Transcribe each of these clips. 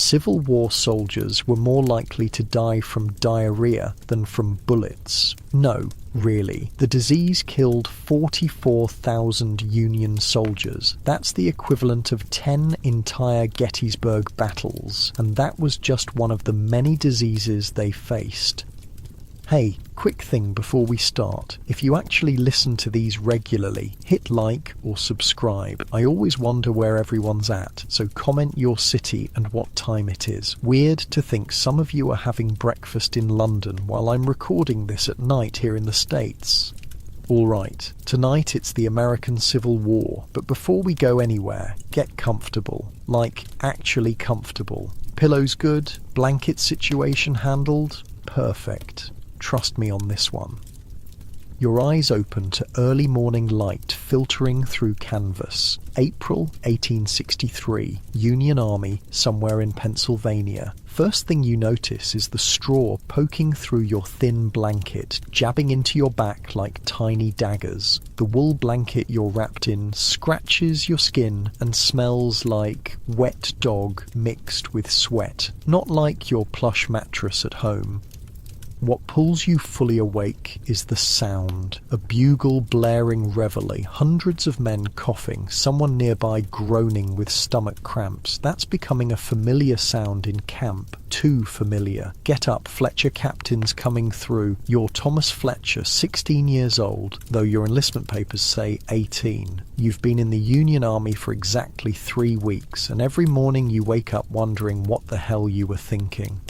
Civil War soldiers were more likely to die from diarrhea than from bullets. No, really. The disease killed 44,000 Union soldiers. That's the equivalent of 10 entire Gettysburg battles, and that was just one of the many diseases they faced. Hey, quick thing before we start. If you actually listen to these regularly, hit like or subscribe. I always wonder where everyone's at, so comment your city and what time it is. Weird to think some of you are having breakfast in London while I'm recording this at night here in the States. Alright, tonight it's the American Civil War, but before we go anywhere, get comfortable. Like, actually comfortable. Pillows good? Blanket situation handled? Perfect. Trust me on this one. Your eyes open to early morning light filtering through canvas. April 1863, Union Army, somewhere in Pennsylvania. First thing you notice is the straw poking through your thin blanket, jabbing into your back like tiny daggers. The wool blanket you're wrapped in scratches your skin and smells like wet dog mixed with sweat, not like your plush mattress at home. What pulls you fully awake is the sound, a bugle blaring reveille, hundreds of men coughing, someone nearby groaning with stomach cramps. That's becoming a familiar sound in camp, too familiar. Get up, Fletcher captain's coming through. You're Thomas Fletcher, 16 years old, though your enlistment papers say 18. You've been in the Union Army for exactly 3 weeks, and every morning you wake up wondering what the hell you were thinking.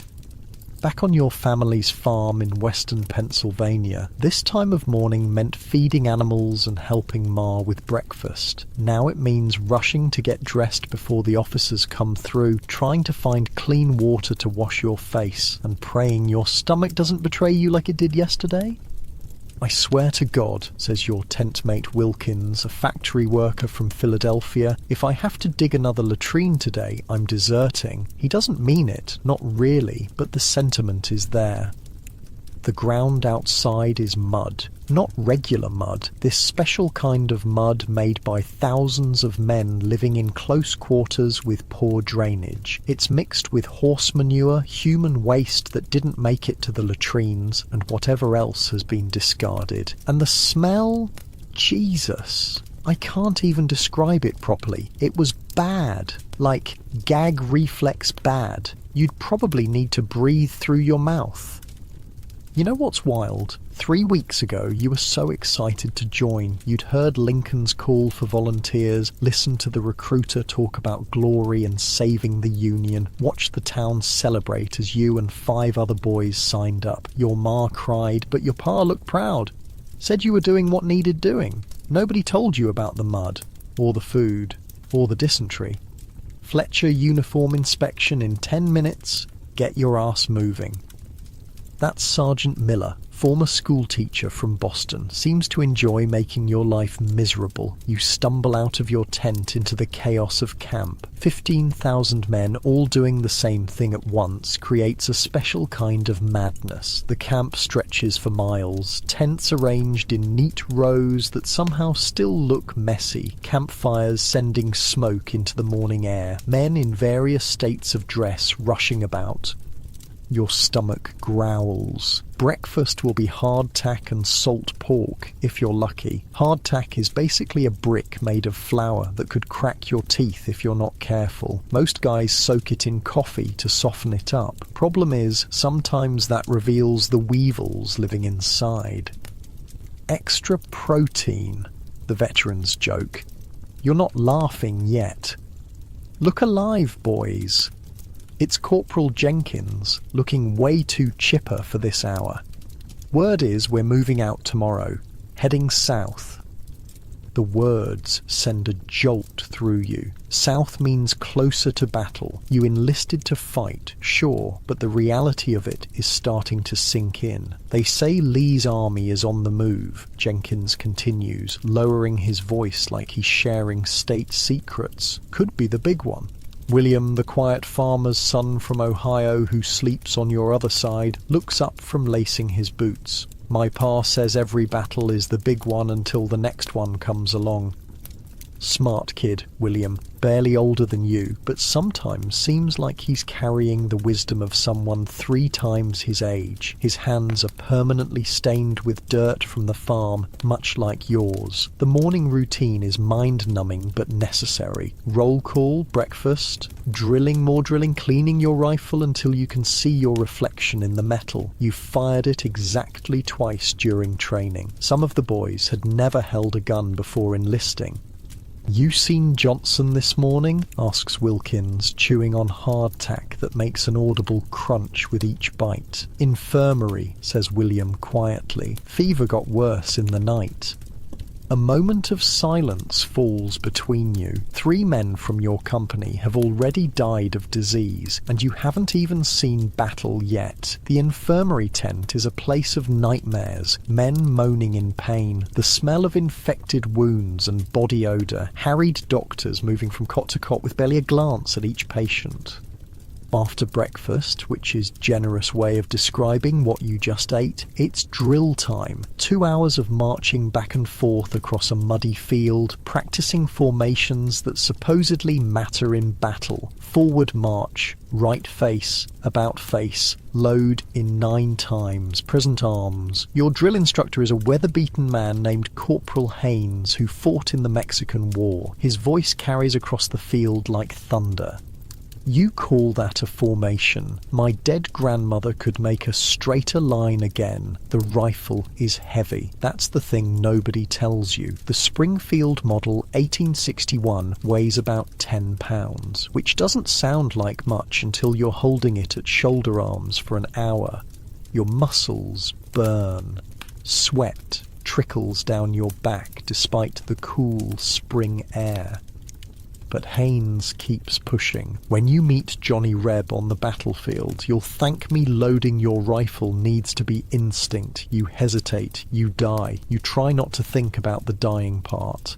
Back on your family's farm in western Pennsylvania, this time of morning meant feeding animals and helping Ma with breakfast. Now it means rushing to get dressed before the officers come through, trying to find clean water to wash your face, and praying your stomach doesn't betray you like it did yesterday. I swear to God, says your tent mate Wilkins, a factory worker from Philadelphia, if I have to dig another latrine today, I'm deserting. He doesn't mean it, not really, but the sentiment is there. The ground outside is mud. Not regular mud, this special kind of mud made by thousands of men living in close quarters with poor drainage. It's mixed with horse manure, human waste that didn't make it to the latrines, and whatever else has been discarded. And the smell? Jesus. I can't even describe it properly. It was bad. Like, gag reflex bad. You'd probably need to breathe through your mouth. You know what's wild? 3 weeks ago, you were so excited to join. You'd heard Lincoln's call for volunteers, listened to the recruiter talk about glory and saving the Union, watched the town celebrate as you and 5 other boys signed up. Your ma cried, but your pa looked proud. Said you were doing what needed doing. Nobody told you about the mud, or the food, or the dysentery. Fletcher uniform inspection in 10 minutes. Get your ass moving. That's Sergeant Miller, former schoolteacher from Boston, seems to enjoy making your life miserable. You stumble out of your tent into the chaos of camp. 15,000 men all doing the same thing at once creates a special kind of madness. The camp stretches for miles, tents arranged in neat rows that somehow still look messy, campfires sending smoke into the morning air, men in various states of dress rushing about. Your stomach growls. Breakfast will be hardtack and salt pork, if you're lucky. Hardtack is basically a brick made of flour that could crack your teeth if you're not careful. Most guys soak it in coffee to soften it up. Problem is, sometimes that reveals the weevils living inside. Extra protein, the veterans joke. You're not laughing yet. Look alive, boys. It's Corporal Jenkins, looking way too chipper for this hour. Word is we're moving out tomorrow, heading south. The words send a jolt through you. South means closer to battle. You enlisted to fight, sure, but the reality of it is starting to sink in. They say Lee's army is on the move, Jenkins continues, lowering his voice like he's sharing state secrets. Could be the big one. William, the quiet farmer's son from Ohio who sleeps on your other side, looks up from lacing his boots. My pa says every battle is the big one until the next one comes along. Smart kid, William, barely older than you, but sometimes seems like he's carrying the wisdom of someone 3 times his age. His hands are permanently stained with dirt from the farm, much like yours. The morning routine is mind-numbing but necessary. Roll call, breakfast, more drilling, cleaning your rifle until you can see your reflection in the metal. You fired it exactly twice during training. Some of the boys had never held a gun before enlisting. "You seen Johnson this morning?" asks Wilkins, chewing on hardtack that makes an audible crunch with each bite. "Infirmary," says William quietly. "Fever got worse in the night." A moment of silence falls between you. 3 men from your company have already died of disease, and you haven't even seen battle yet. The infirmary tent is a place of nightmares, men moaning in pain, the smell of infected wounds and body odour, harried doctors moving from cot to cot with barely a glance at each patient. After breakfast, which is a generous way of describing what you just ate, it's drill time. 2 hours of marching back and forth across a muddy field, practicing formations that supposedly matter in battle. Forward march, right face, about face, load in 9 times, present arms. Your drill instructor is a weather-beaten man named Corporal Haynes who fought in the Mexican War. His voice carries across the field like thunder. "You call that a formation. My dead grandmother could make a straighter line again. The rifle is heavy. That's the thing nobody tells you. The Springfield Model 1861 weighs about 10 pounds, which doesn't sound like much until you're holding it at shoulder arms for an hour. Your muscles burn. Sweat trickles down your back despite the cool spring air. But Haynes keeps pushing. When you meet Johnny Reb on the battlefield, you'll thank me. Loading your rifle needs to be instinct. You hesitate, you die. You try not to think about the dying part.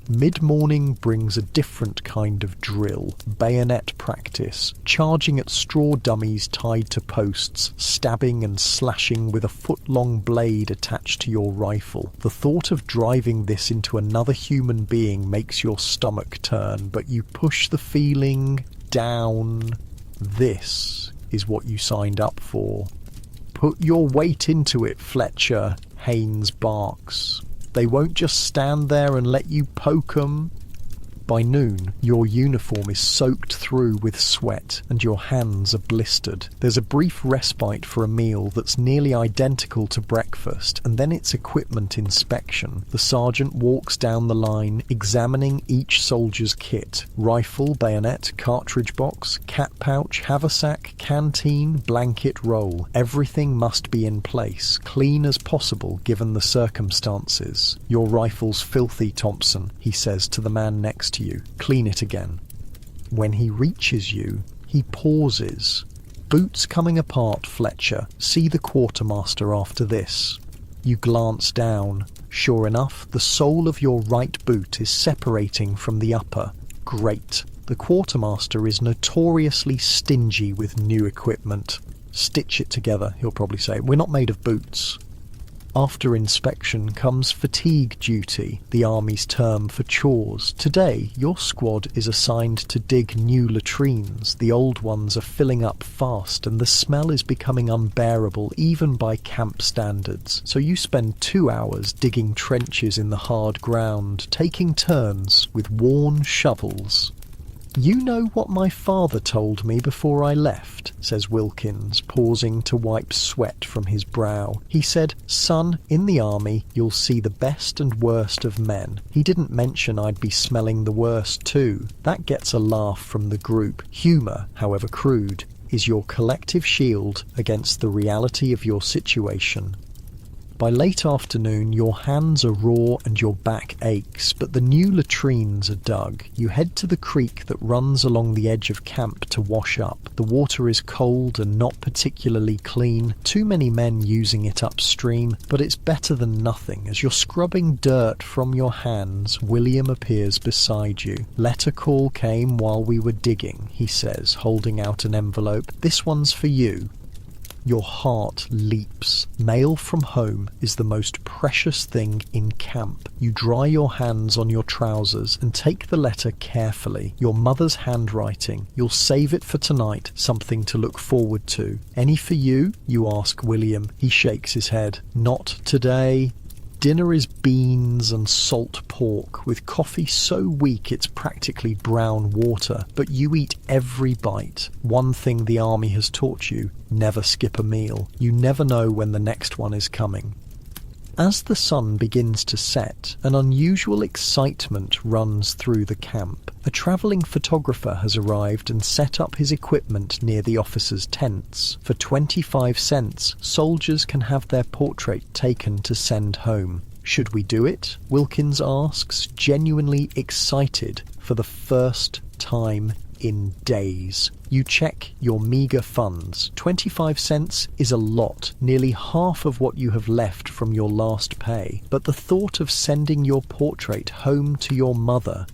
Mid-morning brings a different kind of drill, bayonet practice, charging at straw dummies tied to posts, stabbing and slashing with a foot-long blade attached to your rifle. The thought of driving this into another human being makes your stomach turn, but you push the feeling down. This is what you signed up for. "Put your weight into it, Fletcher," Haynes barks. "They won't just stand there and let you poke 'em." By noon, your uniform is soaked through with sweat and your hands are blistered. There's a brief respite for a meal that's nearly identical to breakfast, and then it's equipment inspection. The sergeant walks down the line, examining each soldier's kit: rifle, bayonet, cartridge box, cat pouch, haversack, canteen, blanket, roll. Everything must be in place, clean as possible given the circumstances. "Your rifle's filthy, Thompson," he says to the man next to you. "Clean it again." When he reaches you, he pauses. "Boots coming apart, Fletcher. See the quartermaster after this." You glance down. Sure enough, the sole of your right boot is separating from the upper. Great. The quartermaster is notoriously stingy with new equipment. "Stitch it together," he'll probably say. "We're not made of boots." After inspection comes fatigue duty, the Army's term for chores. Today, your squad is assigned to dig new latrines. The old ones are filling up fast and the smell is becoming unbearable even by camp standards. So you spend 2 hours digging trenches in the hard ground, taking turns with worn shovels. "You know what my father told me before I left," says Wilkins, pausing to wipe sweat from his brow. "He said, 'Son, in the army you'll see the best and worst of men.' He didn't mention I'd be smelling the worst too." That gets a laugh from the group. Humour, however crude, is your collective shield against the reality of your situation. By late afternoon, your hands are raw and your back aches, but the new latrines are dug. You head to the creek that runs along the edge of camp to wash up. The water is cold and not particularly clean, too many men using it upstream, but it's better than nothing. As you're scrubbing dirt from your hands, William appears beside you. "Letter call came while we were digging," he says, holding out an envelope. "This one's for you." Your heart leaps. Mail from home is the most precious thing in camp. You dry your hands on your trousers and take the letter carefully. Your mother's handwriting. You'll save it for tonight, something to look forward to. Any for you? You ask William. He shakes his head. Not today. Dinner is beans and salt pork, with coffee so weak it's practically brown water, but you eat every bite. One thing the army has taught you: never skip a meal. You never know when the next one is coming. As the sun begins to set, an unusual excitement runs through the camp. A travelling photographer has arrived and set up his equipment near the officers' tents. For 25 cents, soldiers can have their portrait taken to send home. Should we do it? Wilkins asks, genuinely excited for the first time in days. You check your meagre funds. 25 cents is a lot, nearly half of what you have left from your last pay. But the thought of sending your portrait home to your mother...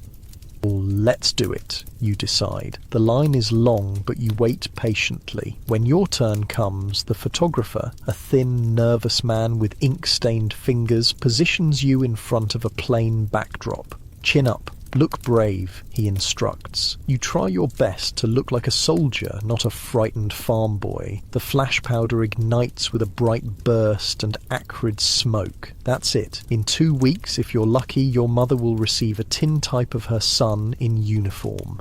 Let's do it, you decide. The line is long, but you wait patiently. When your turn comes, the photographer, a thin, nervous man with ink-stained fingers, positions you in front of a plain backdrop. Chin up. Look brave, he instructs. You try your best to look like a soldier, not a frightened farm boy. The flash powder ignites with a bright burst and acrid smoke. That's it. In 2 weeks, if you're lucky, your mother will receive a tintype of her son in uniform.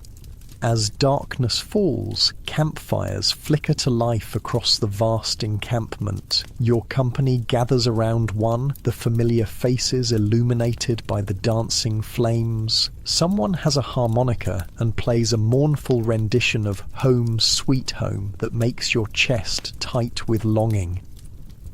As darkness falls, campfires flicker to life across the vast encampment. Your company gathers around one, the familiar faces illuminated by the dancing flames. Someone has a harmonica and plays a mournful rendition of Home Sweet Home that makes your chest tight with longing.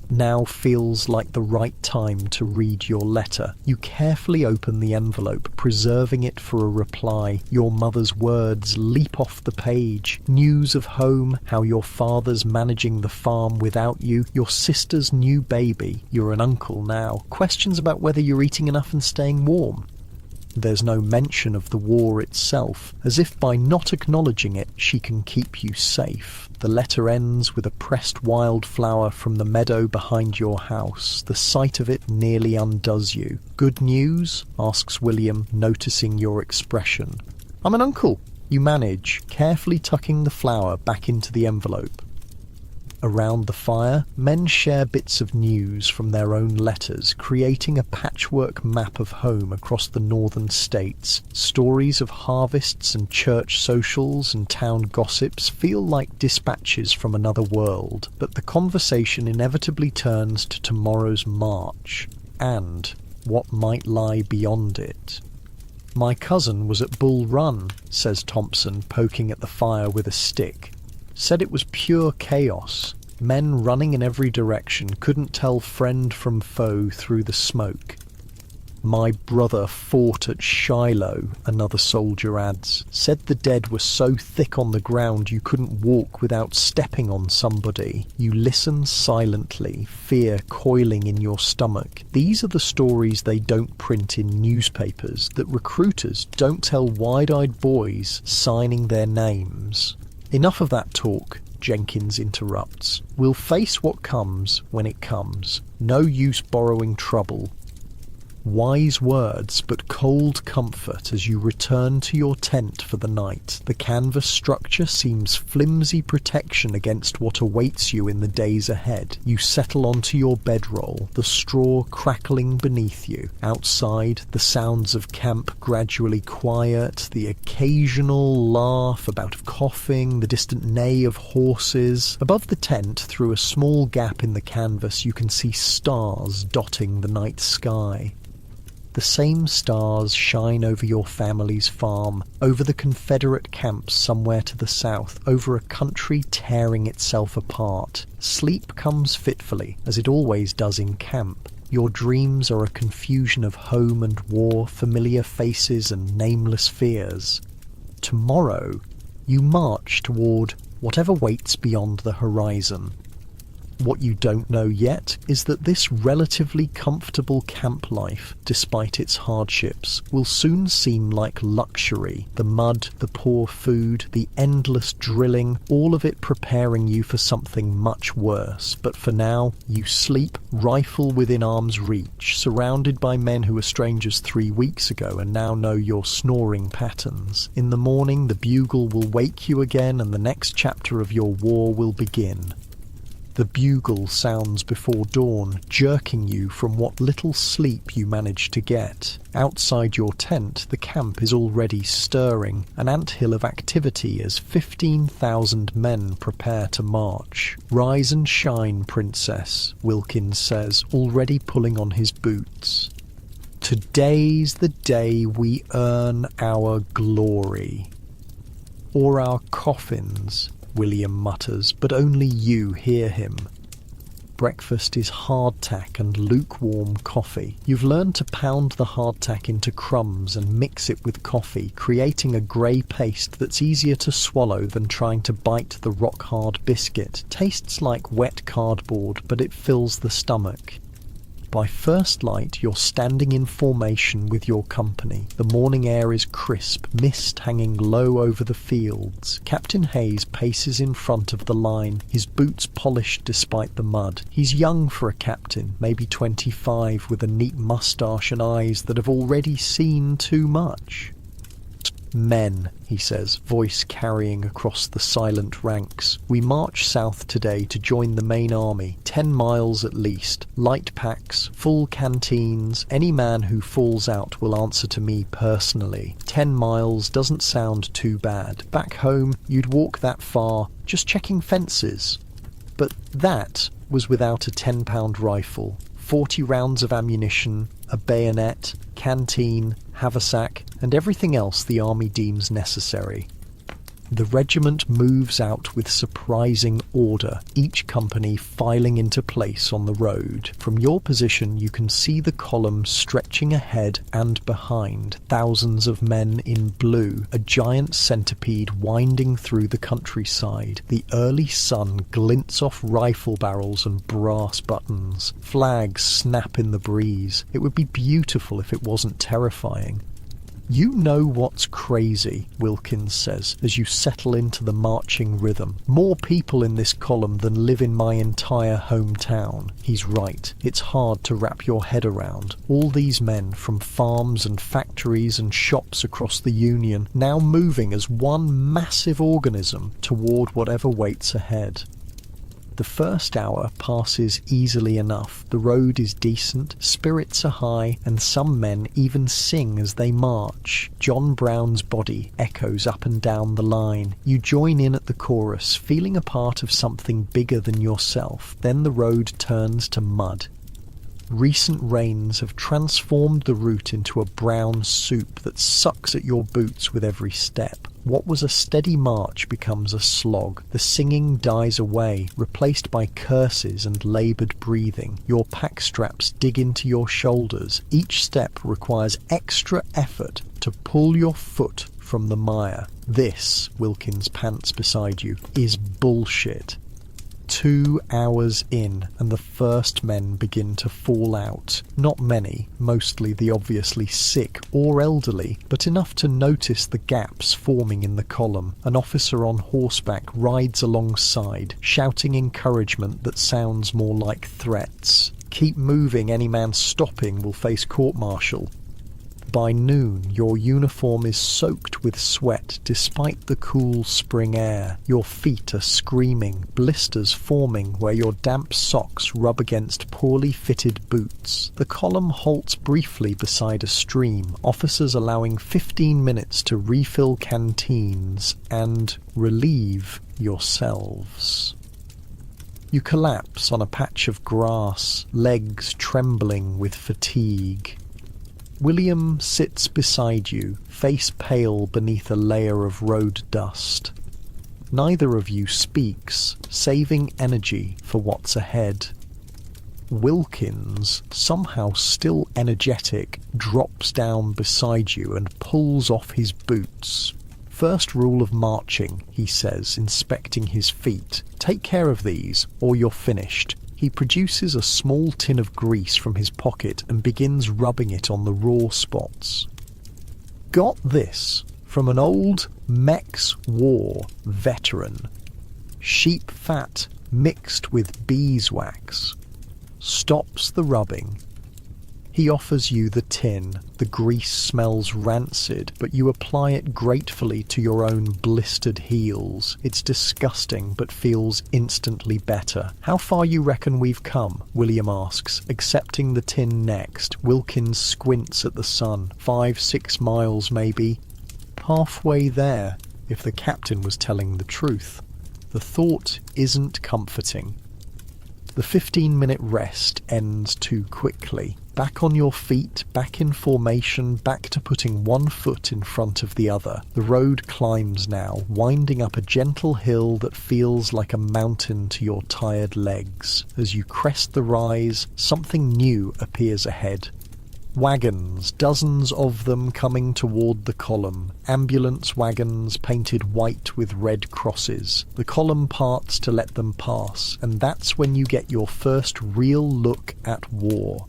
Now feels like the right time to read your letter. You carefully open the envelope, preserving it for a reply. Your mother's words leap off the page. News of home, how your father's managing the farm without you, your sister's new baby, you're an uncle now. Questions about whether you're eating enough and staying warm. There's no mention of the war itself, as if by not acknowledging it, she can keep you safe. The letter ends with a pressed wildflower from the meadow behind your house. The sight of it nearly undoes you. Good news? Asks William, noticing your expression. I'm an uncle, you manage, carefully tucking the flower back into the envelope. Around the fire, men share bits of news from their own letters, creating a patchwork map of home across the northern states. Stories of harvests and church socials and town gossips feel like dispatches from another world, but the conversation inevitably turns to tomorrow's march, and what might lie beyond it. My cousin was at Bull Run, says Thompson, poking at the fire with a stick. Said it was pure chaos. Men running in every direction, couldn't tell friend from foe through the smoke. My brother fought at Shiloh, another soldier adds. Said the dead were so thick on the ground you couldn't walk without stepping on somebody. You listen silently, fear coiling in your stomach. These are the stories they don't print in newspapers, that recruiters don't tell wide-eyed boys signing their names. Enough of that talk, Jenkins interrupts. We'll face what comes when it comes. No use borrowing trouble. Wise words, but cold comfort as you return to your tent for the night. The canvas structure seems flimsy protection against what awaits you in the days ahead. You settle onto your bedroll, the straw crackling beneath you. Outside, the sounds of camp gradually quiet, the occasional laugh, a bout of coughing, the distant neigh of horses. Above the tent, through a small gap in the canvas, you can see stars dotting the night sky. The same stars shine over your family's farm, over the Confederate camps somewhere to the south, over a country tearing itself apart. Sleep comes fitfully, as it always does in camp. Your dreams are a confusion of home and war, familiar faces and nameless fears. Tomorrow, you march toward whatever waits beyond the horizon. What you don't know yet is that this relatively comfortable camp life, despite its hardships, will soon seem like luxury. The mud, the poor food, the endless drilling, all of it preparing you for something much worse. But for now, you sleep, rifle within arm's reach, surrounded by men who were strangers 3 weeks ago and now know your snoring patterns. In the morning, the bugle will wake you again and the next chapter of your war will begin. The bugle sounds before dawn, jerking you from what little sleep you manage to get. Outside your tent, the camp is already stirring, an anthill of activity as 15,000 men prepare to march. "Rise and shine, princess," Wilkins says, already pulling on his boots. "Today's the day we earn our glory." "Or our coffins," William mutters, but only you hear him. Breakfast is hardtack and lukewarm coffee. You've learned to pound the hardtack into crumbs and mix it with coffee, creating a grey paste that's easier to swallow than trying to bite the rock-hard biscuit. Tastes like wet cardboard, but it fills the stomach. By first light, you're standing in formation with your company. The morning air is crisp, mist hanging low over the fields. Captain Hayes paces in front of the line, his boots polished despite the mud. He's young for a captain, maybe 25, with a neat moustache and eyes that have already seen too much. "Men," he says, voice carrying across the silent ranks. "We march south today to join the main army, 10 miles at least. Light packs, full canteens. Any man who falls out will answer to me personally. 10 miles doesn't sound too bad. Back home, you'd walk that far, just checking fences." But that was without a 10-pound rifle, 40 rounds of ammunition, a bayonet, canteen, haversack, and everything else the army deems necessary. The regiment moves out with surprising order, each company filing into place on the road. From your position, you can see the column stretching ahead and behind, thousands of men in blue, a giant centipede winding through the countryside. The early sun glints off rifle barrels and brass buttons. Flags snap in the breeze. It would be beautiful if it wasn't terrifying. "You know what's crazy," Wilkins says, as you settle into the marching rhythm. "More people in this column than live in my entire hometown." He's right. It's hard to wrap your head around. All these men from farms and factories and shops across the Union, now moving as one massive organism toward whatever waits ahead. The first hour passes easily enough. The road is decent, spirits are high, and some men even sing as they march. John Brown's body echoes up and down the line. You join in at the chorus, feeling a part of something bigger than yourself. Then the road turns to mud. Recent rains have transformed the route into a brown soup that sucks at your boots with every step. What was a steady march becomes a slog. The singing dies away, replaced by curses and laboured breathing. Your pack straps dig into your shoulders. Each step requires extra effort to pull your foot from the mire. This, Wilkins pants beside you, is bullshit. 2 hours in, and the first men begin to fall out. Not many, mostly the obviously sick or elderly, but enough to notice the gaps forming in the column. An officer on horseback rides alongside, shouting encouragement that sounds more like threats. "Keep moving, any man stopping will face court-martial." By noon, your uniform is soaked with sweat despite the cool spring air. Your feet are screaming, blisters forming where your damp socks rub against poorly fitted boots. The column halts briefly beside a stream, officers allowing 15 minutes to refill canteens and relieve yourselves. You collapse on a patch of grass, legs trembling with fatigue. William sits beside you, face pale beneath a layer of road dust. Neither of you speaks, saving energy for what's ahead. Wilkins, somehow still energetic, drops down beside you and pulls off his boots. "First rule of marching," he says, inspecting his feet. "Take care of these, or you're finished." He produces a small tin of grease from his pocket and begins rubbing it on the raw spots. Got this from an old Mex War veteran. Sheep fat mixed with beeswax. Stops the rubbing. He offers you the tin. The grease smells rancid, but you apply it gratefully to your own blistered heels. It's disgusting, but feels instantly better. "How far you reckon we've come?" William asks, accepting the tin next. Wilkins squints at the sun. 5-6 miles, maybe. Halfway there, if the captain was telling the truth. The thought isn't comforting. The 15-minute rest ends too quickly. Back on your feet, back in formation, back to putting one foot in front of the other. The road climbs now, winding up a gentle hill that feels like a mountain to your tired legs. As you crest the rise, something new appears ahead. Wagons, dozens of them coming toward the column. Ambulance wagons painted white with red crosses. The column parts to let them pass, and that's when you get your first real look at war.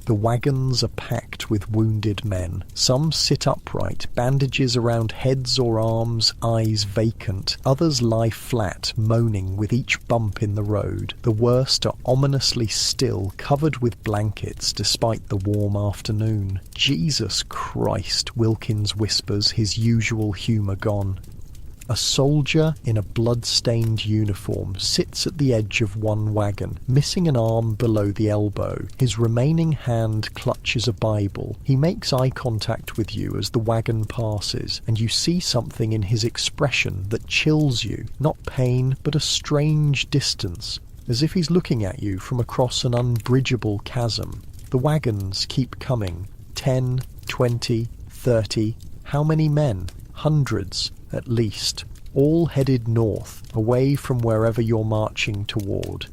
The wagons are packed with wounded men. Some sit upright, bandages around heads or arms, eyes vacant. Others lie flat, moaning with each bump in the road. The worst are ominously still, covered with blankets despite the warm afternoon. "Jesus Christ," Wilkins whispers, his usual humour gone. A soldier in a blood-stained uniform sits at the edge of one wagon, missing an arm below the elbow. His remaining hand clutches a Bible. He makes eye contact with you as the wagon passes, and you see something in his expression that chills you. Not pain, but a strange distance, as if he's looking at you from across an unbridgeable chasm. The wagons keep coming. 10, 20, 30. How many men? Hundreds. At least, all headed north, away from wherever you're marching toward.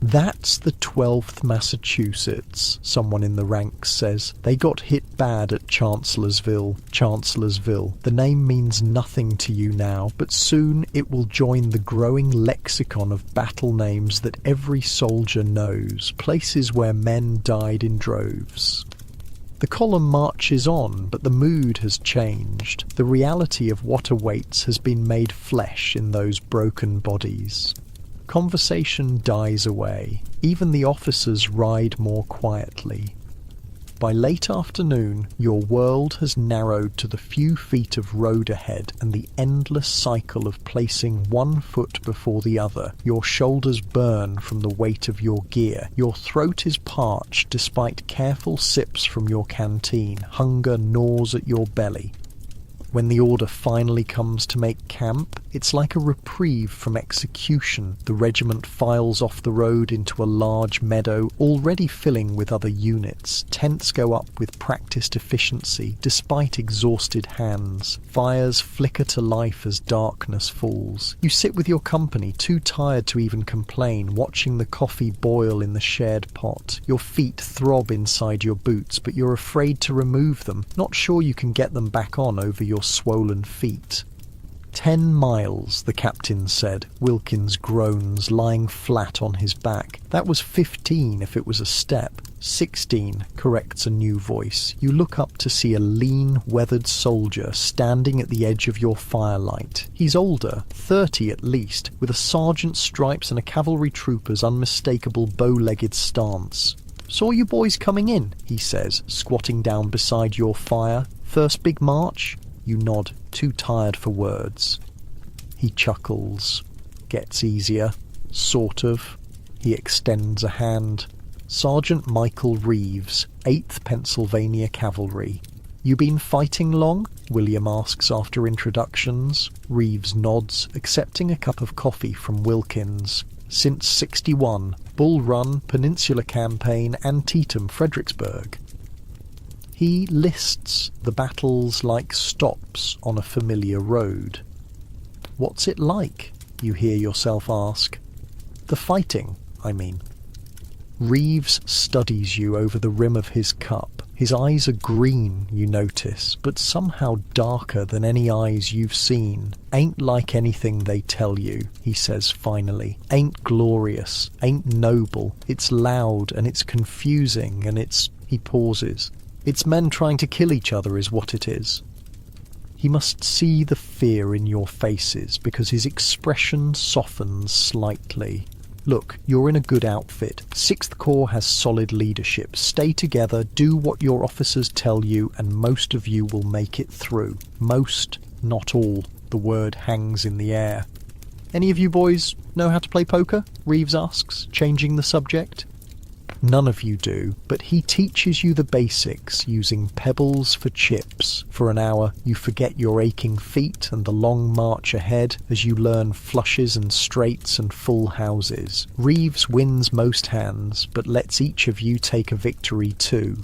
"That's the 12th Massachusetts," someone in the ranks says. "They got hit bad at Chancellorsville." Chancellorsville. The name means nothing to you now, but soon it will join the growing lexicon of battle names that every soldier knows, places where men died in droves. The column marches on, but the mood has changed. The reality of what awaits has been made flesh in those broken bodies. Conversation dies away. Even the officers ride more quietly. By late afternoon, your world has narrowed to the few feet of road ahead and the endless cycle of placing one foot before the other. Your shoulders burn from the weight of your gear. Your throat is parched despite careful sips from your canteen. Hunger gnaws at your belly. When the order finally comes to make camp, it's like a reprieve from execution. The regiment files off the road into a large meadow, already filling with other units. Tents go up with practiced efficiency, despite exhausted hands. Fires flicker to life as darkness falls. You sit with your company, too tired to even complain, watching the coffee boil in the shared pot. Your feet throb inside your boots, but you're afraid to remove them, not sure you can get them back on over your swollen feet. 10 miles, the captain said. Wilkins groans, lying flat on his back. That was 15 if it was a step. 16, corrects a new voice. You look up to see a lean, weathered soldier standing at the edge of your firelight. He's older, 30 at least, with a sergeant's stripes and a cavalry trooper's unmistakable bow-legged stance. "Saw you boys coming in," he says, squatting down beside your fire. "First big march?" You nod, too tired for words. He chuckles. Gets easier. Sort of. He extends a hand. "Sergeant Michael Reeves, 8th Pennsylvania Cavalry." "You been fighting long?" William asks after introductions. Reeves nods, accepting a cup of coffee from Wilkins. "Since 61. Bull Run, Peninsula Campaign, Antietam, Fredericksburg." He lists the battles like stops on a familiar road. "What's it like?" you hear yourself ask. "The fighting, I mean." Reeves studies you over the rim of his cup. His eyes are green, you notice, but somehow darker than any eyes you've seen. Ain't like anything they tell you, he says finally. Ain't glorious, ain't noble. It's loud and it's confusing and it's... He pauses. It's men trying to kill each other is what it is. He must see the fear in your faces because his expression softens slightly. Look, you're in a good outfit. 6th Corps has solid leadership. Stay together, do what your officers tell you, and most of you will make it through. Most, not all. The word hangs in the air. Any of you boys know how to play poker? Reeves asks, changing the subject. None of you do, but he teaches you the basics using pebbles for chips. For an hour, you forget your aching feet and the long march ahead as you learn flushes and straights and full houses. Reeves wins most hands, but lets each of you take a victory too.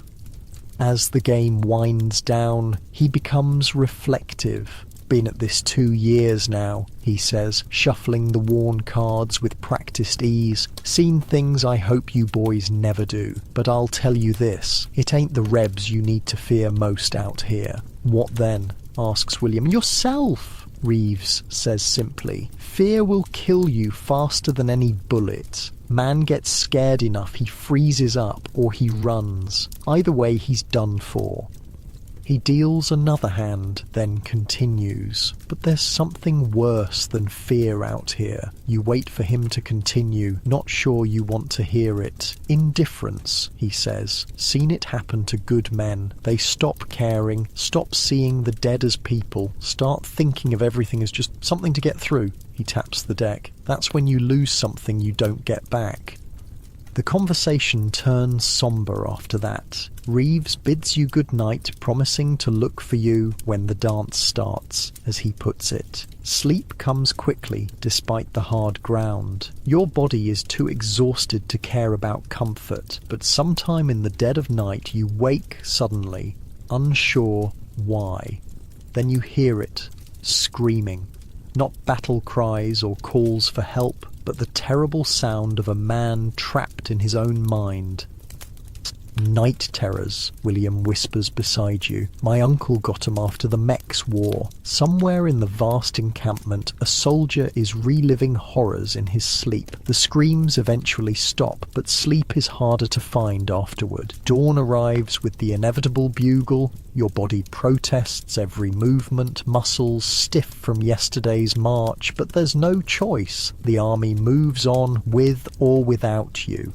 As the game winds down, he becomes reflective. Been at this 2 years now, he says, shuffling the worn cards with practiced ease. Seen things I hope you boys never do, but I'll tell you this, it ain't the Rebs you need to fear most out here. What then? Asks William. Yourself, Reeves says simply. Fear will kill you faster than any bullet. Man gets scared enough, he freezes up, or he runs. Either way, he's done for. He deals another hand, then continues. But there's something worse than fear out here. You wait for him to continue, not sure you want to hear it. Indifference, he says. Seen it happen to good men. They stop caring, stop seeing the dead as people, start thinking of everything as just something to get through. He taps the deck. That's when you lose something you don't get back. The conversation turns sombre after that. Reeves bids you good night, promising to look for you when the dance starts, as he puts it. Sleep comes quickly, despite the hard ground. Your body is too exhausted to care about comfort, but sometime in the dead of night you wake suddenly, unsure why. Then you hear it, screaming. Not battle cries or calls for help, but the terrible sound of a man trapped in his own mind. Night terrors, William whispers beside you. My uncle got 'em after the Mex War. Somewhere in the vast encampment, a soldier is reliving horrors in his sleep. The screams eventually stop, but sleep is harder to find afterward. Dawn arrives with the inevitable bugle. Your body protests every movement, muscles stiff from yesterday's march, but there's no choice. The army moves on with or without you.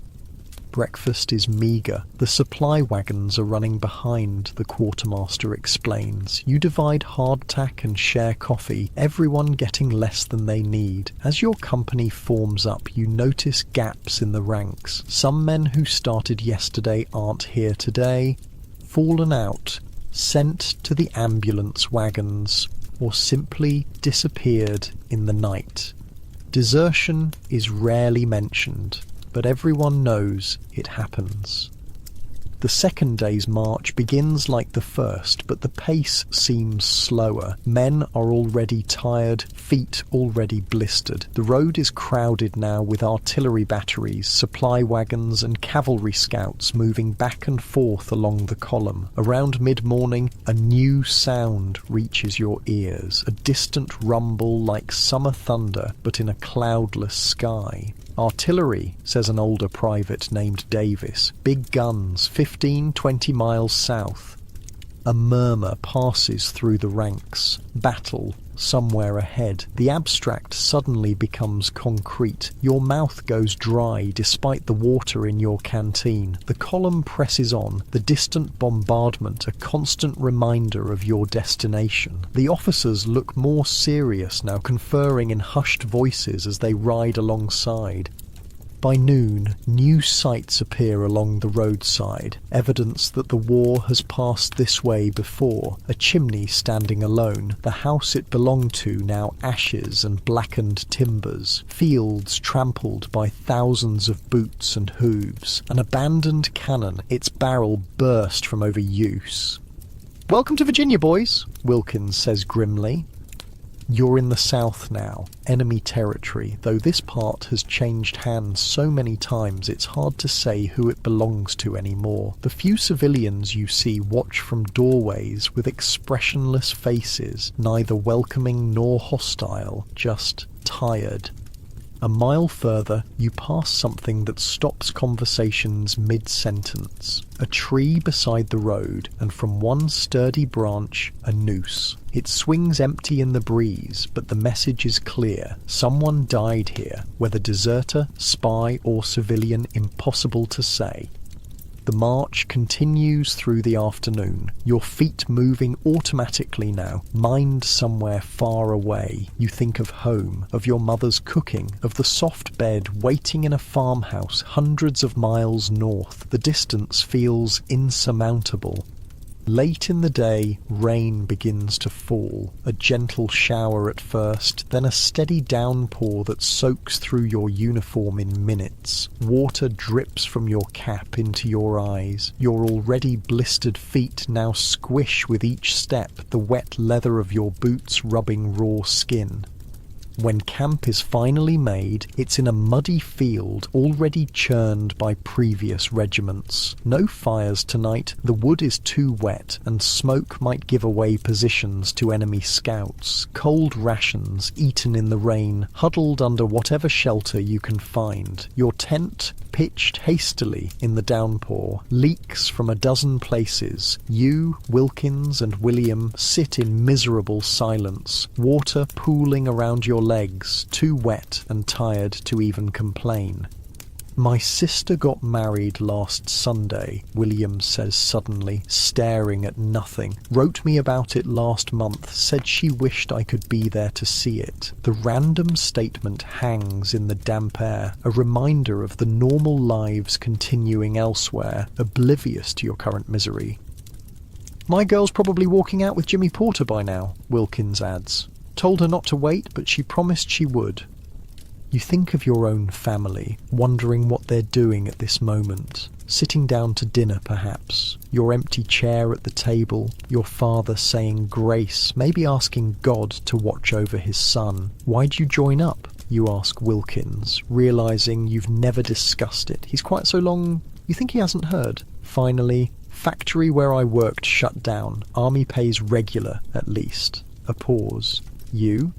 Breakfast is meagre. The supply wagons are running behind, the quartermaster explains. You divide hardtack and share coffee, everyone getting less than they need. As your company forms up, you notice gaps in the ranks. Some men who started yesterday aren't here today, fallen out, sent to the ambulance wagons, or simply disappeared in the night. Desertion is rarely mentioned, but everyone knows it happens. The second day's march begins like the first, but the pace seems slower. Men are already tired, feet already blistered. The road is crowded now with artillery batteries, supply wagons and cavalry scouts moving back and forth along the column. Around mid-morning, a new sound reaches your ears, a distant rumble like summer thunder, but in a cloudless sky. Artillery, says an older private named Davis. Big guns, 15-20 miles south. A murmur passes through the ranks. Battle, somewhere ahead. The abstract suddenly becomes concrete. Your mouth goes dry despite the water in your canteen. The column presses on, the distant bombardment a constant reminder of your destination. The officers look more serious now, conferring in hushed voices as they ride alongside. By noon, new sights appear along the roadside, evidence that the war has passed this way before. A chimney standing alone, the house it belonged to now ashes and blackened timbers, fields trampled by thousands of boots and hooves, an abandoned cannon, its barrel burst from overuse. "Welcome to Virginia, boys," Wilkins says grimly. You're in the south now, enemy territory, though this part has changed hands so many times it's hard to say who it belongs to anymore. The few civilians you see watch from doorways with expressionless faces, neither welcoming nor hostile, just tired. A mile further, you pass something that stops conversations mid-sentence. A tree beside the road, and from one sturdy branch, a noose. It swings empty in the breeze, but the message is clear. Someone died here, whether deserter, spy, or civilian, impossible to say. The march continues through the afternoon, your feet moving automatically now, mind somewhere far away. You think of home, of your mother's cooking, of the soft bed waiting in a farmhouse hundreds of miles north. The distance feels insurmountable. Late in the day, rain begins to fall, a gentle shower at first, then a steady downpour that soaks through your uniform in minutes. Water drips from your cap into your eyes. Your already blistered feet now squish with each step, the wet leather of your boots rubbing raw skin. When camp is finally made, it's in a muddy field already churned by previous regiments. No fires tonight, the wood is too wet, and smoke might give away positions to enemy scouts. Cold rations, eaten in the rain, huddled under whatever shelter you can find. Your tent, pitched hastily in the downpour, leaks from a dozen places. You, Wilkins, and William sit in miserable silence, water pooling around your legs, too wet and tired to even complain. "My sister got married last Sunday," William says suddenly, staring at nothing. "Wrote me about it last month, said she wished I could be there to see it." The random statement hangs in the damp air, a reminder of the normal lives continuing elsewhere, oblivious to your current misery. "My girl's probably walking out with Jimmy Porter by now," Wilkins adds. "Told her not to wait, but she promised she would." You think of your own family, wondering what they're doing at this moment. Sitting down to dinner, perhaps. Your empty chair at the table, your father saying grace, maybe asking God to watch over his son. "Why'd you join up?" you ask Wilkins, realising you've never discussed it. He's quite so long, you think he hasn't heard. Finally, "Factory where I worked shut down. Army pays regular, at least." A pause. "You?"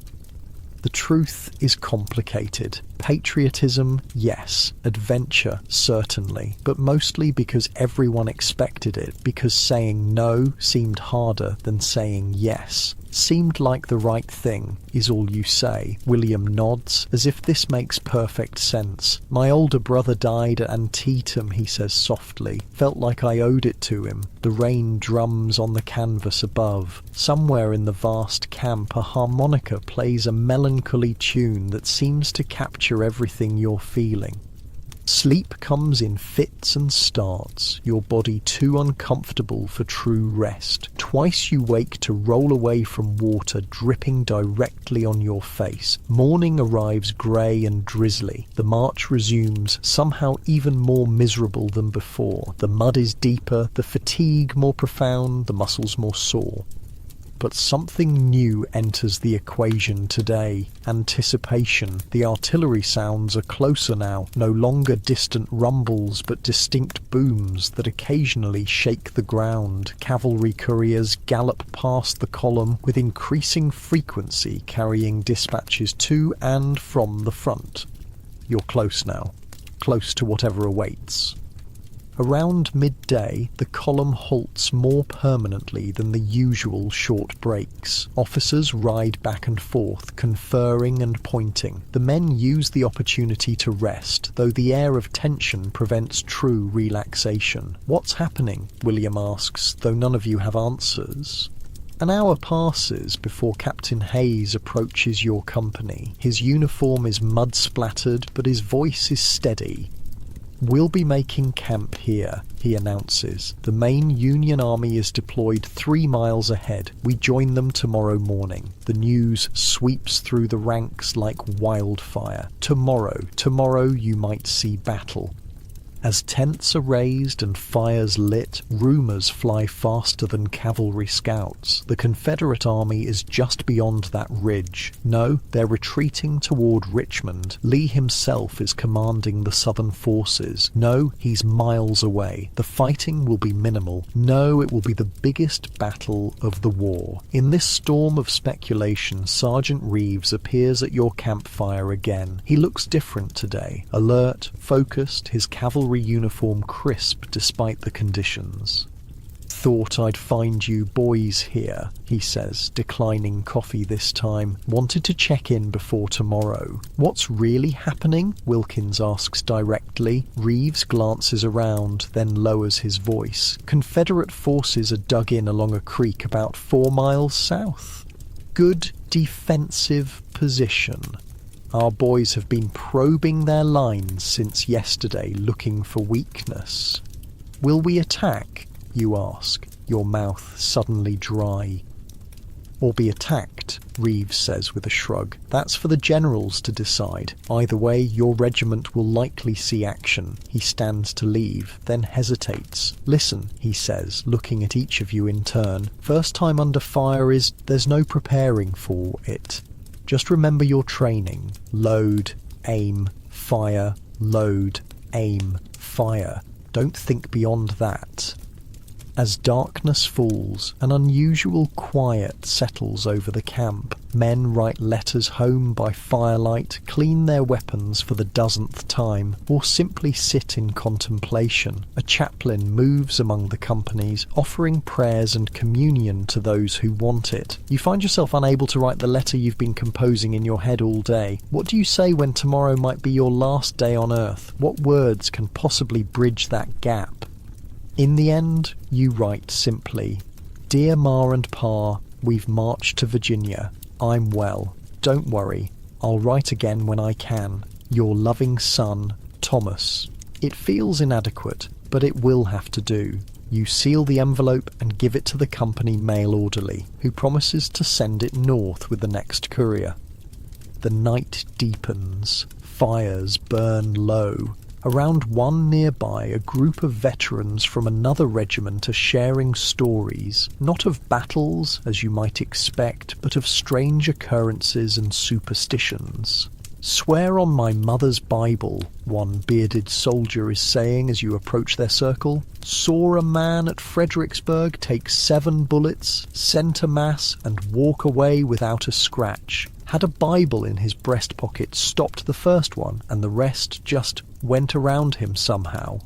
The truth is complicated. Patriotism, yes. Adventure, certainly. But mostly because everyone expected it, because saying no seemed harder than saying yes. "Seemed like the right thing," is all you say. William nods, as if this makes perfect sense. "My older brother died at Antietam," he says softly. "Felt like I owed it to him." The rain drums on the canvas above. Somewhere in the vast camp, a harmonica plays a melancholy tune that seems to capture everything you're feeling. Sleep comes in fits and starts, your body too uncomfortable for true rest. Twice you wake to roll away from water dripping directly on your face. Morning arrives grey and drizzly. The march resumes, somehow even more miserable than before. The mud is deeper, the fatigue more profound, the muscles more sore. But something new enters the equation today. Anticipation. The artillery sounds are closer now, no longer distant rumbles but distinct booms that occasionally shake the ground. Cavalry couriers gallop past the column with increasing frequency, carrying dispatches to and from the front. You're close now, close to whatever awaits. Around midday, the column halts more permanently than the usual short breaks. Officers ride back and forth, conferring and pointing. The men use the opportunity to rest, though the air of tension prevents true relaxation. "What's happening?" William asks, though none of you have answers. An hour passes before Captain Hayes approaches your company. His uniform is mud-splattered, but his voice is steady. "We'll be making camp here," he announces. "The main Union army is deployed 3 miles ahead. We join them tomorrow morning." The news sweeps through the ranks like wildfire. Tomorrow you might see battle. As tents are raised and fires lit, rumors fly faster than cavalry scouts. The Confederate army is just beyond that ridge. No, they're retreating toward Richmond. Lee himself is commanding the Southern forces. No, he's miles away. The fighting will be minimal. No, it will be the biggest battle of the war. In this storm of speculation, Sergeant Reeves appears at your campfire again. He looks different today. Alert, focused, his cavalry uniform crisp despite the conditions. "Thought I'd find you boys here," he says, declining coffee this time. "Wanted to check in before tomorrow." "What's really happening?" Wilkins asks directly. Reeves glances around, then lowers his voice. "Confederate forces are dug in along a creek about 4 miles south. Good defensive position. Our boys have been probing their lines since yesterday, looking for weakness." "Will we attack?" you ask, your mouth suddenly dry. "Or be attacked," Reeves says with a shrug. "That's for the generals to decide. Either way, your regiment will likely see action." He stands to leave, then hesitates. "Listen," he says, looking at each of you in turn. "First time under fire there's no preparing for it. Just remember your training. Load, aim, fire, load, aim, fire. Don't think beyond that." As darkness falls, an unusual quiet settles over the camp. Men write letters home by firelight, clean their weapons for the dozenth time, or simply sit in contemplation. A chaplain moves among the companies, offering prayers and communion to those who want it. You find yourself unable to write the letter you've been composing in your head all day. What do you say when tomorrow might be your last day on Earth? What words can possibly bridge that gap? In the end, you write simply, "Dear Ma and Pa, we've marched to Virginia. I'm well. Don't worry. I'll write again when I can. Your loving son, Thomas." It feels inadequate, but it will have to do. You seal the envelope and give it to the company mail orderly, who promises to send it north with the next courier. The night deepens. Fires burn low. Around one nearby, a group of veterans from another regiment are sharing stories, not of battles, as you might expect, but of strange occurrences and superstitions. "Swear on my mother's Bible," one bearded soldier is saying as you approach their circle. "Saw a man at Fredericksburg take 7 bullets, center mass, and walk away without a scratch. Had a Bible in his breast pocket, stopped the first one, and the rest just went around him somehow."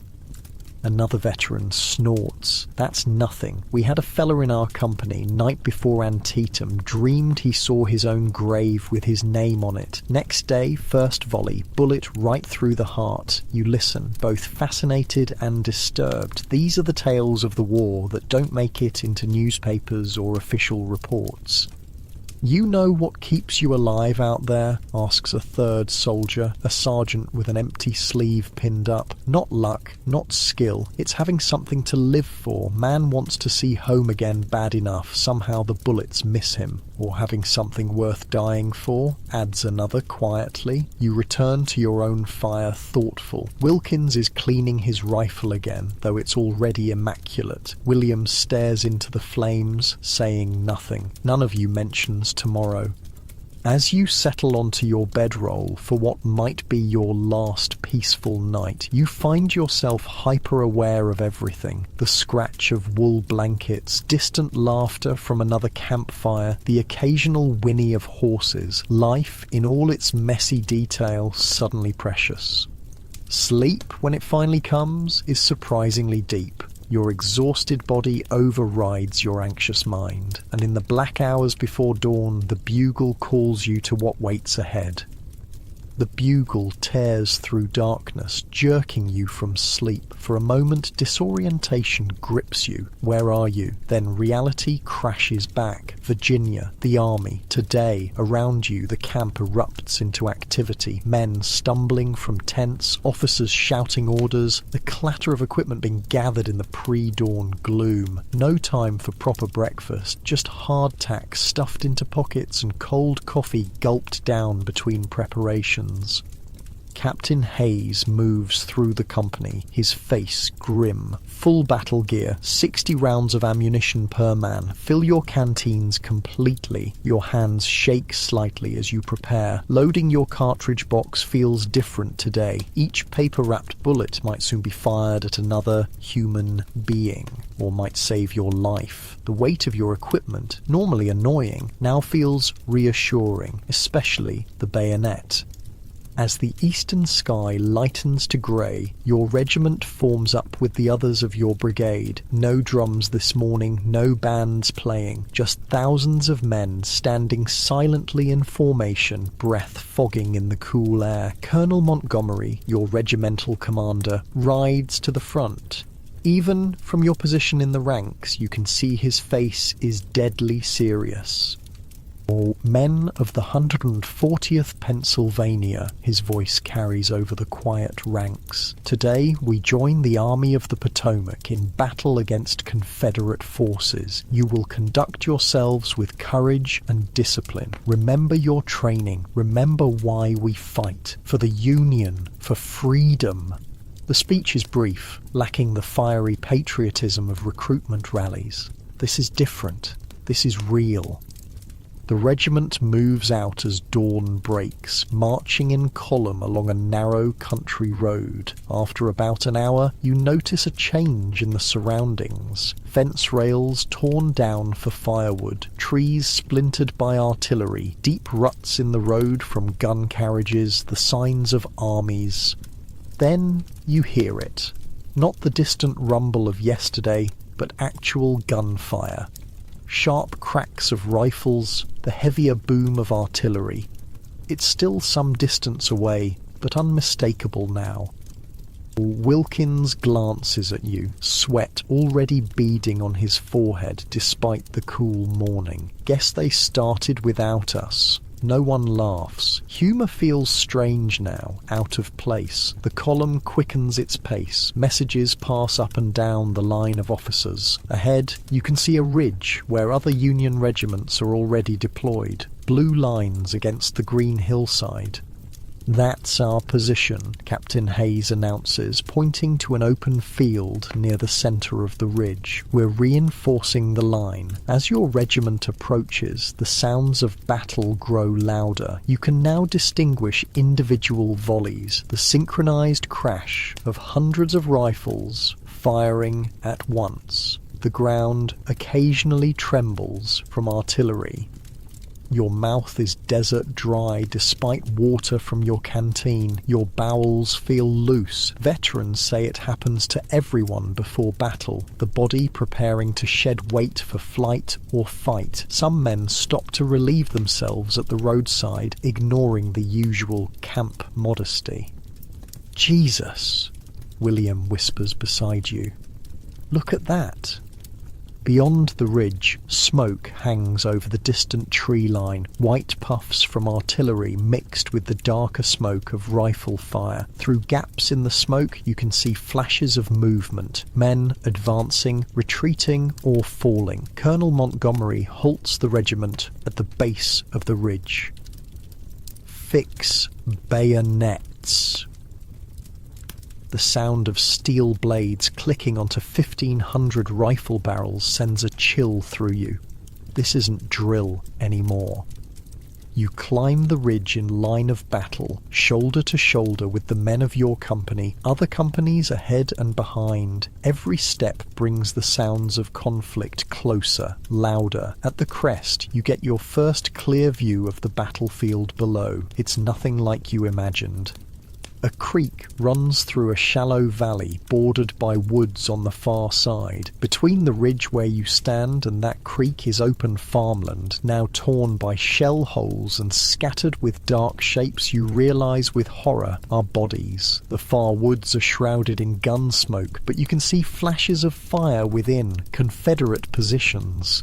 Another veteran snorts. "That's nothing. We had a fella in our company, night before Antietam, dreamed he saw his own grave with his name on it. Next day, first volley, bullet right through the heart." You listen, both fascinated and disturbed. These are the tales of the war that don't make it into newspapers or official reports. "You know what keeps you alive out there?" asks a third soldier, a sergeant with an empty sleeve pinned up. "Not luck, not skill. It's having something to live for. Man wants to see home again bad enough. Somehow the bullets miss him. Or having something worth dying for," adds another quietly. You return to your own fire thoughtful. Wilkins is cleaning his rifle again, though it's already immaculate. William stares into the flames, saying nothing. None of you mentions tomorrow. As you settle onto your bedroll for what might be your last peaceful night, you find yourself hyper-aware of everything. The scratch of wool blankets, distant laughter from another campfire, the occasional whinny of horses. Life, in all its messy detail, suddenly precious. Sleep, when it finally comes, is surprisingly deep. Your exhausted body overrides your anxious mind, and in the black hours before dawn, the bugle calls you to what waits ahead. The bugle tears through darkness, jerking you from sleep. For a moment, disorientation grips you. Where are you? Then reality crashes back. Virginia, the army, today. Around you, the camp erupts into activity. Men stumbling from tents, officers shouting orders, the clatter of equipment being gathered in the pre-dawn gloom. No time for proper breakfast, just hardtack stuffed into pockets and cold coffee gulped down between preparations. Captain Hayes moves through the company, his face grim. Full battle gear, 60 rounds of ammunition per man. Fill your canteens completely. Your hands shake slightly as you prepare. Loading your cartridge box feels different today. Each paper-wrapped bullet might soon be fired at another human being, or might save your life. The weight of your equipment, normally annoying, now feels reassuring, especially the bayonet. As the eastern sky lightens to grey, your regiment forms up with the others of your brigade. No drums this morning, no bands playing, just thousands of men standing silently in formation, breath fogging in the cool air. Colonel Montgomery, your regimental commander, rides to the front. Even from your position in the ranks, you can see his face is deadly serious. Men of the 140th Pennsylvania, his voice carries over the quiet ranks. Today we join the Army of the Potomac in battle against Confederate forces. You will conduct yourselves with courage and discipline. Remember your training. Remember why we fight. For the Union. For freedom. The speech is brief, lacking the fiery patriotism of recruitment rallies. This is different. This is real. The regiment moves out as dawn breaks, marching in column along a narrow country road. After about an hour, you notice a change in the surroundings. Fence rails torn down for firewood, trees splintered by artillery, deep ruts in the road from gun carriages, the signs of armies. Then you hear it. Not the distant rumble of yesterday, but actual gunfire. Sharp cracks of rifles, the heavier boom of artillery. It's still some distance away, but unmistakable now. Wilkins glances at you, sweat already beading on his forehead despite the cool morning. Guess they started without us. No one laughs. Humour feels strange now, out of place. The column quickens its pace. Messages pass up and down the line of officers. Ahead, you can see a ridge where other Union regiments are already deployed. Blue lines against the green hillside. "That's our position," Captain Hayes announces, pointing to an open field near the centre of the ridge. "We're reinforcing the line. As your regiment approaches, the sounds of battle grow louder. You can now distinguish individual volleys, the synchronised crash of hundreds of rifles firing at once. The ground occasionally trembles from artillery. Your mouth is desert dry despite water from your canteen. Your bowels feel loose. Veterans say it happens to everyone before battle, the body preparing to shed weight for flight or fight. Some men stop to relieve themselves at the roadside, ignoring the usual camp modesty. "Jesus," William whispers beside you. "Look at that." Beyond the ridge, smoke hangs over the distant tree line, white puffs from artillery mixed with the darker smoke of rifle fire. Through gaps in the smoke you can see flashes of movement, men advancing, retreating or falling. Colonel Montgomery halts the regiment at the base of the ridge. "Fix bayonets." The sound of steel blades clicking onto 1,500 rifle barrels sends a chill through you. This isn't drill anymore. You climb the ridge in line of battle, shoulder to shoulder with the men of your company, other companies ahead and behind. Every step brings the sounds of conflict closer, louder. At the crest, you get your first clear view of the battlefield below. It's nothing like you imagined. A creek runs through a shallow valley bordered by woods on the far side. Between the ridge where you stand and that creek is open farmland, now torn by shell holes and scattered with dark shapes you realise with horror are bodies. The far woods are shrouded in gun smoke, but you can see flashes of fire within, Confederate positions.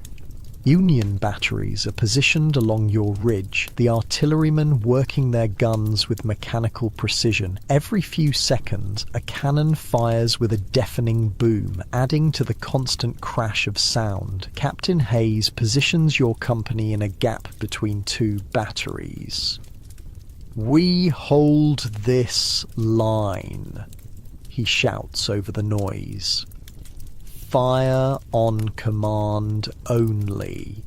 Union batteries are positioned along your ridge, the artillerymen working their guns with mechanical precision. Every few seconds, a cannon fires with a deafening boom, adding to the constant crash of sound. Captain Hayes positions your company in a gap between two batteries. "We hold this line," he shouts over the noise. "Fire on command only."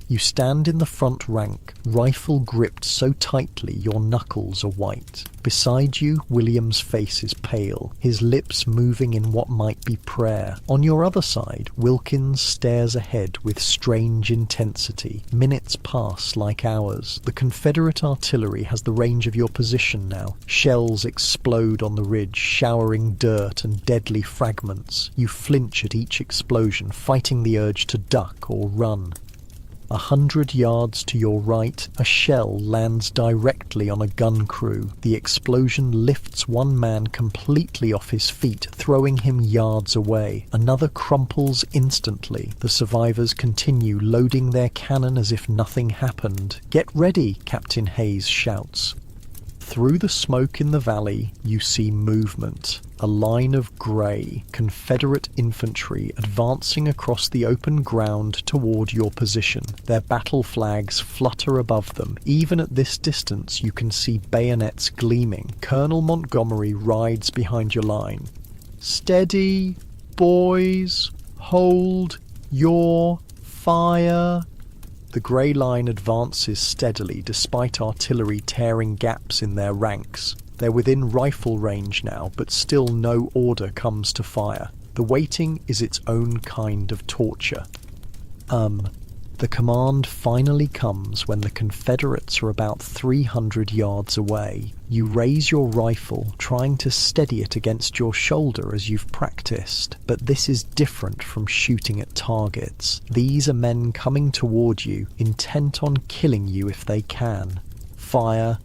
You stand in the front rank, rifle gripped so tightly your knuckles are white. Beside you, William's face is pale, his lips moving in what might be prayer. On your other side, Wilkins stares ahead with strange intensity. Minutes pass like hours. The Confederate artillery has the range of your position now. Shells explode on the ridge, showering dirt and deadly fragments. You flinch at each explosion, fighting the urge to duck or run. 100 yards to your right, a shell lands directly on a gun crew. The explosion lifts one man completely off his feet, throwing him yards away. Another crumples instantly. The survivors continue loading their cannon as if nothing happened. "Get ready," Captain Hayes shouts. Through the smoke in the valley, you see movement. A line of grey, Confederate infantry advancing across the open ground toward your position. Their battle flags flutter above them. Even at this distance, you can see bayonets gleaming. Colonel Montgomery rides behind your line. "Steady, boys, hold your fire." The grey line advances steadily despite artillery tearing gaps in their ranks. They're within rifle range now, but still no order comes to fire. The waiting is its own kind of torture. The command finally comes when the Confederates are about 300 yards away. You raise your rifle, trying to steady it against your shoulder as you've practiced. But this is different from shooting at targets. These are men coming toward you, intent on killing you if they can. Fire.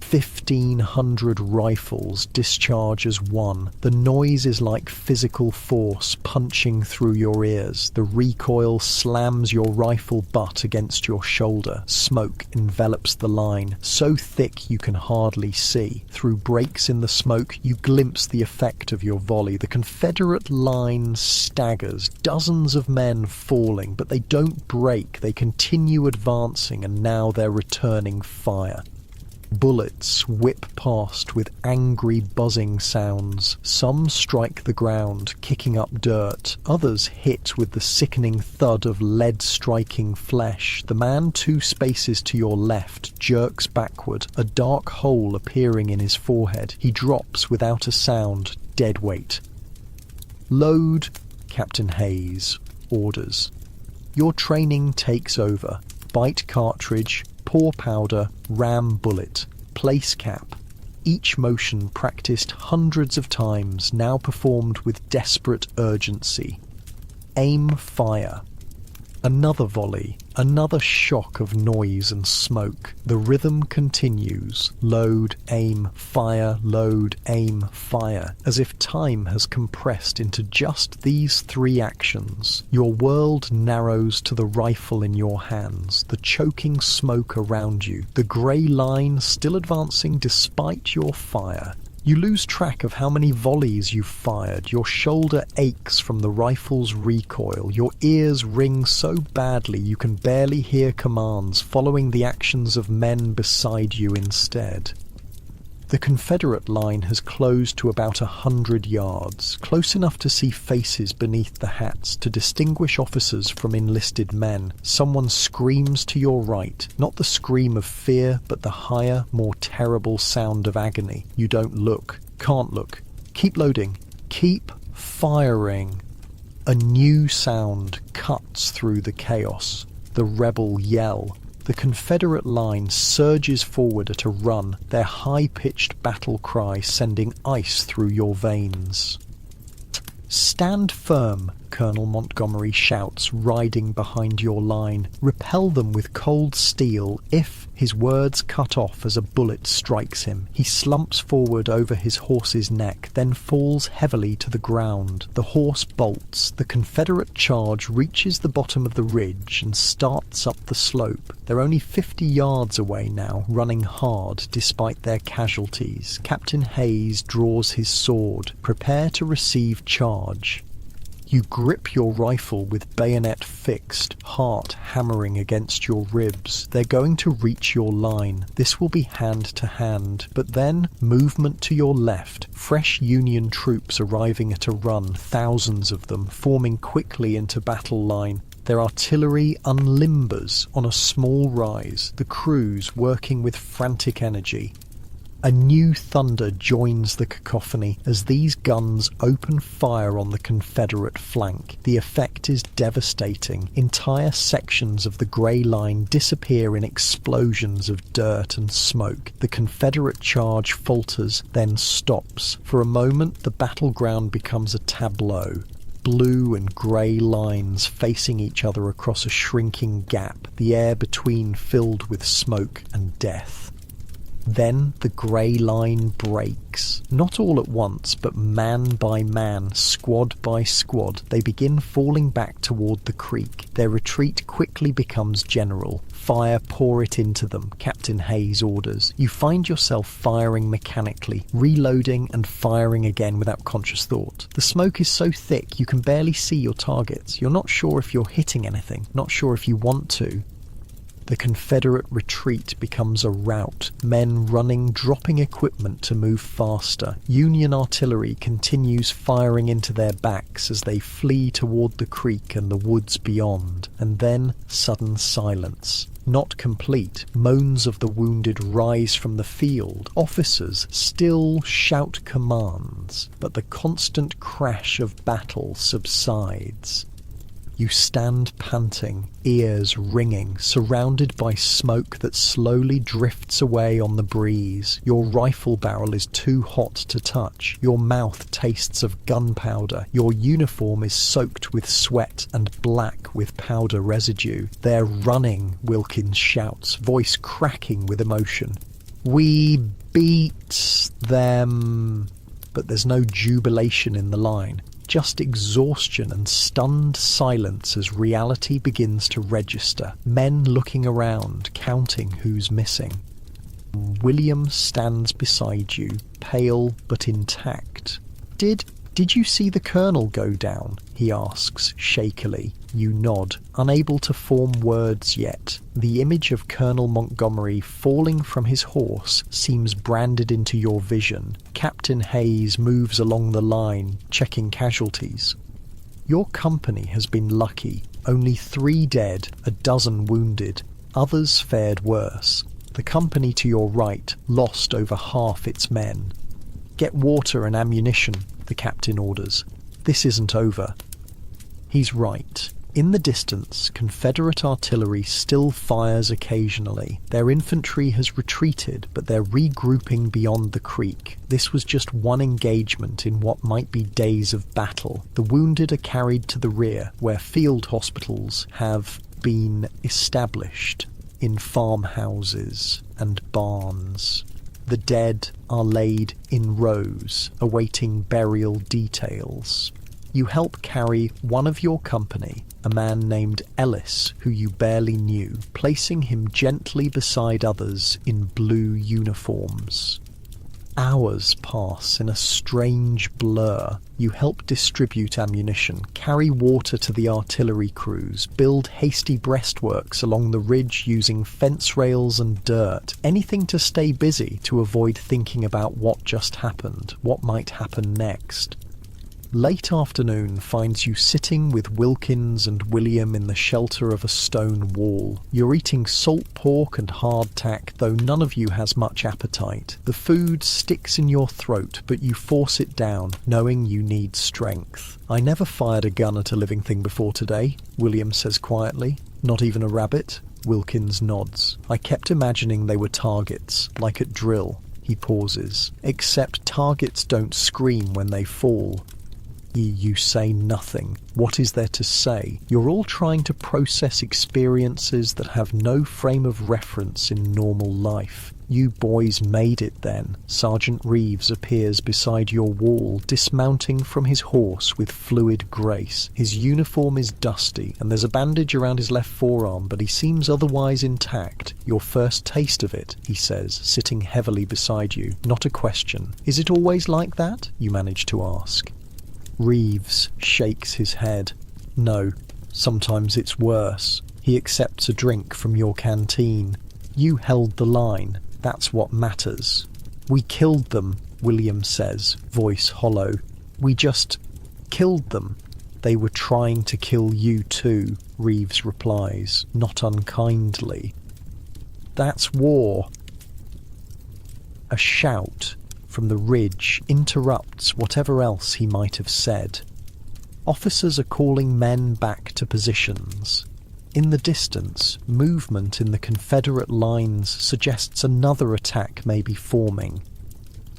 1,500 rifles discharge as one. The noise is like physical force punching through your ears. The recoil slams your rifle butt against your shoulder. Smoke envelops the line, so thick you can hardly see. Through breaks in the smoke, you glimpse the effect of your volley. The Confederate line staggers, dozens of men falling, but they don't break. They continue advancing, and now they're returning fire. Bullets whip past with angry buzzing sounds. Some strike the ground, kicking up dirt. Others hit with the sickening thud of lead striking flesh. The man 2 spaces to your left jerks backward, a dark hole appearing in his forehead. He drops without a sound, dead weight. "Load," Captain Hayes orders. Your training takes over. Bite cartridge, pour powder, ram bullet, place cap. Each motion practiced hundreds of times, now performed with desperate urgency. Aim fire. Another volley, another shock of noise and smoke. The rhythm continues. Load, aim, fire, load, aim, fire. As if time has compressed into just these 3 actions. Your world narrows to the rifle in your hands, the choking smoke around you, the grey line still advancing despite your fire. You lose track of how many volleys you've fired. Your shoulder aches from the rifle's recoil. Your ears ring so badly you can barely hear commands, following the actions of men beside you instead. The Confederate line has closed to about 100 yards, close enough to see faces beneath the hats, to distinguish officers from enlisted men. Someone screams to your right, not the scream of fear, but the higher, more terrible sound of agony. You don't look, can't look. Keep loading, keep firing. A new sound cuts through the chaos. The rebel yell. The Confederate line surges forward at a run, their high-pitched battle cry sending ice through your veins. "Stand firm," Colonel Montgomery shouts, riding behind your line. "Repel them with cold steel if—" His words cut off as a bullet strikes him. He slumps forward over his horse's neck, then falls heavily to the ground. The horse bolts. The Confederate charge reaches the bottom of the ridge and starts up the slope. They're only 50 yards away now, running hard despite their casualties. Captain Hayes draws his sword. Prepare to receive charge. You grip your rifle with bayonet fixed, heart hammering against your ribs. They're going to reach your line. This will be hand to hand. But then, movement to your left. Fresh Union troops arriving at a run, thousands of them, forming quickly into battle line. Their artillery unlimbers on a small rise, the crews working with frantic energy. A new thunder joins the cacophony as these guns open fire on the Confederate flank. The effect is devastating. Entire sections of the Grey Line disappear in explosions of dirt and smoke. The Confederate charge falters, then stops. For a moment, the battleground becomes a tableau. Blue and grey lines facing each other across a shrinking gap, the air between filled with smoke and death. Then the grey line breaks. Not all at once, but man by man, squad by squad, they begin falling back toward the creek. Their retreat quickly becomes general. Fire, pour it into them, Captain Hayes orders. You find yourself firing mechanically, reloading and firing again without conscious thought. The smoke is so thick you can barely see your targets. You're not sure if you're hitting anything, not sure if you want to. The Confederate retreat becomes a rout, men running, dropping equipment to move faster. Union artillery continues firing into their backs as they flee toward the creek and the woods beyond. And then, sudden silence. Not complete, moans of the wounded rise from the field. Officers still shout commands, but the constant crash of battle subsides. You stand panting, ears ringing, surrounded by smoke that slowly drifts away on the breeze. Your rifle barrel is too hot to touch. Your mouth tastes of gunpowder. Your uniform is soaked with sweat and black with powder residue. They're running, Wilkins shouts, voice cracking with emotion. We beat them. But there's no jubilation in the line. Just exhaustion and stunned silence as reality begins to register. Men looking around, counting who's missing. William stands beside you, pale but intact. Did you see the colonel go down? He asks, shakily. You nod, unable to form words yet. The image of Colonel Montgomery falling from his horse seems branded into your vision. Captain Hayes moves along the line, checking casualties. Your company has been lucky. Only 3 dead, a dozen wounded. Others fared worse. The company to your right lost over half its men. Get water and ammunition, the captain orders. This isn't over. He's right. In the distance, Confederate artillery still fires occasionally. Their infantry has retreated, but they're regrouping beyond the creek. This was just one engagement in what might be days of battle. The wounded are carried to the rear, where field hospitals have been established in farmhouses and barns. The dead are laid in rows, awaiting burial details. You help carry one of your company, a man named Ellis, who you barely knew, placing him gently beside others in blue uniforms. Hours pass in a strange blur. You help distribute ammunition, carry water to the artillery crews, build hasty breastworks along the ridge using fence rails and dirt, anything to stay busy to avoid thinking about what just happened, what might happen next. Late afternoon finds you sitting with Wilkins and William in the shelter of a stone wall. You're eating salt pork and hardtack, though none of you has much appetite. The food sticks in your throat, but you force it down, knowing you need strength. I never fired a gun at a living thing before today, William says quietly. Not even a rabbit? Wilkins nods. I kept imagining they were targets, like at drill. He pauses. Except targets don't scream when they fall. You say nothing. What is there to say? You're all trying to process experiences that have no frame of reference in normal life. You boys made it then. Sergeant Reeves appears beside your wall, dismounting from his horse with fluid grace. His uniform is dusty, and there's a bandage around his left forearm, but he seems otherwise intact. Your first taste of it, he says, sitting heavily beside you. Not a question. Is it always like that? You manage to ask. Reeves shakes his head. No, sometimes it's worse. He accepts a drink from your canteen. You held the line. That's what matters. We killed them, William says, voice hollow. We just killed them. They were trying to kill you too, Reeves replies, not unkindly. That's war. A shout from the ridge interrupts whatever else he might have said. Officers are calling men back to positions. In the distance, movement in the Confederate lines suggests another attack may be forming.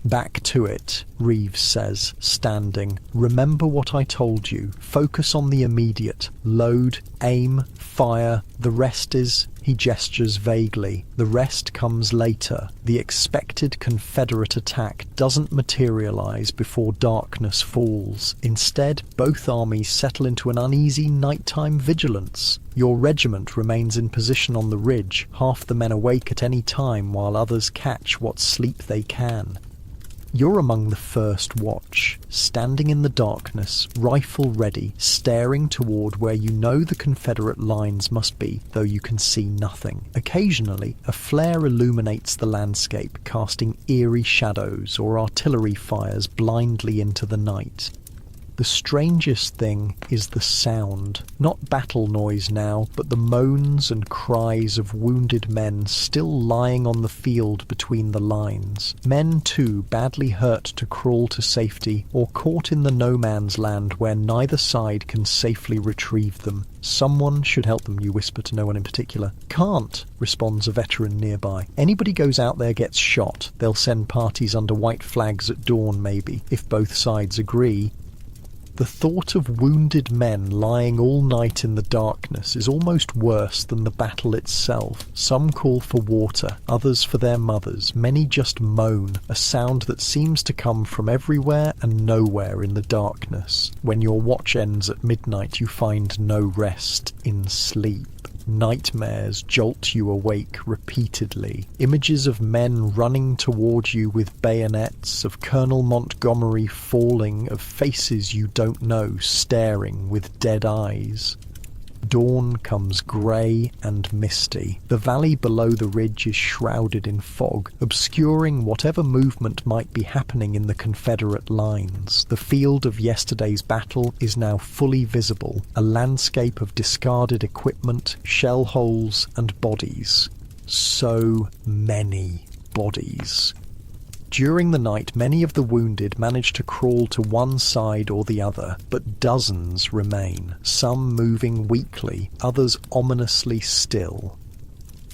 Back to it, Reeves says, standing. Remember what I told you. Focus on the immediate. Load, aim, fire. The rest is... He gestures vaguely. The rest comes later. The expected Confederate attack doesn't materialize before darkness falls. Instead, both armies settle into an uneasy nighttime vigilance. Your regiment remains in position on the ridge, half the men awake at any time while others catch what sleep they can. You're among the first watch, standing in the darkness, rifle ready, staring toward where you know the Confederate lines must be, though you can see nothing. Occasionally, a flare illuminates the landscape, casting eerie shadows, or artillery fires blindly into the night. The strangest thing is the sound. Not battle noise now, but the moans and cries of wounded men still lying on the field between the lines. Men too badly hurt to crawl to safety, or caught in the no man's land where neither side can safely retrieve them. Someone should help them, you whisper to no one in particular. Can't, responds a veteran nearby. Anybody goes out there gets shot. They'll send parties under white flags at dawn maybe, if both sides agree. The thought of wounded men lying all night in the darkness is almost worse than the battle itself. Some call for water, others for their mothers. Many just moan, a sound that seems to come from everywhere and nowhere in the darkness. When your watch ends at midnight, you find no rest in sleep. Nightmares jolt you awake repeatedly. Images of men running toward you with bayonets, of Colonel Montgomery falling, of faces you don't know staring with dead eyes. Dawn comes grey and misty. The valley below the ridge is shrouded in fog, obscuring whatever movement might be happening in the Confederate lines. The field of yesterday's battle is now fully visible, a landscape of discarded equipment, shell holes and bodies. So many bodies. During the night, many of the wounded manage to crawl to one side or the other, but dozens remain, some moving weakly, others ominously still.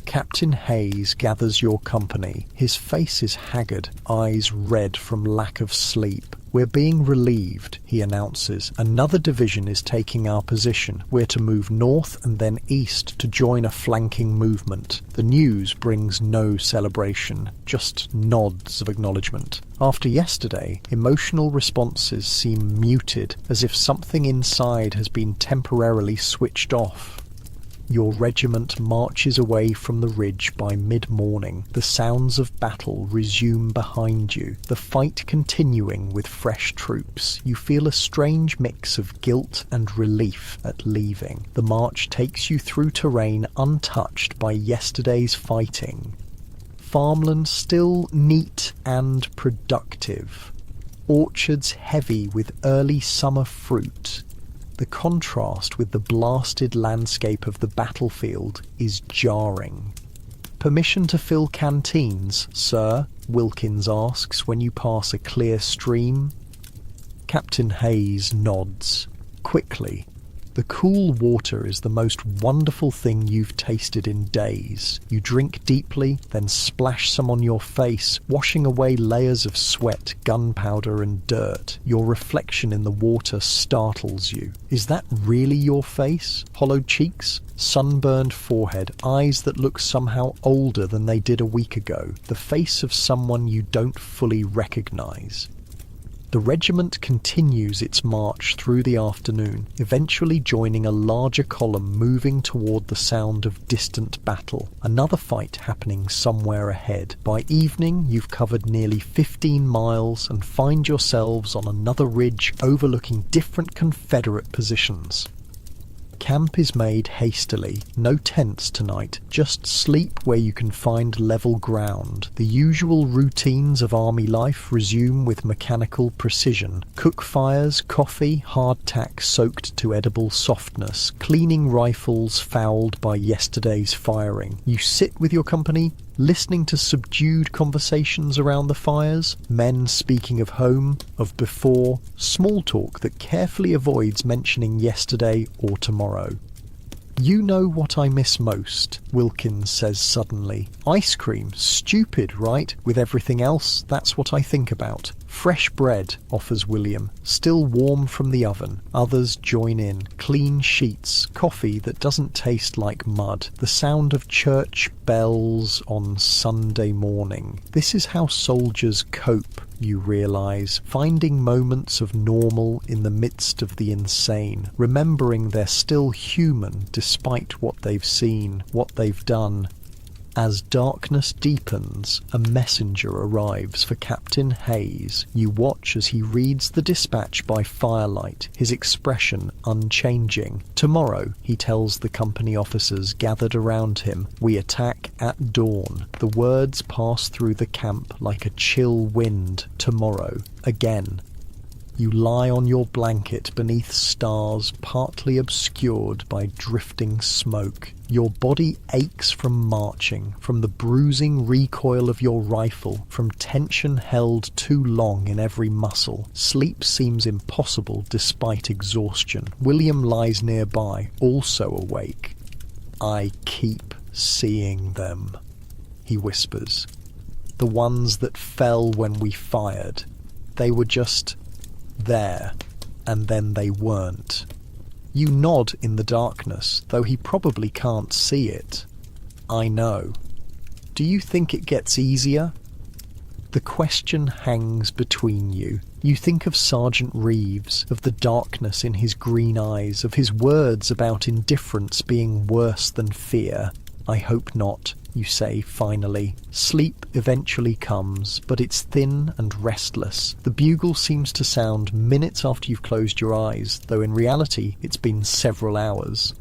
Captain Hayes gathers your company. His face is haggard, eyes red from lack of sleep. We're being relieved, he announces. Another division is taking our position. We're to move north and then east to join a flanking movement. The news brings no celebration, just nods of acknowledgement. After yesterday, emotional responses seem muted, as if something inside has been temporarily switched off. Your regiment marches away from the ridge by mid-morning. The sounds of battle resume behind you, the fight continuing with fresh troops. You feel a strange mix of guilt and relief at leaving. The march takes you through terrain untouched by yesterday's fighting. Farmland still neat and productive. Orchards heavy with early summer fruit. The contrast with the blasted landscape of the battlefield is jarring. "Permission to fill canteens, sir?" Wilkins asks when you pass a clear stream. Captain Hayes nods. Quickly. The cool water is the most wonderful thing you've tasted in days. You drink deeply, then splash some on your face, washing away layers of sweat, gunpowder and dirt. Your reflection in the water startles you. Is that really your face? Hollowed cheeks? Sunburned forehead, eyes that look somehow older than they did a week ago. The face of someone you don't fully recognize. The regiment continues its march through the afternoon, eventually joining a larger column moving toward the sound of distant battle. Another fight happening somewhere ahead. By evening, you've covered nearly 15 miles and find yourselves on another ridge overlooking different Confederate positions. Camp is made hastily. No tents tonight, just sleep where you can find level ground. The usual routines of army life resume with mechanical precision. Cook fires, coffee, hardtack soaked to edible softness, cleaning rifles fouled by yesterday's firing. You sit with your company, listening to subdued conversations around the fires, men speaking of home, of before, small talk that carefully avoids mentioning yesterday or tomorrow. "You know what I miss most," Wilkins says suddenly. "Ice cream. Stupid, right? With everything else, that's what I think about." "Fresh bread," offers William, still warm from the oven. Others join in. Clean sheets, coffee that doesn't taste like mud, the sound of church bells on Sunday morning. This is how soldiers cope, you realise, finding moments of normal in the midst of the insane, remembering they're still human despite what they've seen, what they've done. As darkness deepens, a messenger arrives for Captain Hayes. You watch as he reads the dispatch by firelight, his expression unchanging. "Tomorrow," he tells the company officers gathered around him, "we attack at dawn." The words pass through the camp like a chill wind. Tomorrow. Again. You lie on your blanket beneath stars partly obscured by drifting smoke. Your body aches from marching, from the bruising recoil of your rifle, from tension held too long in every muscle. Sleep seems impossible despite exhaustion. William lies nearby, also awake. "I keep seeing them," he whispers. "The ones that fell when we fired. They were just there, and then they weren't." You nod in the darkness, though he probably can't see it. "I know. Do you think it gets easier?" The question hangs between you. You think of Sergeant Reeves, of the darkness in his green eyes, of his words about indifference being worse than fear. "I hope not," you say finally. Sleep eventually comes, but it's thin and restless. The bugle seems to sound minutes after you've closed your eyes, though in reality it's been several hours.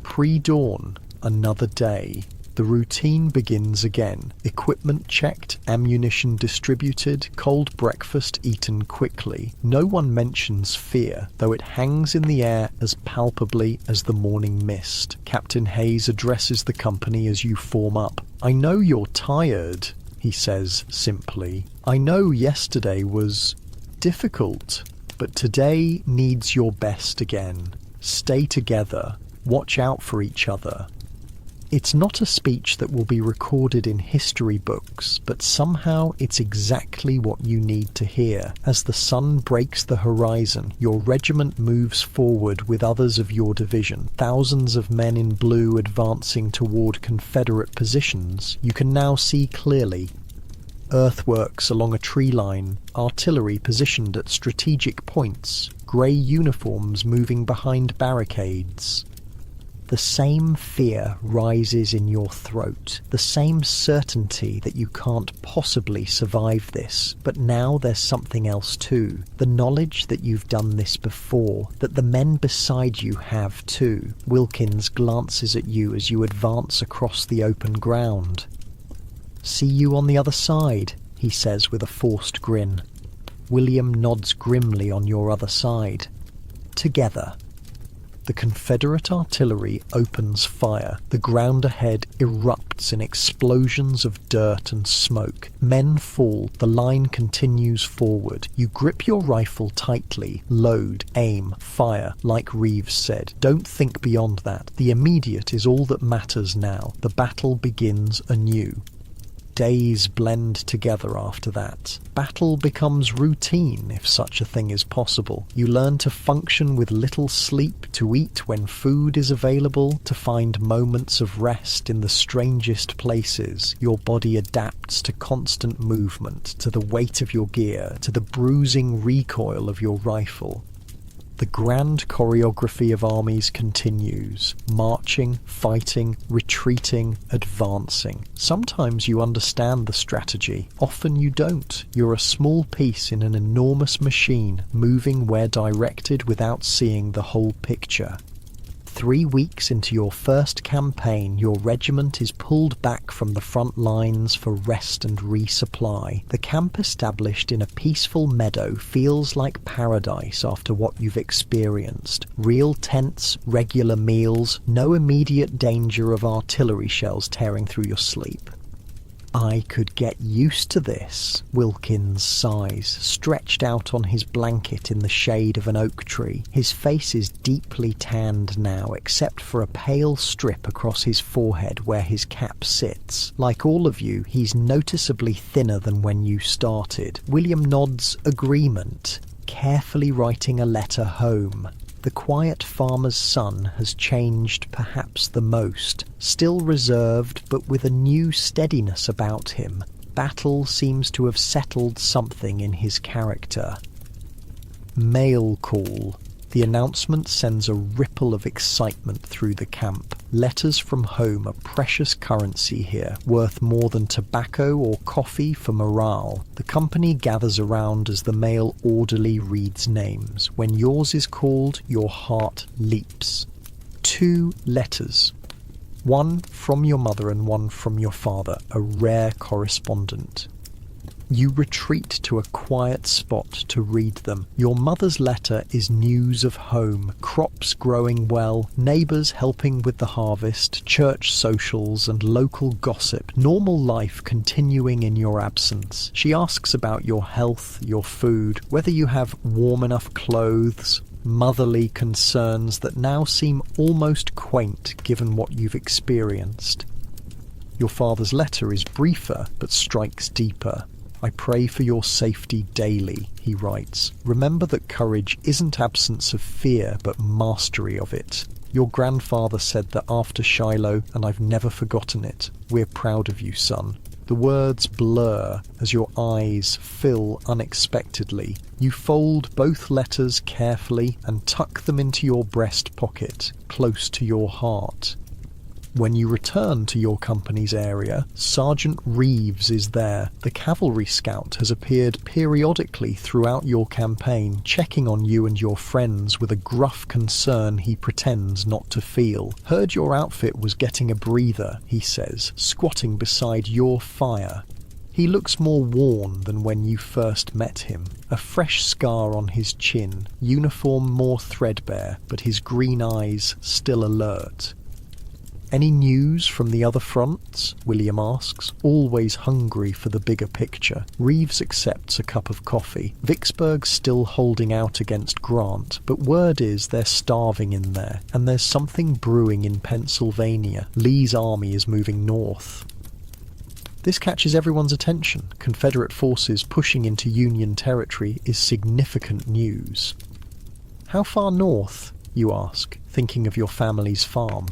Pre-dawn, another day. The routine begins again. Equipment checked, ammunition distributed, cold breakfast eaten quickly. No one mentions fear, though it hangs in the air as palpably as the morning mist. Captain Hayes addresses the company as you form up. "I know you're tired," he says simply. "I know yesterday was difficult, but today needs your best again. Stay together. Watch out for each other." It's not a speech that will be recorded in history books, but somehow it's exactly what you need to hear. As the sun breaks the horizon, your regiment moves forward with others of your division. Thousands of men in blue advancing toward Confederate positions. You can now see clearly. Earthworks along a tree line, artillery positioned at strategic points, grey uniforms moving behind barricades. The same fear rises in your throat, the same certainty that you can't possibly survive this. But now there's something else too, the knowledge that you've done this before, that the men beside you have too. Wilkins glances at you as you advance across the open ground. "See you on the other side," he says with a forced grin. William nods grimly on your other side. Together. The Confederate artillery opens fire. The ground ahead erupts in explosions of dirt and smoke. Men fall. The line continues forward. You grip your rifle tightly. Load, aim, fire, like Reeves said. Don't think beyond that. The immediate is all that matters now. The battle begins anew. Days blend together after that. Battle becomes routine, if such a thing is possible. You learn to function with little sleep, to eat when food is available, to find moments of rest in the strangest places. Your body adapts to constant movement, to the weight of your gear, to the bruising recoil of your rifle. The grand choreography of armies continues, marching, fighting, retreating, advancing. Sometimes you understand the strategy, often you don't. You're a small piece in an enormous machine, moving where directed without seeing the whole picture. 3 weeks into your first campaign, your regiment is pulled back from the front lines for rest and resupply. The camp established in a peaceful meadow feels like paradise after what you've experienced. Real tents, regular meals, no immediate danger of artillery shells tearing through your sleep. I could get used to this, Wilkins sighs, stretched out on his blanket in the shade of an oak tree. His face is deeply tanned now, except for a pale strip across his forehead where his cap sits. Like all of you, he's noticeably thinner than when you started. William nods agreement, carefully writing a letter home. The quiet farmer's son has changed perhaps the most, still reserved but with a new steadiness about him. Battle seems to have settled something in his character. Mail call. The announcement sends a ripple of excitement through the camp. Letters from home are precious currency here, worth more than tobacco or coffee for morale. The company gathers around as the male orderly reads names. When yours is called, your heart leaps. 2 letters. One from your mother and one from your father, a rare correspondent. You retreat to a quiet spot to read them. Your mother's letter is news of home, crops growing well, neighbours helping with the harvest, church socials and local gossip, normal life continuing in your absence. She asks about your health, your food, whether you have warm enough clothes, motherly concerns that now seem almost quaint given what you've experienced. Your father's letter is briefer but strikes deeper. I pray for your safety daily, he writes. Remember that courage isn't absence of fear, but mastery of it. Your grandfather said that after Shiloh, and I've never forgotten it. We're proud of you, son. The words blur as your eyes fill unexpectedly. You fold both letters carefully and tuck them into your breast pocket, close to your heart. When you return to your company's area, Sergeant Reeves is there. The cavalry scout has appeared periodically throughout your campaign, checking on you and your friends with a gruff concern he pretends not to feel. Heard your outfit was getting a breather, he says, squatting beside your fire. He looks more worn than when you first met him. A fresh scar on his chin, uniform more threadbare, but his green eyes still alert. Any news from the other fronts? William asks, always hungry for the bigger picture. Reeves accepts a cup of coffee. Vicksburg's still holding out against Grant, but word is they're starving in there, and there's something brewing in Pennsylvania. Lee's army is moving north. This catches everyone's attention. Confederate forces pushing into Union territory is significant news. How far north? You ask, thinking of your family's farm.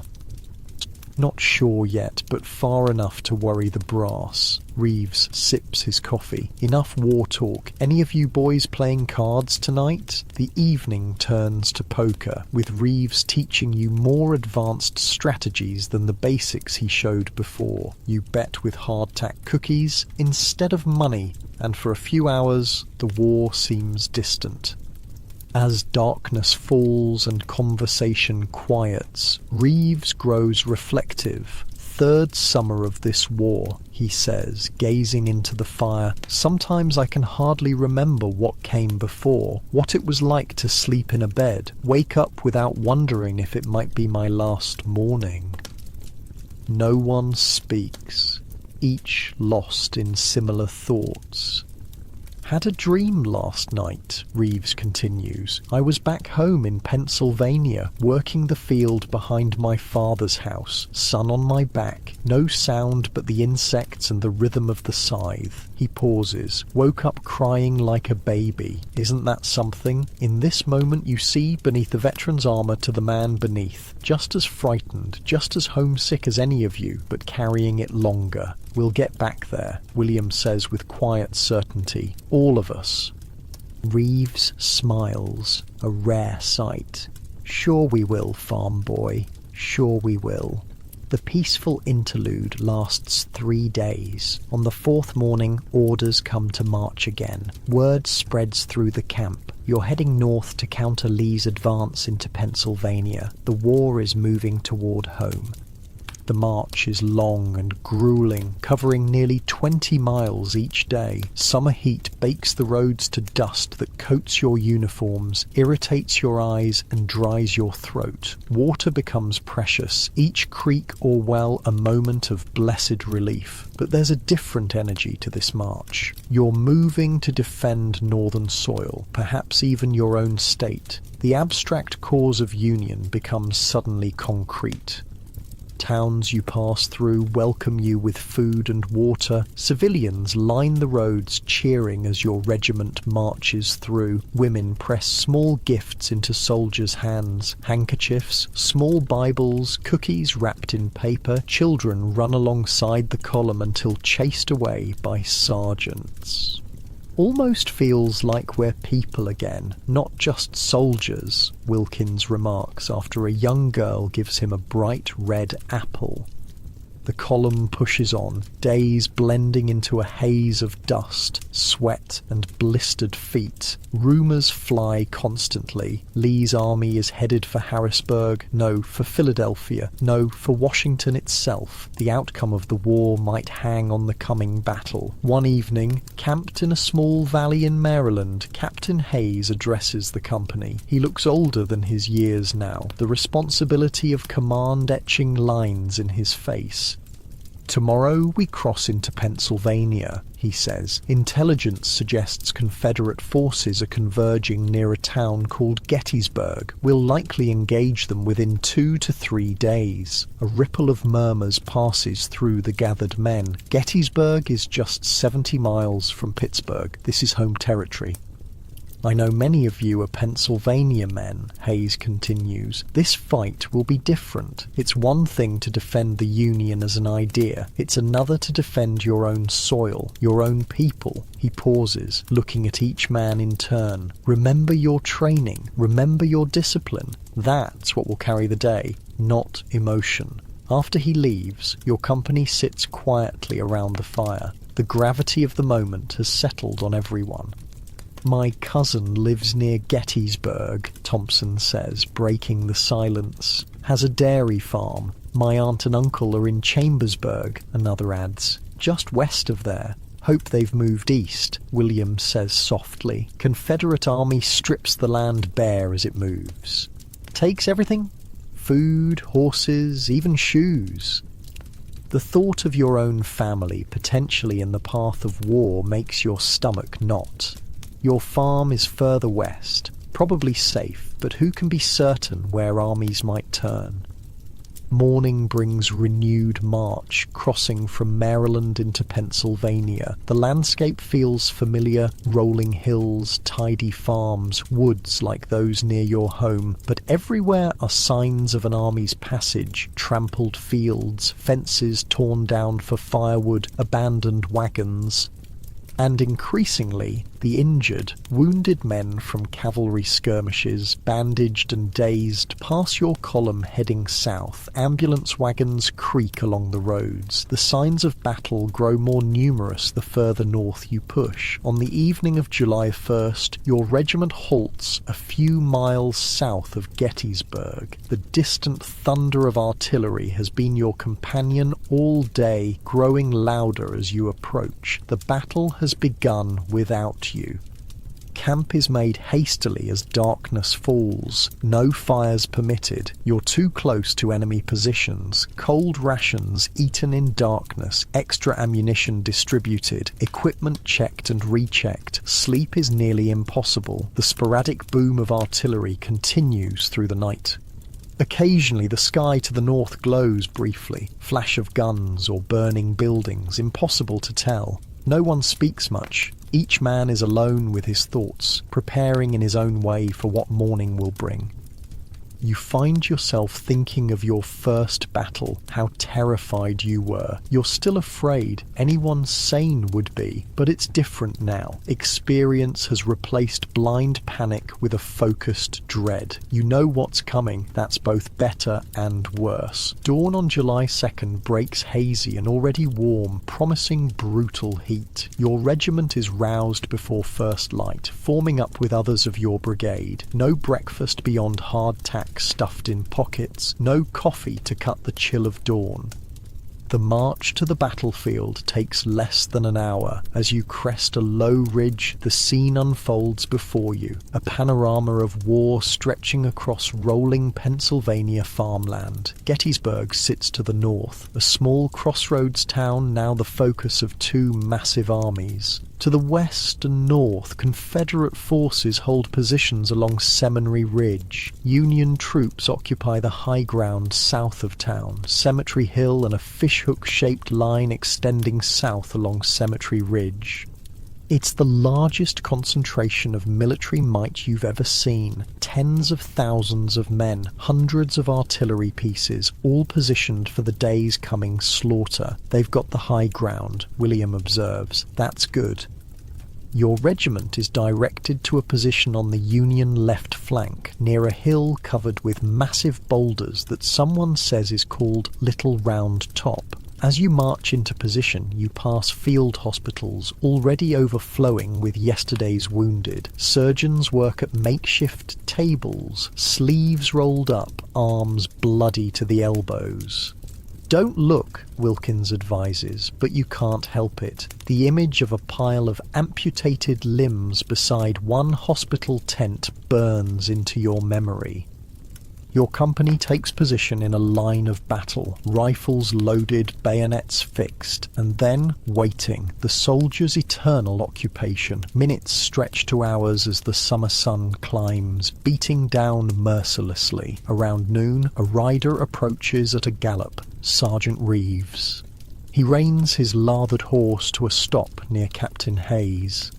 Not sure yet, but far enough to worry the brass. Reeves sips his coffee. Enough war talk. Any of you boys playing cards tonight? The evening turns to poker, with Reeves teaching you more advanced strategies than the basics he showed before. You bet with hardtack cookies instead of money, and for a few hours the war seems distant. As darkness falls and conversation quiets, Reeves grows reflective. 3rd summer of this war, he says, gazing into the fire. Sometimes I can hardly remember what came before, what it was like to sleep in a bed, wake up without wondering if it might be my last morning. No one speaks, each lost in similar thoughts. Had a dream last night, Reeves continues. I was back home in Pennsylvania, working the field behind my father's house, sun on my back, no sound but the insects and the rhythm of the scythe. He pauses, woke up crying like a baby. Isn't that something? In this moment you see beneath the veteran's armour to the man beneath, just as frightened, just as homesick as any of you, but carrying it longer. We'll get back there, William says with quiet certainty. All of us. Reeves smiles, a rare sight. Sure we will, farm boy. Sure we will. The peaceful interlude lasts 3 days. On the 4th morning, orders come to march again. Word spreads through the camp. You're heading north to counter Lee's advance into Pennsylvania. The war is moving toward home. The march is long and grueling, covering nearly 20 miles each day. Summer heat bakes the roads to dust that coats your uniforms, irritates your eyes and dries your throat. Water becomes precious, each creek or well a moment of blessed relief. But there's a different energy to this march. You're moving to defend northern soil, perhaps even your own state. The abstract cause of union becomes suddenly concrete. Towns you pass through welcome you with food and water. Civilians line the roads cheering as your regiment marches through. Women press small gifts into soldiers' hands. Handkerchiefs, small Bibles, cookies wrapped in paper. Children run alongside the column until chased away by sergeants. Almost feels like we're people again, not just soldiers, Wilkins remarks after a young girl gives him a bright red apple. The column pushes on, days blending into a haze of dust, sweat and blistered feet. Rumours fly constantly. Lee's army is headed for Harrisburg, no, for Philadelphia, no, for Washington itself. The outcome of the war might hang on the coming battle. One evening, camped in a small valley in Maryland, Captain Hayes addresses the company. He looks older than his years now, the responsibility of command etching lines in his face. Tomorrow we cross into Pennsylvania, he says. Intelligence suggests Confederate forces are converging near a town called Gettysburg. We'll likely engage them within 2 to 3 days. A ripple of murmurs passes through the gathered men. Gettysburg is just 70 miles from Pittsburgh. This is home territory. I know many of you are Pennsylvania men, Hayes continues. This fight will be different. It's one thing to defend the Union as an idea. It's another to defend your own soil, your own people. He pauses, looking at each man in turn. Remember your training. Remember your discipline. That's what will carry the day, not emotion. After he leaves, your company sits quietly around the fire. The gravity of the moment has settled on everyone. My cousin lives near Gettysburg, Thompson says, breaking the silence. Has a dairy farm. My aunt and uncle are in Chambersburg, another adds. Just west of there. Hope they've moved east, William says softly. Confederate army strips the land bare as it moves. Takes everything? Food, horses, even shoes. The thought of your own family potentially in the path of war makes your stomach knot. Your farm is further west, probably safe, but who can be certain where armies might turn? Morning brings renewed march, crossing from Maryland into Pennsylvania. The landscape feels familiar, rolling hills, tidy farms, woods like those near your home, but everywhere are signs of an army's passage, trampled fields, fences torn down for firewood, abandoned wagons. And increasingly, the injured, wounded men from cavalry skirmishes, bandaged and dazed, pass your column heading south. Ambulance wagons creak along the roads. The signs of battle grow more numerous the further north you push. On the evening of July 1st, your regiment halts a few miles south of Gettysburg. The distant thunder of artillery has been your companion all day, growing louder as you approach. The battle has begun without you. Camp is made hastily as darkness falls. No fires permitted. You're too close to enemy positions. Cold rations eaten in darkness. Extra ammunition distributed. Equipment checked and rechecked. Sleep is nearly impossible. The sporadic boom of artillery continues through the night. Occasionally the sky to the north glows briefly. Flash of guns or burning buildings, impossible to tell. No one speaks much. Each man is alone with his thoughts, preparing in his own way for what morning will bring. You find yourself thinking of your first battle, how terrified you were. You're still afraid. Anyone sane would be, but it's different now. Experience has replaced blind panic with a focused dread. You know what's coming. That's both better and worse. Dawn on July 2nd breaks hazy and already warm, promising brutal heat. Your regiment is roused before first light, forming up with others of your brigade. No breakfast beyond hardtack stuffed in pockets, no coffee to cut the chill of dawn. The march to the battlefield takes less than an hour. As you crest a low ridge, the scene unfolds before you, a panorama of war stretching across rolling Pennsylvania farmland. Gettysburg sits to the north, a small crossroads town now the focus of two massive armies. To the west and north, Confederate forces hold positions along Seminary Ridge. Union troops occupy the high ground south of town, Cemetery Hill and a fishhook-shaped line extending south along Cemetery Ridge. It's the largest concentration of military might you've ever seen. Tens of thousands of men, hundreds of artillery pieces, all positioned for the day's coming slaughter. They've got the high ground, William observes. That's good. Your regiment is directed to a position on the Union left flank, near a hill covered with massive boulders that someone says is called Little Round Top. As you march into position, you pass field hospitals already overflowing with yesterday's wounded. Surgeons work at makeshift tables, sleeves rolled up, arms bloody to the elbows. Don't look, Wilkins advises, but you can't help it. The image of a pile of amputated limbs beside one hospital tent burns into your memory. Your company takes position in a line of battle, rifles loaded, bayonets fixed, and then waiting, the soldier's eternal occupation. Minutes stretch to hours as the summer sun climbs, beating down mercilessly. Around noon, a rider approaches at a gallop, Sergeant Reeves. He reins his lathered horse to a stop near Captain Hayes.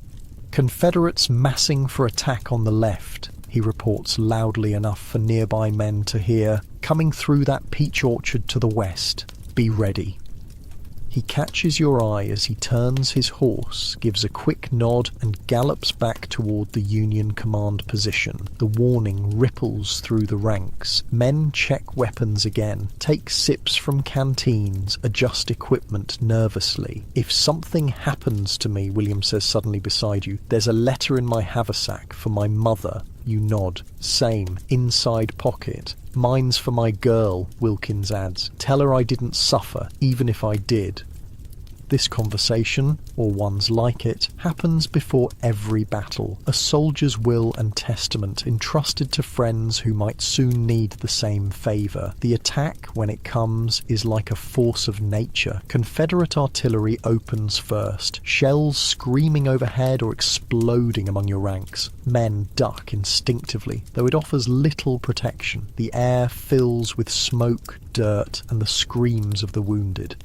Confederates massing for attack on the left, he reports loudly enough for nearby men to hear, coming through that peach orchard to the west. Be ready. He catches your eye as he turns his horse, gives a quick nod and gallops back toward the Union command position. The warning ripples through the ranks. Men check weapons again, take sips from canteens, adjust equipment nervously. If something happens to me, William says suddenly beside you, there's a letter in my haversack for my mother. You nod. Same. Inside pocket. Mine's for my girl, Wilkins adds. Tell her I didn't suffer, even if I did. This conversation, or ones like it, happens before every battle, a soldier's will and testament entrusted to friends who might soon need the same favour. The attack, when it comes, is like a force of nature. Confederate artillery opens first, shells screaming overhead or exploding among your ranks. Men duck instinctively, though it offers little protection. The air fills with smoke, dirt, and the screams of the wounded.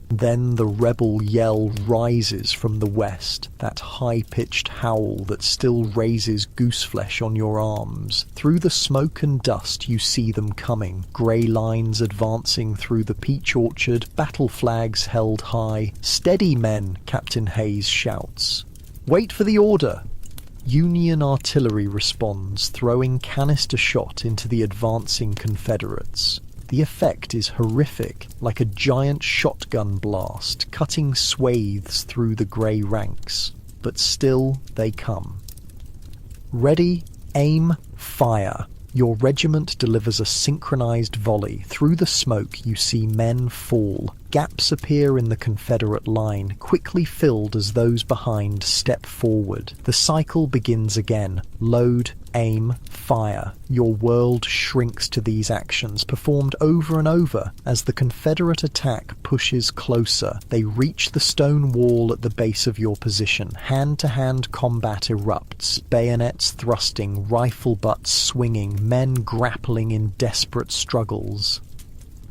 Then the rebel yell rises from the west, that high-pitched howl that still raises gooseflesh on your arms. Through the smoke and dust you see them coming, grey lines advancing through the peach orchard, battle flags held high. "Steady, men," Captain Hayes shouts. "Wait for the order." Union artillery responds, throwing canister shot into the advancing Confederates. The effect is horrific, like a giant shotgun blast, cutting swathes through the grey ranks. But still they come. Ready, aim, fire. Your regiment delivers a synchronized volley. Through the smoke you see men fall. Gaps appear in the Confederate line, quickly filled as those behind step forward. The cycle begins again. Load, aim, fire. Your world shrinks to these actions, performed over and over. As the Confederate attack pushes closer, they reach the stone wall at the base of your position. Hand-to-hand combat erupts, bayonets thrusting, rifle butts swinging, men grappling in desperate struggles.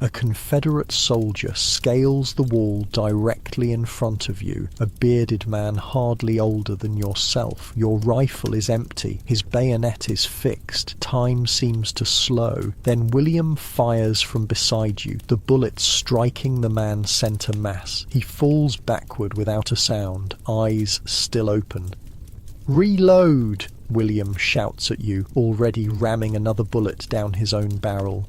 A Confederate soldier scales the wall directly in front of you, a bearded man hardly older than yourself. Your rifle is empty, his bayonet is fixed, time seems to slow. Then William fires from beside you, the bullet striking the man's centre mass. He falls backward without a sound, eyes still open. "Reload!" William shouts at you, already ramming another bullet down his own barrel.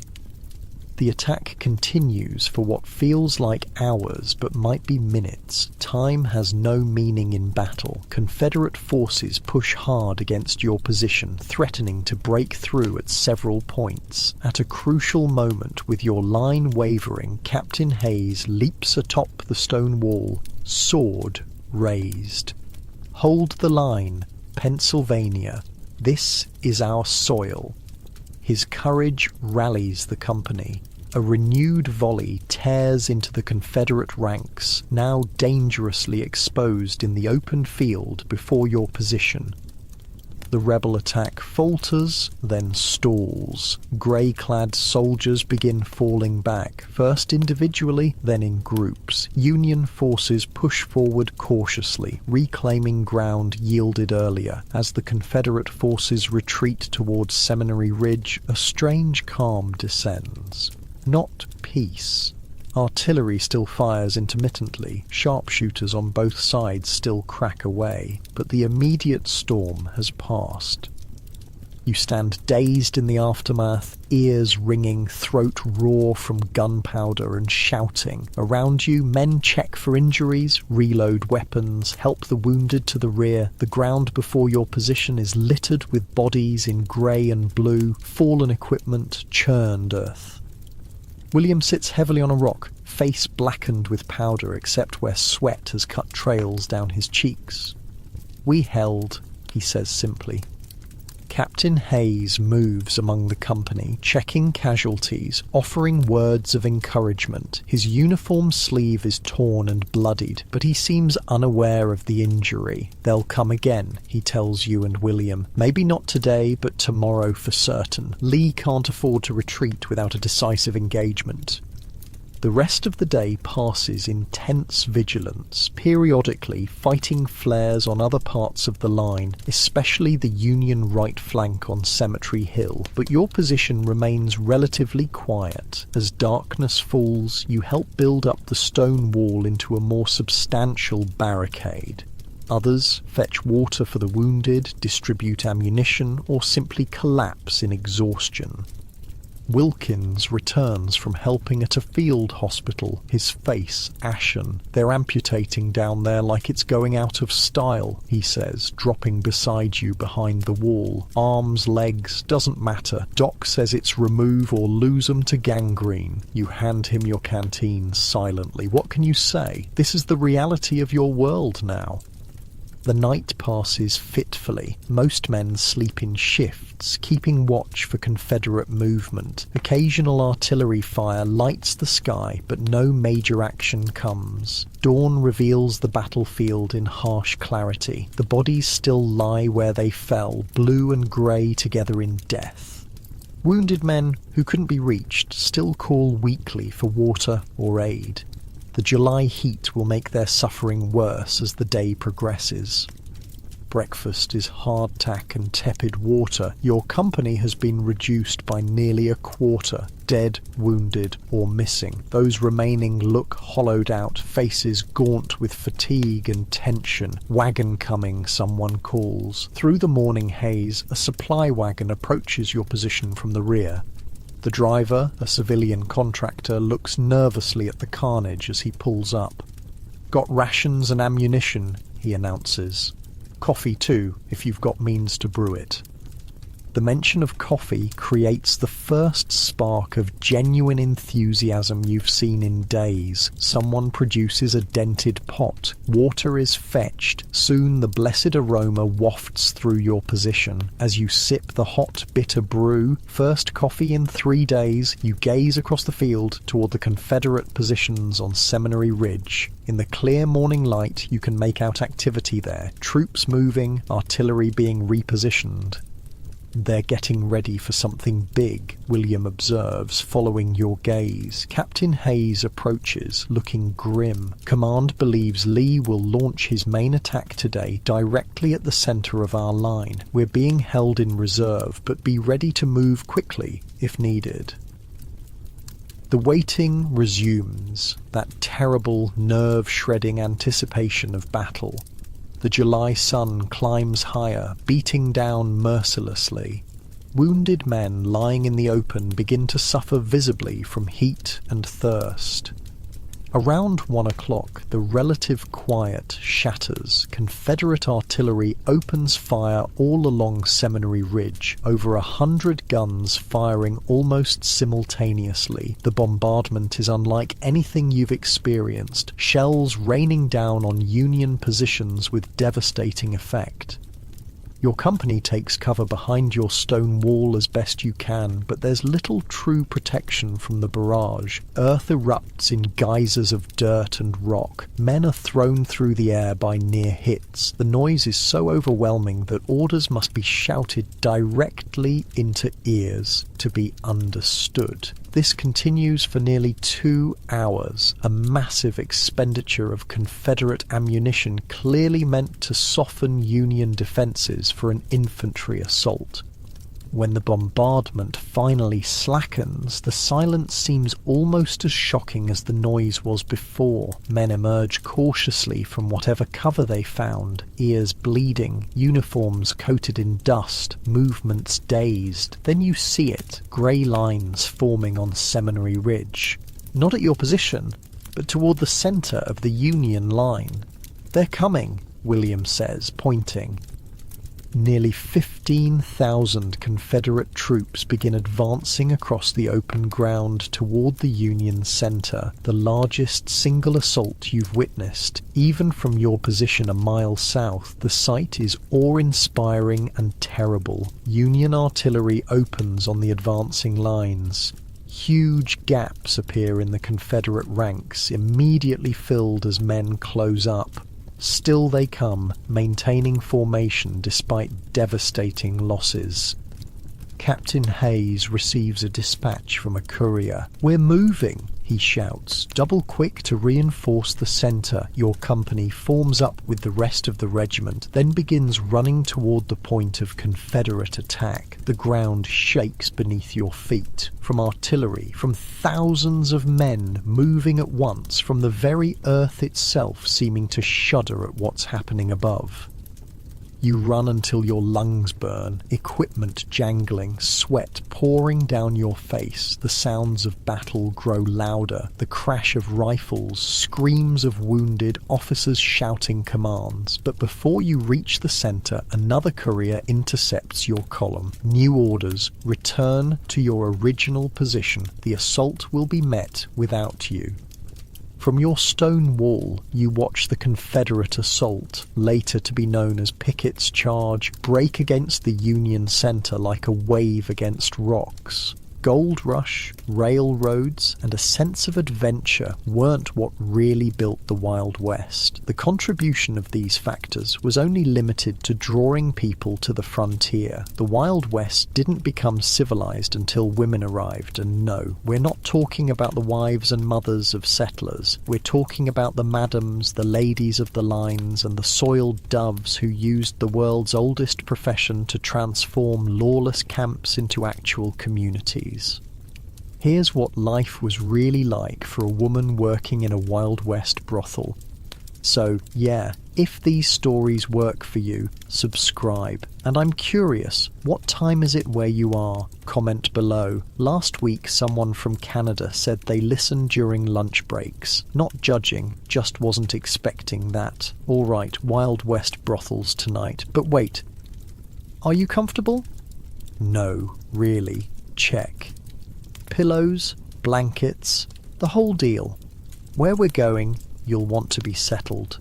The attack continues for what feels like hours but might be minutes. Time has no meaning in battle. Confederate forces push hard against your position, threatening to break through at several points. At a crucial moment, with your line wavering, Captain Hayes leaps atop the stone wall, sword raised. "Hold the line, Pennsylvania. This is our soil." His courage rallies the company. A renewed volley tears into the Confederate ranks, now dangerously exposed in the open field before your position. The rebel attack falters, then stalls. Grey-clad soldiers begin falling back, first individually, then in groups. Union forces push forward cautiously, reclaiming ground yielded earlier. As the Confederate forces retreat towards Seminary Ridge, a strange calm descends. Not peace. Artillery still fires intermittently, sharpshooters on both sides still crack away, but the immediate storm has passed. You stand dazed in the aftermath, ears ringing, throat raw from gunpowder and shouting. Around you, men check for injuries, reload weapons, help the wounded to the rear. The ground before your position is littered with bodies in grey and blue, fallen equipment, churned earth. William sits heavily on a rock, face blackened with powder except where sweat has cut trails down his cheeks. "We held," he says simply. Captain Hayes moves among the company, checking casualties, offering words of encouragement. His uniform sleeve is torn and bloodied, but he seems unaware of the injury. "They'll come again," he tells you and William. "Maybe not today, but tomorrow for certain. Lee can't afford to retreat without a decisive engagement." The rest of the day passes in tense vigilance, periodically fighting flares on other parts of the line, especially the Union right flank on Cemetery Hill, but your position remains relatively quiet. As darkness falls, you help build up the stone wall into a more substantial barricade. Others fetch water for the wounded, distribute ammunition, or simply collapse in exhaustion. Wilkins returns from helping at a field hospital, his face ashen. "They're amputating down there like it's going out of style," he says, dropping beside you behind the wall. "Arms, legs, doesn't matter. Doc says it's remove or lose 'em to gangrene." You hand him your canteen silently. What can you say? This is the reality of your world now. The night passes fitfully. Most men sleep in shifts, keeping watch for Confederate movement. Occasional artillery fire lights the sky, but no major action comes. Dawn reveals the battlefield in harsh clarity. The bodies still lie where they fell, blue and grey together in death. Wounded men who couldn't be reached still call weakly for water or aid. The July heat will make their suffering worse as the day progresses. Breakfast is hardtack and tepid water. Your company has been reduced by nearly a quarter, dead, wounded, or missing. Those remaining look hollowed out, faces gaunt with fatigue and tension. "Wagon coming," someone calls. Through the morning haze, a supply wagon approaches your position from the rear. The driver, a civilian contractor, looks nervously at the carnage as he pulls up. "Got rations and ammunition," he announces. "Coffee too, if you've got means to brew it." The mention of coffee creates the first spark of genuine enthusiasm you've seen in days. Someone produces a dented pot. Water is fetched. Soon the blessed aroma wafts through your position. As you sip the hot, bitter brew, first coffee in 3 days, you gaze across the field toward the Confederate positions on Seminary Ridge. In the clear morning light, you can make out activity there. Troops moving, artillery being repositioned. "They're getting ready for something big," William observes, following your gaze. Captain Hayes approaches, looking grim. Command believes Lee will launch his main attack today directly at the center of our line. We're being held in reserve, but be ready to move quickly if needed. The waiting resumes, that terrible, nerve-shredding anticipation of battle. The July sun climbs higher, beating down mercilessly. Wounded men lying in the open begin to suffer visibly from heat and thirst. Around 1 o'clock, the relative quiet shatters. Confederate artillery opens fire all along Seminary Ridge, over 100 guns firing almost simultaneously. The bombardment is unlike anything you've experienced, shells raining down on Union positions with devastating effect. Your company takes cover behind your stone wall as best you can, but there's little true protection from the barrage. Earth erupts in geysers of dirt and rock. Men are thrown through the air by near hits. The noise is so overwhelming that orders must be shouted directly into ears to be understood. This continues for nearly 2 hours, a massive expenditure of Confederate ammunition clearly meant to soften Union defenses for an infantry assault. When the bombardment finally slackens, the silence seems almost as shocking as the noise was before. Men emerge cautiously from whatever cover they found, ears bleeding, uniforms coated in dust, movements dazed. Then you see it, grey lines forming on Seminary Ridge. Not at your position, but toward the centre of the Union line. "They're coming," William says, pointing. Nearly 15,000 Confederate troops begin advancing across the open ground toward the Union center, the largest single assault you've witnessed. Even from your position a mile south, the sight is awe-inspiring and terrible. Union artillery opens on the advancing lines. Huge gaps appear in the Confederate ranks, immediately filled as men close up. Still they come, maintaining formation despite devastating losses. Captain Hayes receives a dispatch from a courier. "We're moving," he shouts, double quick to reinforce the centre. Your company forms up with the rest of the regiment, then begins running toward the point of Confederate attack. The ground shakes beneath your feet. From artillery, from thousands of men moving at once, from the very earth itself seeming to shudder at what's happening above. You run until your lungs burn, equipment jangling, sweat pouring down your face. The sounds of battle grow louder, the crash of rifles, screams of wounded, officers shouting commands. But before you reach the center, another courier intercepts your column. New orders: return to your original position. The assault will be met without you. From your stone wall, you watch the Confederate assault, later to be known as Pickett's charge, break against the Union center like a wave against rocks. Gold rush, railroads, and a sense of adventure weren't what really built the Wild West. The contribution of these factors was only limited to drawing people to the frontier. The Wild West didn't become civilized until women arrived, and no, we're not talking about the wives and mothers of settlers. We're talking about the madams, the ladies of the lines, and the soiled doves who used the world's oldest profession to transform lawless camps into actual communities. Here's what life was really like for a woman working in a Wild West brothel. So, yeah, if these stories work for you, subscribe. And I'm curious, what time is it where you are? Comment below. Last week, someone from Canada said they listen during lunch breaks. Not judging, just wasn't expecting that. Alright, Wild West brothels tonight. But wait, are you comfortable? No, really. Check. Pillows, blankets, the whole deal. Where we're going, you'll want to be settled.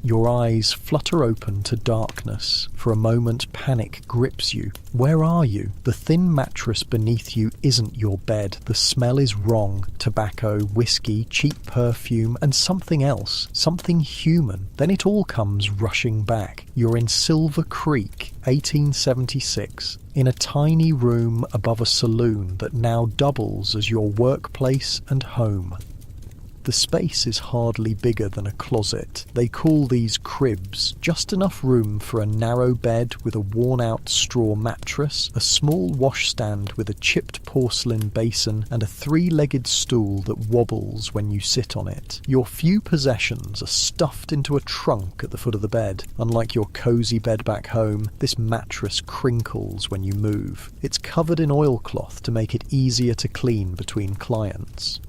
Your eyes flutter open to darkness. For a moment, panic grips you. Where are you? The thin mattress beneath you isn't your bed. The smell is wrong. Tobacco, whiskey, cheap perfume, and something else. Something human. Then it all comes rushing back. You're in Silver Creek, 1876, in a tiny room above a saloon that now doubles as your workplace and home. The space is hardly bigger than a closet. They call these cribs, just enough room for a narrow bed with a worn-out straw mattress, a small washstand with a chipped porcelain basin, and a three-legged stool that wobbles when you sit on it. Your few possessions are stuffed into a trunk at the foot of the bed. Unlike your cosy bed back home, this mattress crinkles when you move. It's covered in oilcloth to make it easier to clean between clients.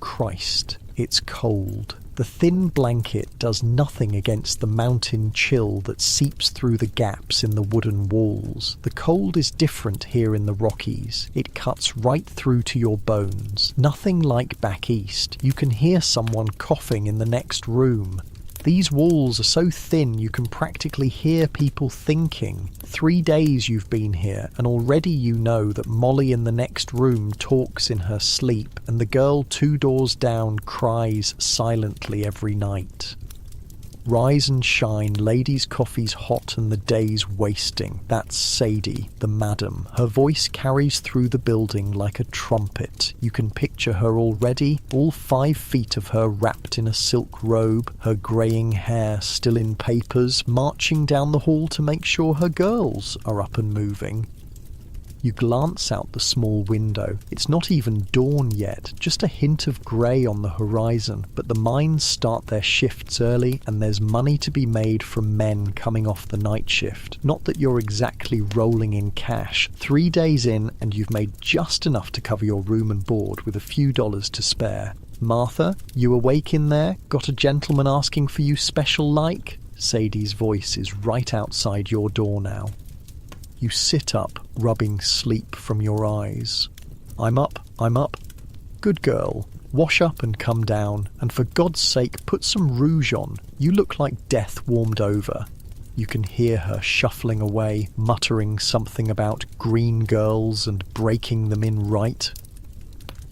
Christ, it's cold. The thin blanket does nothing against the mountain chill that seeps through the gaps in the wooden walls. The cold is different here in the Rockies. It cuts right through to your bones. Nothing like back east. You can hear someone coughing in the next room. These walls are so thin you can practically hear people thinking. 3 days you've been here, and already you know that Molly in the next room talks in her sleep, and the girl 2 doors down cries silently every night. Rise and shine, ladies' coffee's hot and the day's wasting. That's Sadie, the madam. Her voice carries through the building like a trumpet. You can picture her already, all 5 feet of her wrapped in a silk robe, her greying hair still in papers, marching down the hall to make sure her girls are up and moving. You glance out the small window. It's not even dawn yet, just a hint of grey on the horizon, but the mines start their shifts early and there's money to be made from men coming off the night shift. Not that you're exactly rolling in cash. 3 days in and you've made just enough to cover your room and board with a few dollars to spare. Martha, you awake in there? Got a gentleman asking for you special like? Sadie's voice is right outside your door now. You sit up, rubbing sleep from your eyes. I'm up. Good girl. Wash up and come down, and for God's sake put some rouge on. You look like death warmed over. You can hear her shuffling away, muttering something about green girls and breaking them in right.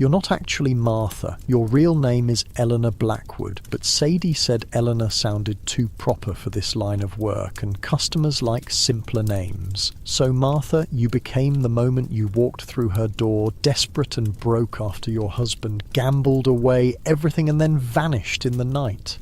You're not actually Martha. Your real name is Eleanor Blackwood, but Sadie said Eleanor sounded too proper for this line of work, and customers like simpler names. So Martha, you became the moment you walked through her door, desperate and broke after your husband gambled away everything and then vanished in the night.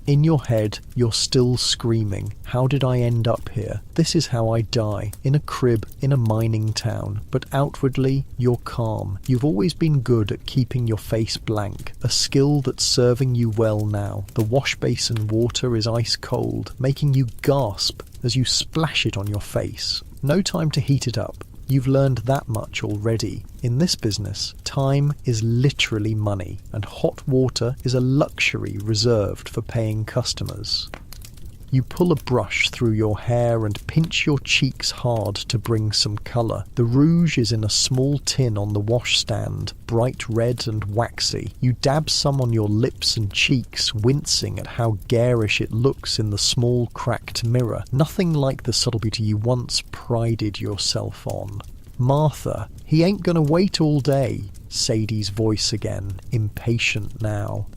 In your head, you're still screaming, how did I end up here? This is how I die, in a crib, in a mining town. But outwardly, you're calm. You've always been good at keeping your face blank, a skill that's serving you well now. The wash basin water is ice cold, making you gasp as you splash it on your face. No time to heat it up. You've learned that much already. In this business, time is literally money, and hot water is a luxury reserved for paying customers. You pull a brush through your hair and pinch your cheeks hard to bring some colour. The rouge is in a small tin on the washstand, bright red and waxy. You dab some on your lips and cheeks, wincing at how garish it looks in the small cracked mirror. Nothing like the subtle beauty you once prided yourself on. Martha, he ain't gonna wait all day. Sadie's voice again, impatient now.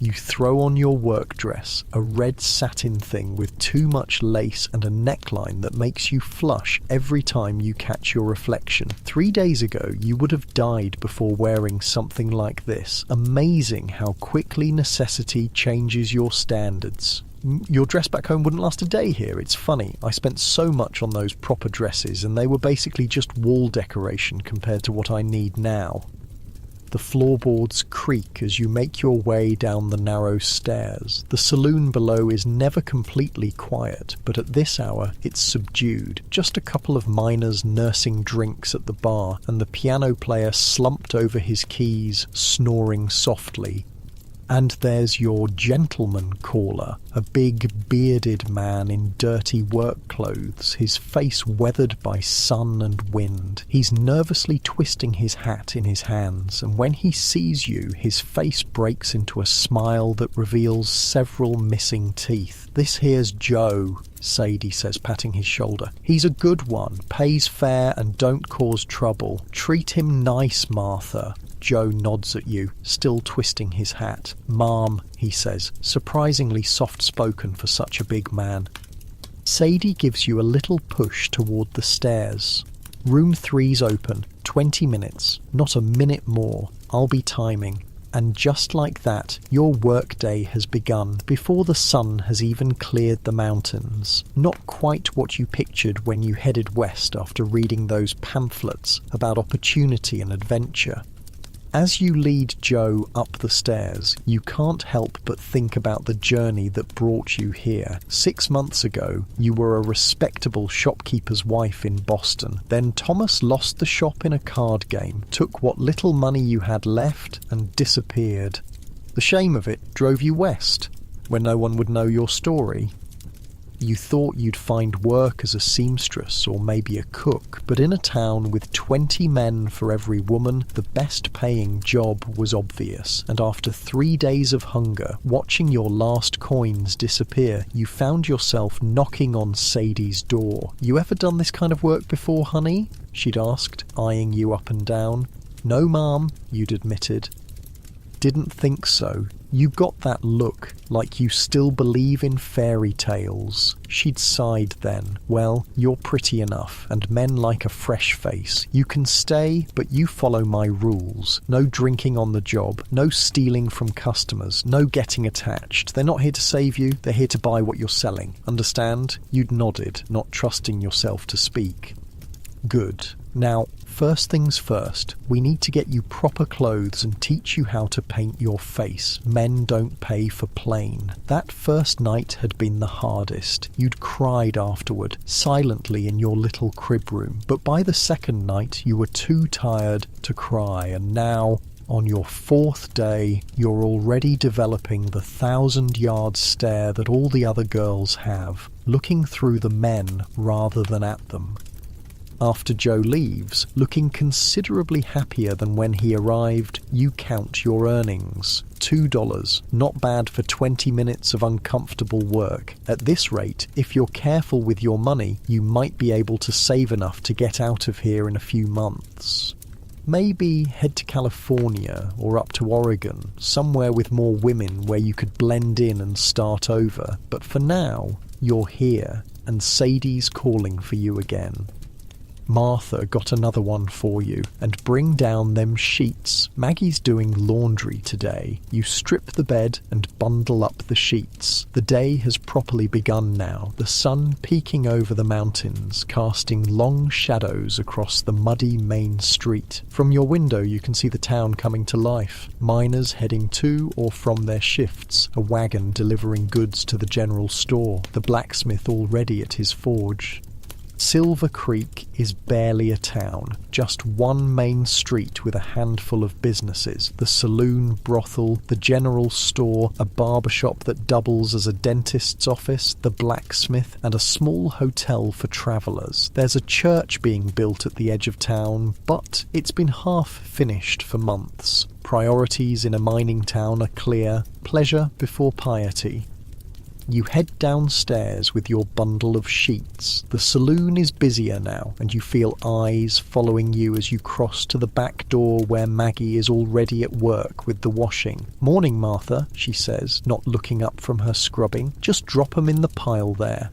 You throw on your work dress, a red satin thing with too much lace and a neckline that makes you flush every time you catch your reflection. 3 days ago, you would have died before wearing something like this. Amazing how quickly necessity changes your standards. Your dress back home wouldn't last a day here. It's funny. I spent so much on those proper dresses and they were basically just wall decoration compared to what I need now. The floorboards creak as you make your way down the narrow stairs. The saloon below is never completely quiet, but at this hour it's subdued. Just a couple of miners nursing drinks at the bar, and the piano player slumped over his keys, snoring softly. And there's your gentleman caller, a big bearded man in dirty work clothes, his face weathered by sun and wind. He's nervously twisting his hat in his hands, and when he sees you, his face breaks into a smile that reveals several missing teeth. "This here's Joe," Sadie says, patting his shoulder. "He's a good one, pays fair and don't cause trouble. Treat him nice, Martha." Joe nods at you, still twisting his hat. "Ma'am," he says, surprisingly soft-spoken for such a big man. Sadie gives you a little push toward the stairs. "Room 3's open. 20 minutes. Not a minute more. I'll be timing." And just like that, your workday has begun before the sun has even cleared the mountains. Not quite what you pictured when you headed west after reading those pamphlets about opportunity and adventure. As you lead Joe up the stairs, you can't help but think about the journey that brought you here. 6 months ago, you were a respectable shopkeeper's wife in Boston. Then Thomas lost the shop in a card game, took what little money you had left, and disappeared. The shame of it drove you west, where no one would know your story. You thought you'd find work as a seamstress or maybe a cook, but in a town with 20 men for every woman, the best paying job was obvious. And after 3 days of hunger, watching your last coins disappear, you found yourself knocking on Sadie's door. "You ever done this kind of work before, honey?" she'd asked, eyeing you up and down. "No, ma'am," you'd admitted. "Didn't think so." You got that look, like you still believe in fairy tales. She'd sighed then. "Well, you're pretty enough, and men like a fresh face. You can stay, but you follow my rules. No drinking on the job, no stealing from customers, no getting attached. They're not here to save you, they're here to buy what you're selling. Understand?" You'd nodded, not trusting yourself to speak. "Good. Now, first things first, we need to get you proper clothes and teach you how to paint your face. Men don't pay for plain." That first night had been the hardest. You'd cried afterward, silently in your little crib room. But by the second night, you were too tired to cry, and now, on your 4th day, you're already developing the 1,000-yard stare that all the other girls have, looking through the men rather than at them. After Joe leaves, looking considerably happier than when he arrived, you count your earnings. $2, not bad for 20 minutes of uncomfortable work. At this rate, if you're careful with your money, you might be able to save enough to get out of here in a few months. Maybe head to California or up to Oregon, somewhere with more women where you could blend in and start over. But for now, you're here, and Sadie's calling for you again. "Martha got another one for you, and bring down them sheets. Maggie's doing laundry today." You strip the bed and bundle up the sheets. The day has properly begun now, the sun peeking over the mountains, casting long shadows across the muddy main street. From your window you can see the town coming to life. Miners heading to or from their shifts, a wagon delivering goods to the general store, the blacksmith already at his forge. Silver Creek is barely a town, just one main street with a handful of businesses: the saloon, brothel, the general store, a barbershop that doubles as a dentist's office, the blacksmith, and a small hotel for travellers. There's a church being built at the edge of town, but it's been half finished for months. Priorities in a mining town are clear: pleasure before piety. You head downstairs with your bundle of sheets. The saloon is busier now, and you feel eyes following you as you cross to the back door where Maggie is already at work with the washing. "Morning, Martha," she says, not looking up from her scrubbing. "Just drop 'em in the pile there."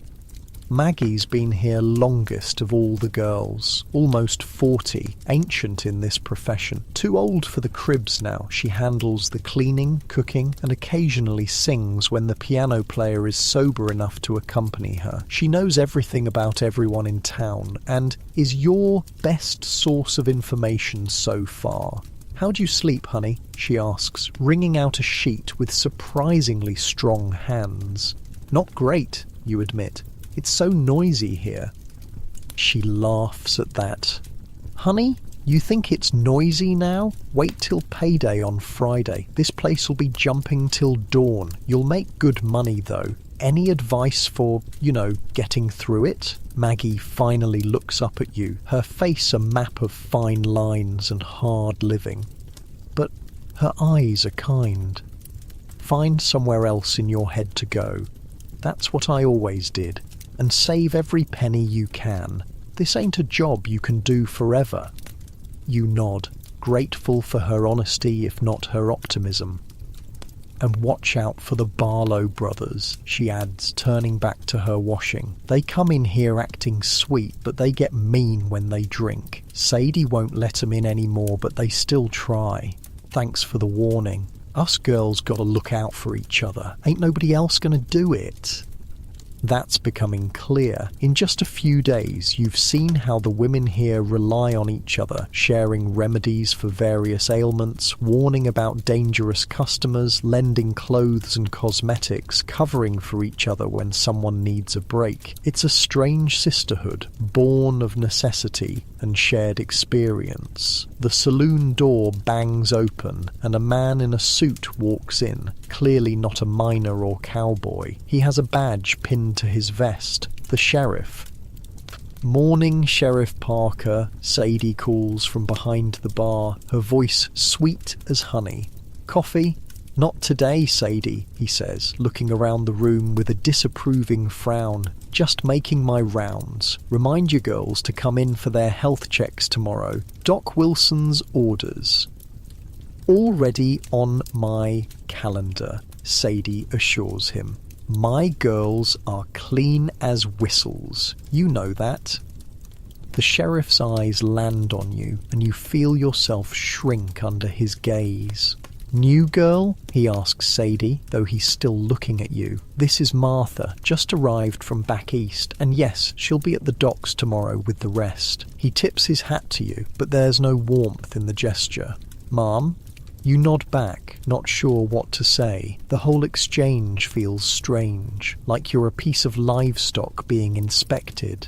Maggie's been here longest of all the girls, almost 40, ancient in this profession. Too old for the cribs now, she handles the cleaning, cooking, and occasionally sings when the piano player is sober enough to accompany her. She knows everything about everyone in town, and is your best source of information so far. "How'd you sleep, honey?" she asks, wringing out a sheet with surprisingly strong hands. "Not great," you admit. "It's so noisy here." She laughs at that. "Honey, You think it's noisy now? Wait till payday on Friday. This place will be jumping till dawn. You'll make good money though. Any advice for, getting through it? Maggie finally looks up at you, her face a map of fine lines and hard living. But her eyes are kind. Find somewhere else in your head to go. That's what I always did. And save every penny you can. This ain't a job you can do forever. You nod, grateful for her honesty if not her optimism. And watch out for the Barlow brothers, she adds, turning back to her washing. They come in here acting sweet, but they get mean when they drink. Sadie won't let them in anymore, but they still try. Thanks for the warning. Us girls gotta look out for each other. Ain't nobody else gonna do it. That's becoming clear. In just a few days, you've seen how the women here rely on each other, sharing remedies for various ailments, warning about dangerous customers, lending clothes and cosmetics, covering for each other when someone needs a break. It's a strange sisterhood, born of necessity and shared experience. The saloon door bangs open, and a man in a suit walks in, clearly not a miner or cowboy. He has a badge pinned to his vest, the sheriff. "Morning, Sheriff Parker," Sadie calls from behind the bar, her voice sweet as honey. "Coffee?" "Not today, Sadie," he says, looking around the room with a disapproving frown. "Just making my rounds. Remind your girls to come in for their health checks tomorrow. Doc Wilson's orders." "Already on my calendar," Sadie assures him. "My girls are clean as whistles. You know that." The sheriff's eyes land on you, and you feel yourself shrink under his gaze. "New girl?" he asks Sadie, though he's still looking at you. "This is Martha, just arrived from back east, and yes, she'll be at the docks tomorrow with the rest." He tips his hat to you, but there's no warmth in the gesture. "Ma'am?" You nod back, not sure what to say. The whole exchange feels strange, like you're a piece of livestock being inspected.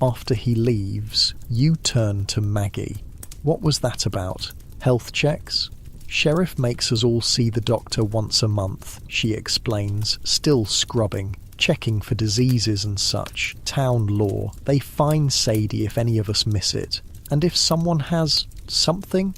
After he leaves, you turn to Maggie. "What was that about? Health checks?" "Sheriff makes us all see the doctor once a month," she explains, still scrubbing, checking for diseases and such. Town law. They fine Sadie if any of us miss it. And if someone has something,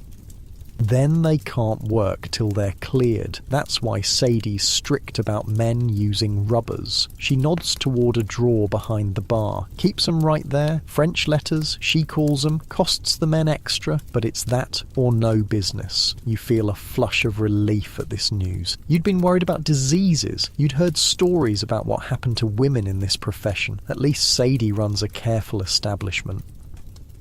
then they can't work till they're cleared. That's why Sadie's strict about men using rubbers. She nods toward a drawer behind the bar. Keeps them right there. French letters, she calls them. Costs the men extra, but it's that or no business. You feel a flush of relief at this news. You'd been worried about diseases. You'd heard stories about what happened to women in this profession. At least Sadie runs a careful establishment.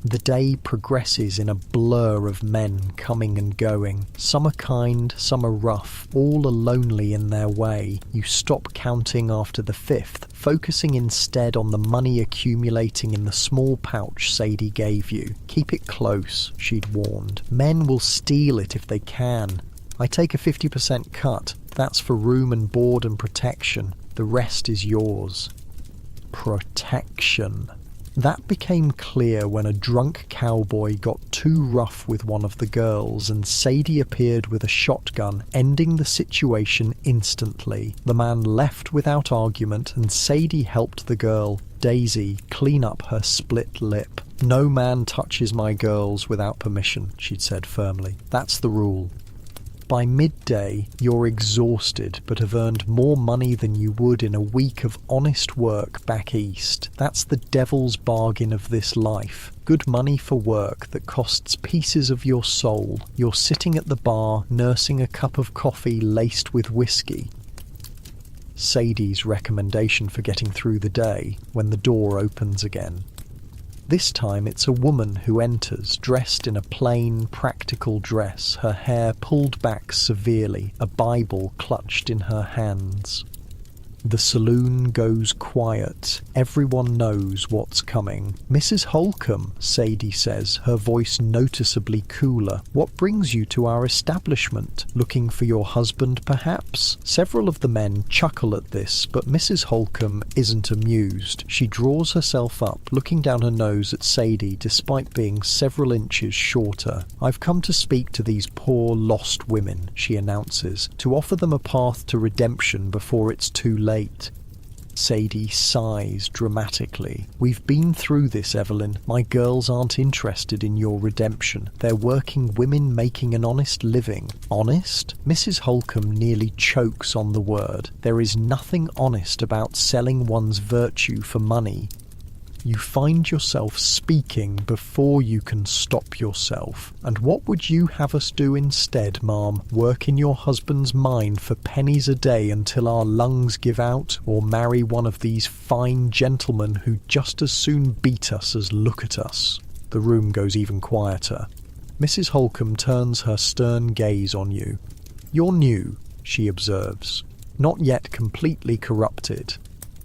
The day progresses in a blur of men coming and going. Some are kind, some are rough, all are lonely in their way. You stop counting after the fifth, focusing instead on the money accumulating in the small pouch Sadie gave you. "Keep it close," she'd warned. "Men will steal it if they can. I take a 50% cut. That's for room and board and protection. The rest is yours." Protection. That became clear when a drunk cowboy got too rough with one of the girls and Sadie appeared with a shotgun, ending the situation instantly. The man left without argument and Sadie helped the girl, Daisy, clean up her split lip. "No man touches my girls without permission," she'd said firmly. "That's the rule." By midday, you're exhausted but have earned more money than you would in a week of honest work back east. That's the devil's bargain of this life. Good money for work that costs pieces of your soul. You're sitting at the bar, nursing a cup of coffee laced with whiskey. Sadie's recommendation for getting through the day when the door opens again. This time it's a woman who enters, dressed in a plain, practical dress, her hair pulled back severely, a Bible clutched in her hands. The saloon goes quiet. Everyone knows what's coming. "Mrs. Holcomb," Sadie says, her voice noticeably cooler. "What brings you to our establishment? Looking for your husband, perhaps?" Several of the men chuckle at this, but Mrs. Holcomb isn't amused. She draws herself up, looking down her nose at Sadie despite being several inches shorter. "I've come to speak to these poor lost women," she announces, "to offer them a path to redemption before it's too late." Sadie sighs dramatically. "We've been through this, Evelyn. My girls aren't interested in your redemption. They're working women making an honest living." "Honest?" Mrs. Holcomb nearly chokes on the word. "There is nothing honest about selling one's virtue for money." You find yourself speaking before you can stop yourself. "And what would you have us do instead, ma'am? Work in your husband's mine for pennies a day until our lungs give out? Or marry one of these fine gentlemen who just as soon beat us as look at us?" The room goes even quieter. Mrs. Holcomb turns her stern gaze on you. "You're new," she observes. "Not yet completely corrupted.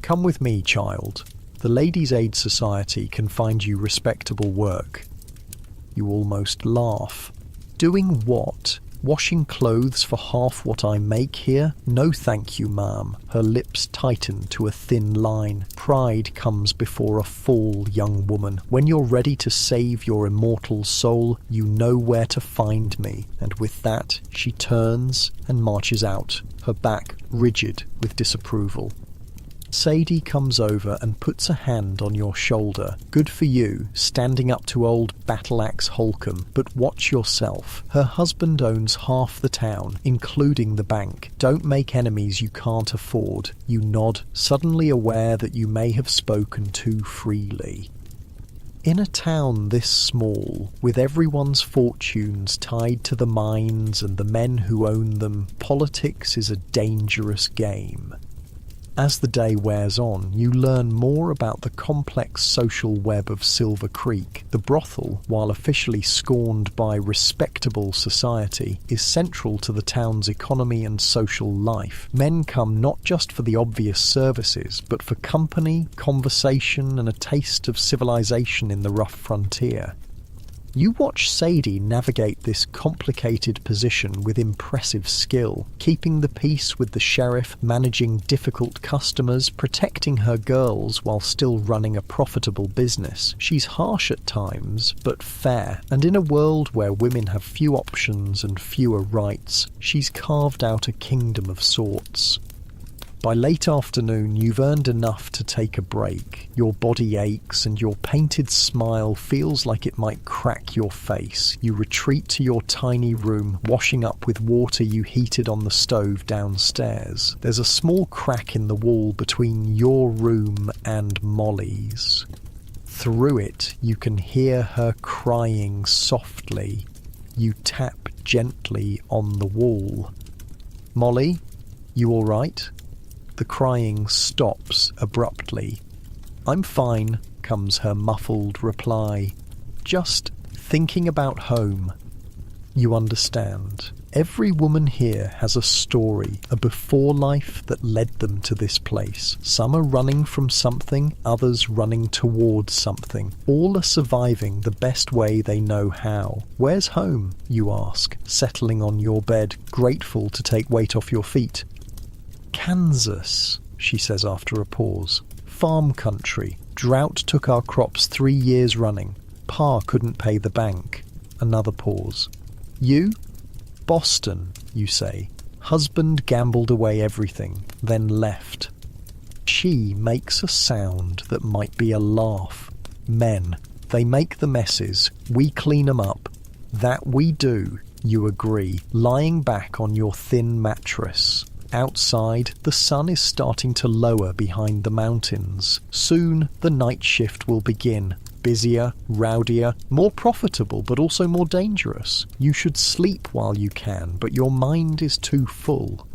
Come with me, child. The Ladies' Aid Society can find you respectable work." You almost laugh. "Doing what? Washing clothes for half what I make here? No thank you, ma'am." Her lips tighten to a thin line. Pride comes before a fall, young woman. When you're ready to save your immortal soul, you know where to find me. And with that, she turns and marches out, her back rigid with disapproval. Sadie comes over and puts a hand on your shoulder. "Good for you, standing up to old Battle-Axe Holcomb, but watch yourself. Her husband owns half the town, including the bank. Don't make enemies you can't afford." You nod, suddenly aware that you may have spoken too freely. In a town this small, with everyone's fortunes tied to the mines and the men who own them, politics is a dangerous game. As the day wears on, you learn more about the complex social web of Silver Creek. The brothel, while officially scorned by respectable society, is central to the town's economy and social life. Men come not just for the obvious services, but for company, conversation, and a taste of civilization in the rough frontier. You watch Sadie navigate this complicated position with impressive skill, keeping the peace with the sheriff, managing difficult customers, protecting her girls while still running a profitable business. She's harsh at times, but fair, and in a world where women have few options and fewer rights, she's carved out a kingdom of sorts. By late afternoon, you've earned enough to take a break. Your body aches and your painted smile feels like it might crack your face. You retreat to your tiny room, washing up with water you heated on the stove downstairs. There's a small crack in the wall between your room and Molly's. Through it, you can hear her crying softly. You tap gently on the wall. "Molly, you all right?" The crying stops abruptly. "I'm fine," comes her muffled reply. "Just thinking about home." You understand. Every woman here has a story, a before life that led them to this place. Some are running from something, others running towards something. All are surviving the best way they know how. "Where's home?" you ask, settling on your bed, grateful to take weight off your feet. "Kansas," she says after a pause. "Farm country. Drought took our crops 3 years running. Pa couldn't pay the bank." Another pause. "You?" "Boston," you say. "Husband gambled away everything, then left." She makes a sound that might be a laugh. "Men. They make the messes. We clean 'em up." "That we do," you agree, lying back on your thin mattress. Outside, the sun is starting to lower behind the mountains. Soon, the night shift will begin. Busier, rowdier, more profitable, but also more dangerous. You should sleep while you can, but your mind is too full.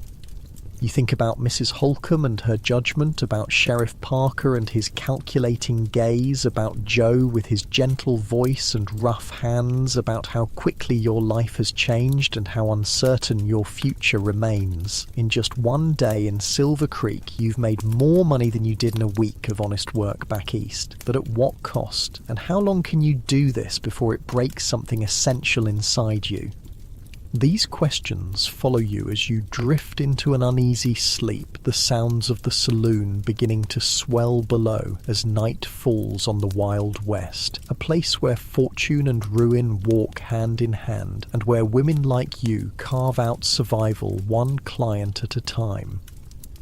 You think about Mrs. Holcomb and her judgment, about Sheriff Parker and his calculating gaze, about Joe with his gentle voice and rough hands, about how quickly your life has changed and how uncertain your future remains. In just one day in Silver Creek, you've made more money than you did in a week of honest work back east. But at what cost? And how long can you do this before it breaks something essential inside you? These questions follow you as you drift into an uneasy sleep, the sounds of the saloon beginning to swell below as night falls on the Wild West, a place where fortune and ruin walk hand in hand, and where women like you carve out survival one client at a time.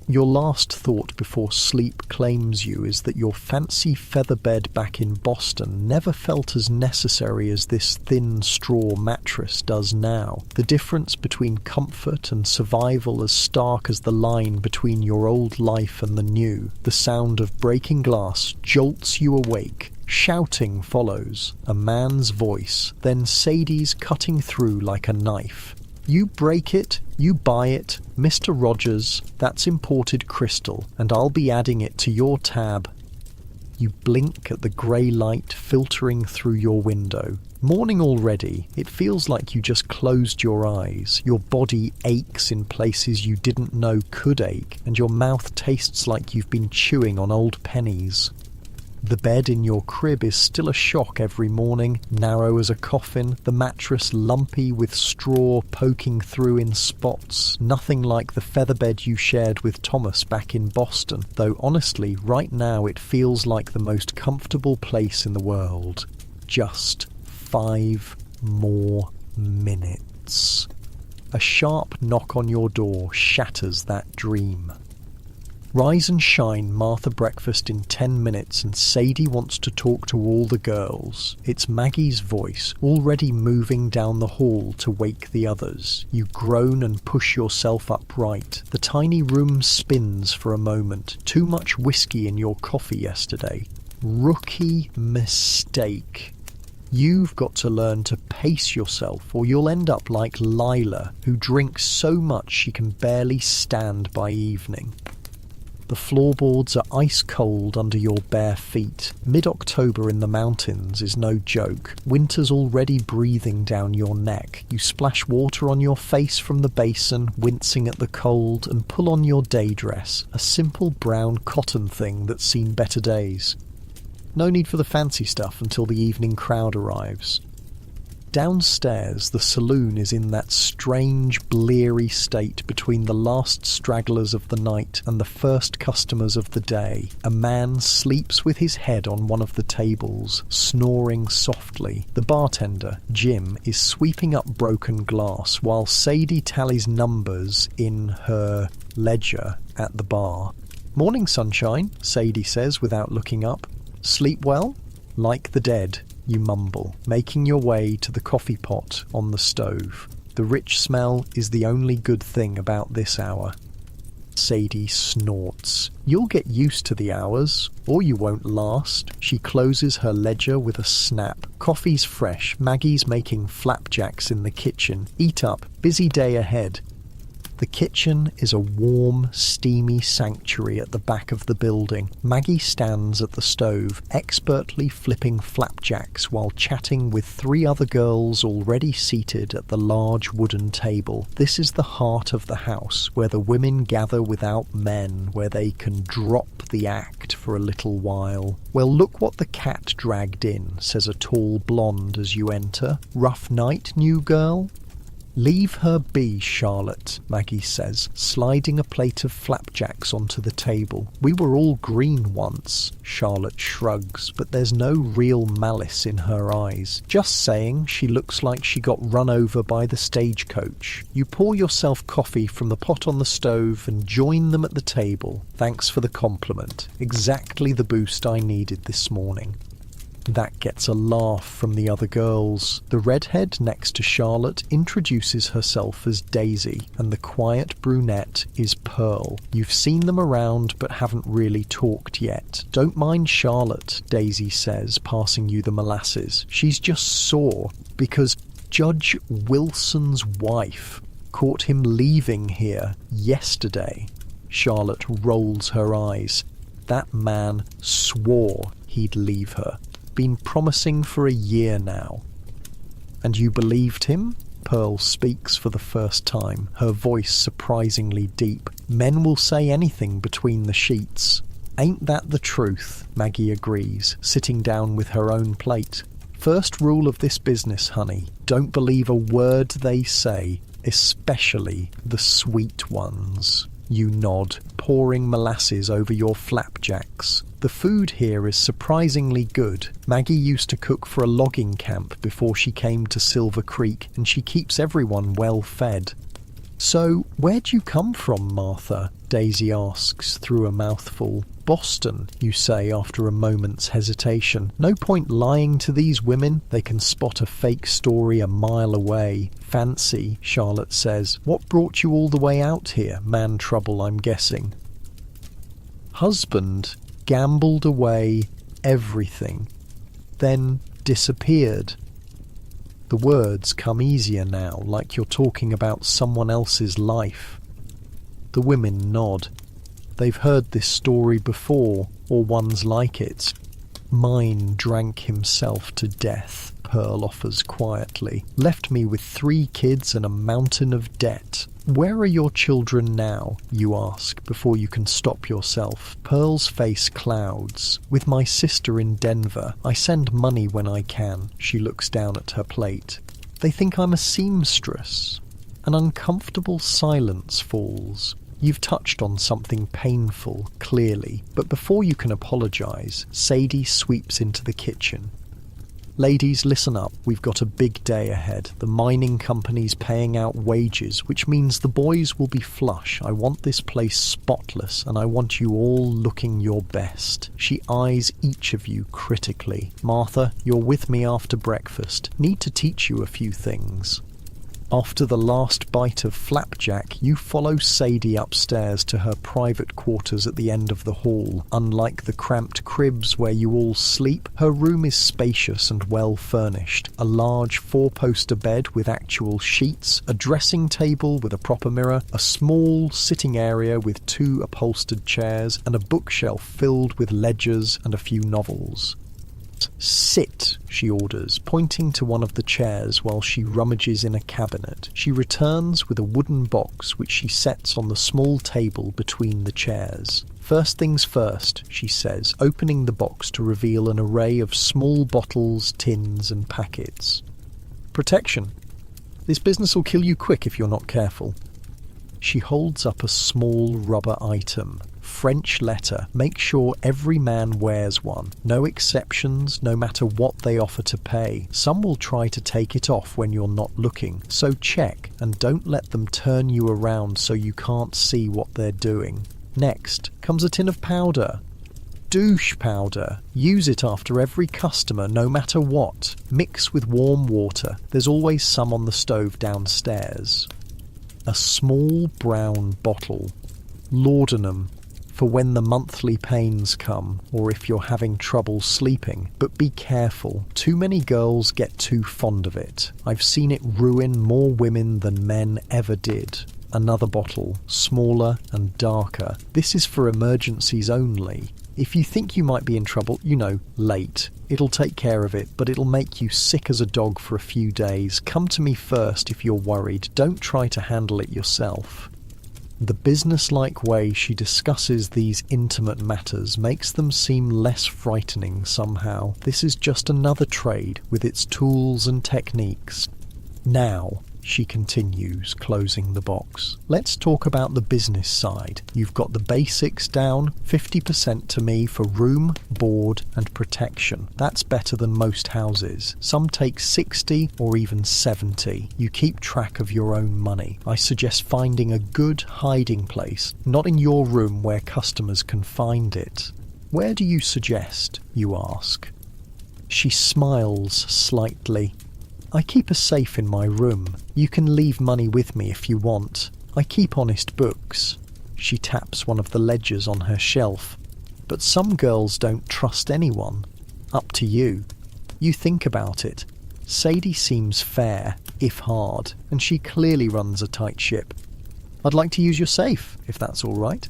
Your last thought before sleep claims you is that your fancy feather bed back in Boston never felt as necessary as this thin straw mattress does now. The difference between comfort and survival as stark as the line between your old life and the new. The sound of breaking glass jolts you awake. Shouting follows, a man's voice, then Sadie's cutting through like a knife. You break it, you buy it, Mr. Rogers, that's imported crystal, and I'll be adding it to your tab. You blink at the grey light filtering through your window. Morning already, it feels like you just closed your eyes. Your body aches in places you didn't know could ache, and your mouth tastes like you've been chewing on old pennies. The bed in your crib is still a shock every morning, narrow as a coffin, the mattress lumpy with straw poking through in spots, nothing like the featherbed you shared with Thomas back in Boston, though honestly, right now it feels like the most comfortable place in the world. Just 5 more minutes. A sharp knock on your door shatters that dream. Rise and shine, Martha breakfast in 10 minutes and Sadie wants to talk to all the girls. It's Maggie's voice, already moving down the hall to wake the others. You groan and push yourself upright. The tiny room spins for a moment. Too much whiskey in your coffee yesterday. Rookie mistake. You've got to learn to pace yourself or you'll end up like Lila, who drinks so much she can barely stand by evening. The floorboards are ice cold under your bare feet. Mid-October in the mountains is no joke. Winter's already breathing down your neck. You splash water on your face from the basin, wincing at the cold, and pull on your day dress, a simple brown cotton thing that's seen better days. No need for the fancy stuff until the evening crowd arrives. Downstairs, the saloon is in that strange, bleary state between the last stragglers of the night and the first customers of the day. A man sleeps with his head on one of the tables, snoring softly. The bartender, Jim, is sweeping up broken glass while Sadie tallies numbers in her ledger at the bar. "Morning, sunshine," Sadie says without looking up. "Sleep well?" "Like the dead," you mumble, making your way to the coffee pot on the stove. The rich smell is the only good thing about this hour. Sadie snorts. "You'll get used to the hours, or you won't last." She closes her ledger with a snap. Coffee's fresh. Maggie's making flapjacks in the kitchen. Eat up. Busy day ahead. The kitchen is a warm, steamy sanctuary at the back of the building. Maggie stands at the stove, expertly flipping flapjacks while chatting with 3 other girls already seated at the large wooden table. This is the heart of the house, where the women gather without men, where they can drop the act for a little while. "Well, look what the cat dragged in," says a tall blonde as you enter. "Rough night, new girl?" "Leave her be, Charlotte," Maggie says, sliding a plate of flapjacks onto the table. "We were all green once." Charlotte shrugs, but there's no real malice in her eyes. "Just saying, she looks like she got run over by the stagecoach." You pour yourself coffee from the pot on the stove and join them at the table. "Thanks for the compliment. Exactly the boost I needed this morning." That gets a laugh from the other girls. The redhead next to Charlotte introduces herself as Daisy, and the quiet brunette is Pearl. You've seen them around but haven't really talked yet. "Don't mind Charlotte," Daisy says, passing you the molasses. "She's just sore because Judge Wilson's wife." Caught him leaving here yesterday. Charlotte rolls her eyes. That man swore he'd leave her. Been promising for a year now. And you believed him? Pearl speaks for the first time, her voice surprisingly deep. Men will say anything between the sheets. Ain't that the truth? Maggie agrees, sitting down with her own plate. First rule of this business, honey. Don't believe a word they say, especially the sweet ones. You nod, pouring molasses over your flapjacks. The food here is surprisingly good. Maggie used to cook for a logging camp before she came to Silver Creek, and she keeps everyone well fed. So, where'd you come from, Martha? Daisy asks through a mouthful. Boston, you say after a moment's hesitation. No point lying to these women. They can spot a fake story a mile away. Fancy, Charlotte says. What brought you all the way out here? Man trouble, I'm guessing. Husband gambled away everything, then disappeared. The words come easier now, like you're talking about someone else's life. The women nod. They've heard this story before, or ones like it. Mine drank himself to death, Pearl offers quietly. Left me with 3 kids and a mountain of debt. Where are your children now? You ask, before you can stop yourself. Pearl's face clouds. With my sister in Denver. I send money when I can. She looks down at her plate. They think I'm a seamstress. An uncomfortable silence falls. You've touched on something painful, clearly, but before you can apologise, Sadie sweeps into the kitchen. Ladies, listen up. We've got a big day ahead. The mining company's paying out wages, which means the boys will be flush. I want this place spotless, and I want you all looking your best. She eyes each of you critically. Martha, you're with me after breakfast. Need to teach you a few things. After the last bite of flapjack, you follow Sadie upstairs to her private quarters at the end of the hall. Unlike the cramped cribs where you all sleep, her room is spacious and well furnished. A large 4-poster bed with actual sheets, a dressing table with a proper mirror, a small sitting area with 2 upholstered chairs, and a bookshelf filled with ledgers and a few novels. Sit, she orders, pointing to one of the chairs while she rummages in a cabinet. She returns with a wooden box which she sets on the small table between the chairs. First things first, she says, opening the box to reveal an array of small bottles, tins and packets. Protection. This business will kill you quick if you're not careful. She holds up a small rubber item. French letter. Make sure every man wears one. No exceptions, no matter what they offer to pay. Some will try to take it off when you're not looking, so check and don't let them turn you around so you can't see what they're doing. Next comes a tin of powder. Douche powder. Use it after every customer, no matter what. Mix with warm water. There's always some on the stove downstairs. A small brown bottle. Laudanum. For when the monthly pains come, or if you're having trouble sleeping. But be careful. Too many girls get too fond of it. I've seen it ruin more women than men ever did. Another bottle, smaller and darker. This is for emergencies only. If you think you might be in trouble, late. It'll take care of it, but it'll make you sick as a dog for a few days. Come to me first if you're worried. Don't try to handle it yourself. The business-like way she discusses these intimate matters makes them seem less frightening somehow. This is just another trade with its tools and techniques. Now, she continues, closing the box. Let's talk about the business side. You've got the basics down, 50% to me for room, board and protection. That's better than most houses. Some take 60 or even 70. You keep track of your own money. I suggest finding a good hiding place, not in your room where customers can find it. Where do you suggest? You ask. She smiles slightly. I keep a safe in my room. You can leave money with me if you want. I keep honest books. She taps one of the ledgers on her shelf. But some girls don't trust anyone. Up to you. You think about it. Sadie seems fair, if hard, and she clearly runs a tight ship. I'd like to use your safe, if that's all right.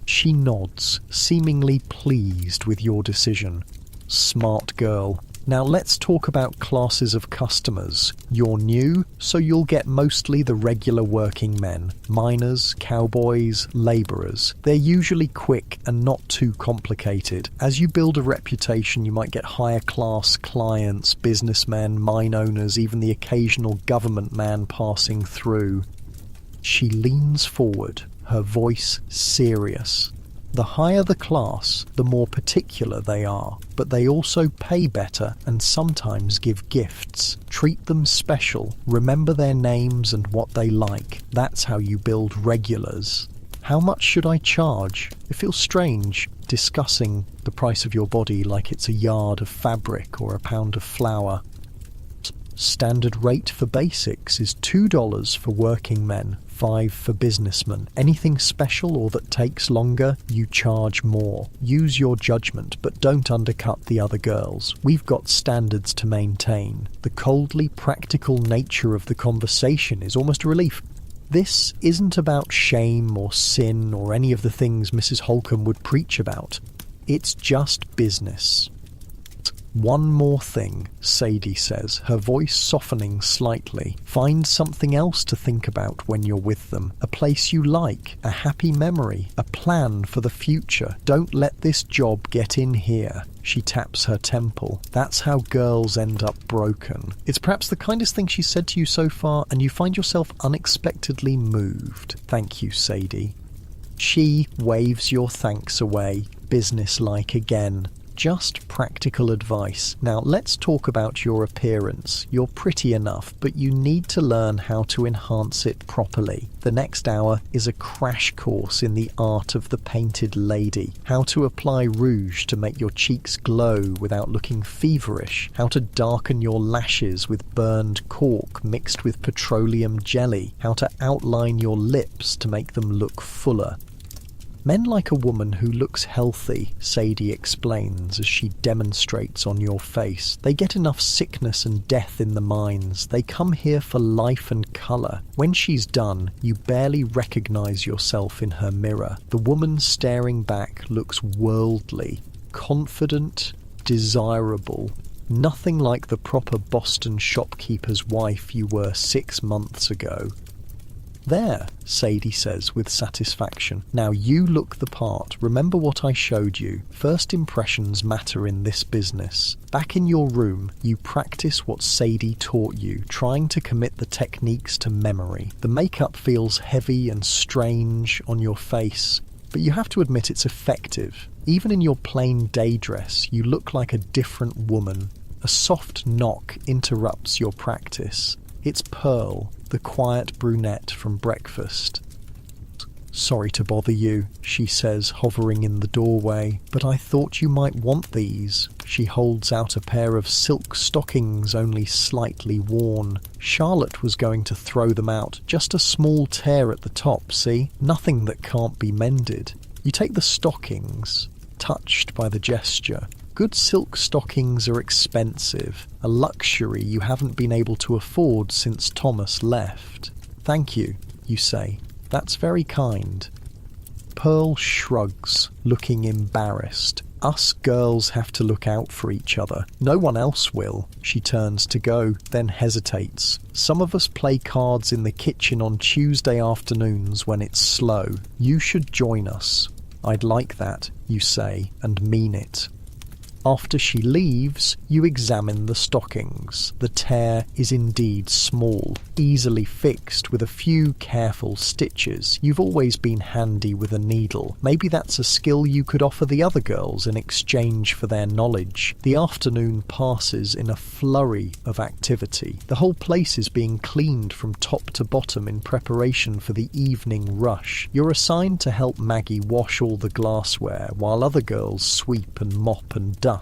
She nods, seemingly pleased with your decision. Smart girl. Now let's talk about classes of customers. You're new, so you'll get mostly the regular working men. Miners, cowboys, labourers. They're usually quick and not too complicated. As you build a reputation, you might get higher class clients, businessmen, mine owners, even the occasional government man passing through. She leans forward, her voice serious. The higher the class, the more particular they are, but they also pay better and sometimes give gifts. Treat them special, remember their names and what they like. That's how you build regulars. How much should I charge? It feels strange discussing the price of your body like it's a yard of fabric or a pound of flour. Standard rate for basics is $2 for working men, $5 for businessmen. Anything special or that takes longer, you charge more. Use your judgment, but don't undercut the other girls. We've got standards to maintain. The coldly practical nature of the conversation is almost a relief. This isn't about shame or sin or any of the things Mrs. Holcomb would preach about. It's just business. One more thing, Sadie says, her voice softening slightly. Find something else to think about when you're with them. A place you like, a happy memory, a plan for the future. Don't let this job get in here. She taps her temple. That's how girls end up broken. It's perhaps the kindest thing she's said to you so far, and you find yourself unexpectedly moved. Thank you, Sadie. She waves your thanks away, businesslike again. Just practical advice. Now let's talk about your appearance. You're pretty enough, but you need to learn how to enhance it properly. The next hour is a crash course in the art of the painted lady. How to apply rouge to make your cheeks glow without looking feverish. How to darken your lashes with burned cork mixed with petroleum jelly. How to outline your lips to make them look fuller. Men like a woman who looks healthy, Sadie explains as she demonstrates on your face. They get enough sickness and death in the mines. They come here for life and colour. When she's done, you barely recognise yourself in her mirror. The woman staring back looks worldly, confident, desirable. Nothing like the proper Boston shopkeeper's wife you were 6 months ago. There, Sadie says with satisfaction. Now you look the part. Remember what I showed you. First impressions matter in this business. Back in your room, you practice what Sadie taught you, trying to commit the techniques to memory. The makeup feels heavy and strange on your face, but you have to admit it's effective. Even in your plain day dress, you look like a different woman. A soft knock interrupts your practice. It's Pearl, the quiet brunette from breakfast. Sorry to bother you, she says, hovering in the doorway, but I thought you might want these. She holds out a pair of silk stockings only slightly worn. Charlotte was going to throw them out, just a small tear at the top, see? Nothing that can't be mended. You take the stockings, touched by the gesture. Good silk stockings are expensive, a luxury you haven't been able to afford since Thomas left. Thank you, you say. That's very kind. Pearl shrugs, looking embarrassed. Us girls have to look out for each other. No one else will. She turns to go, then hesitates. Some of us play cards in the kitchen on Tuesday afternoons when it's slow. You should join us. I'd like that, you say, and mean it. After she leaves, you examine the stockings. The tear is indeed small, easily fixed with a few careful stitches. You've always been handy with a needle. Maybe that's a skill you could offer the other girls in exchange for their knowledge. The afternoon passes in a flurry of activity. The whole place is being cleaned from top to bottom in preparation for the evening rush. You're assigned to help Maggie wash all the glassware, while other girls sweep and mop and dust.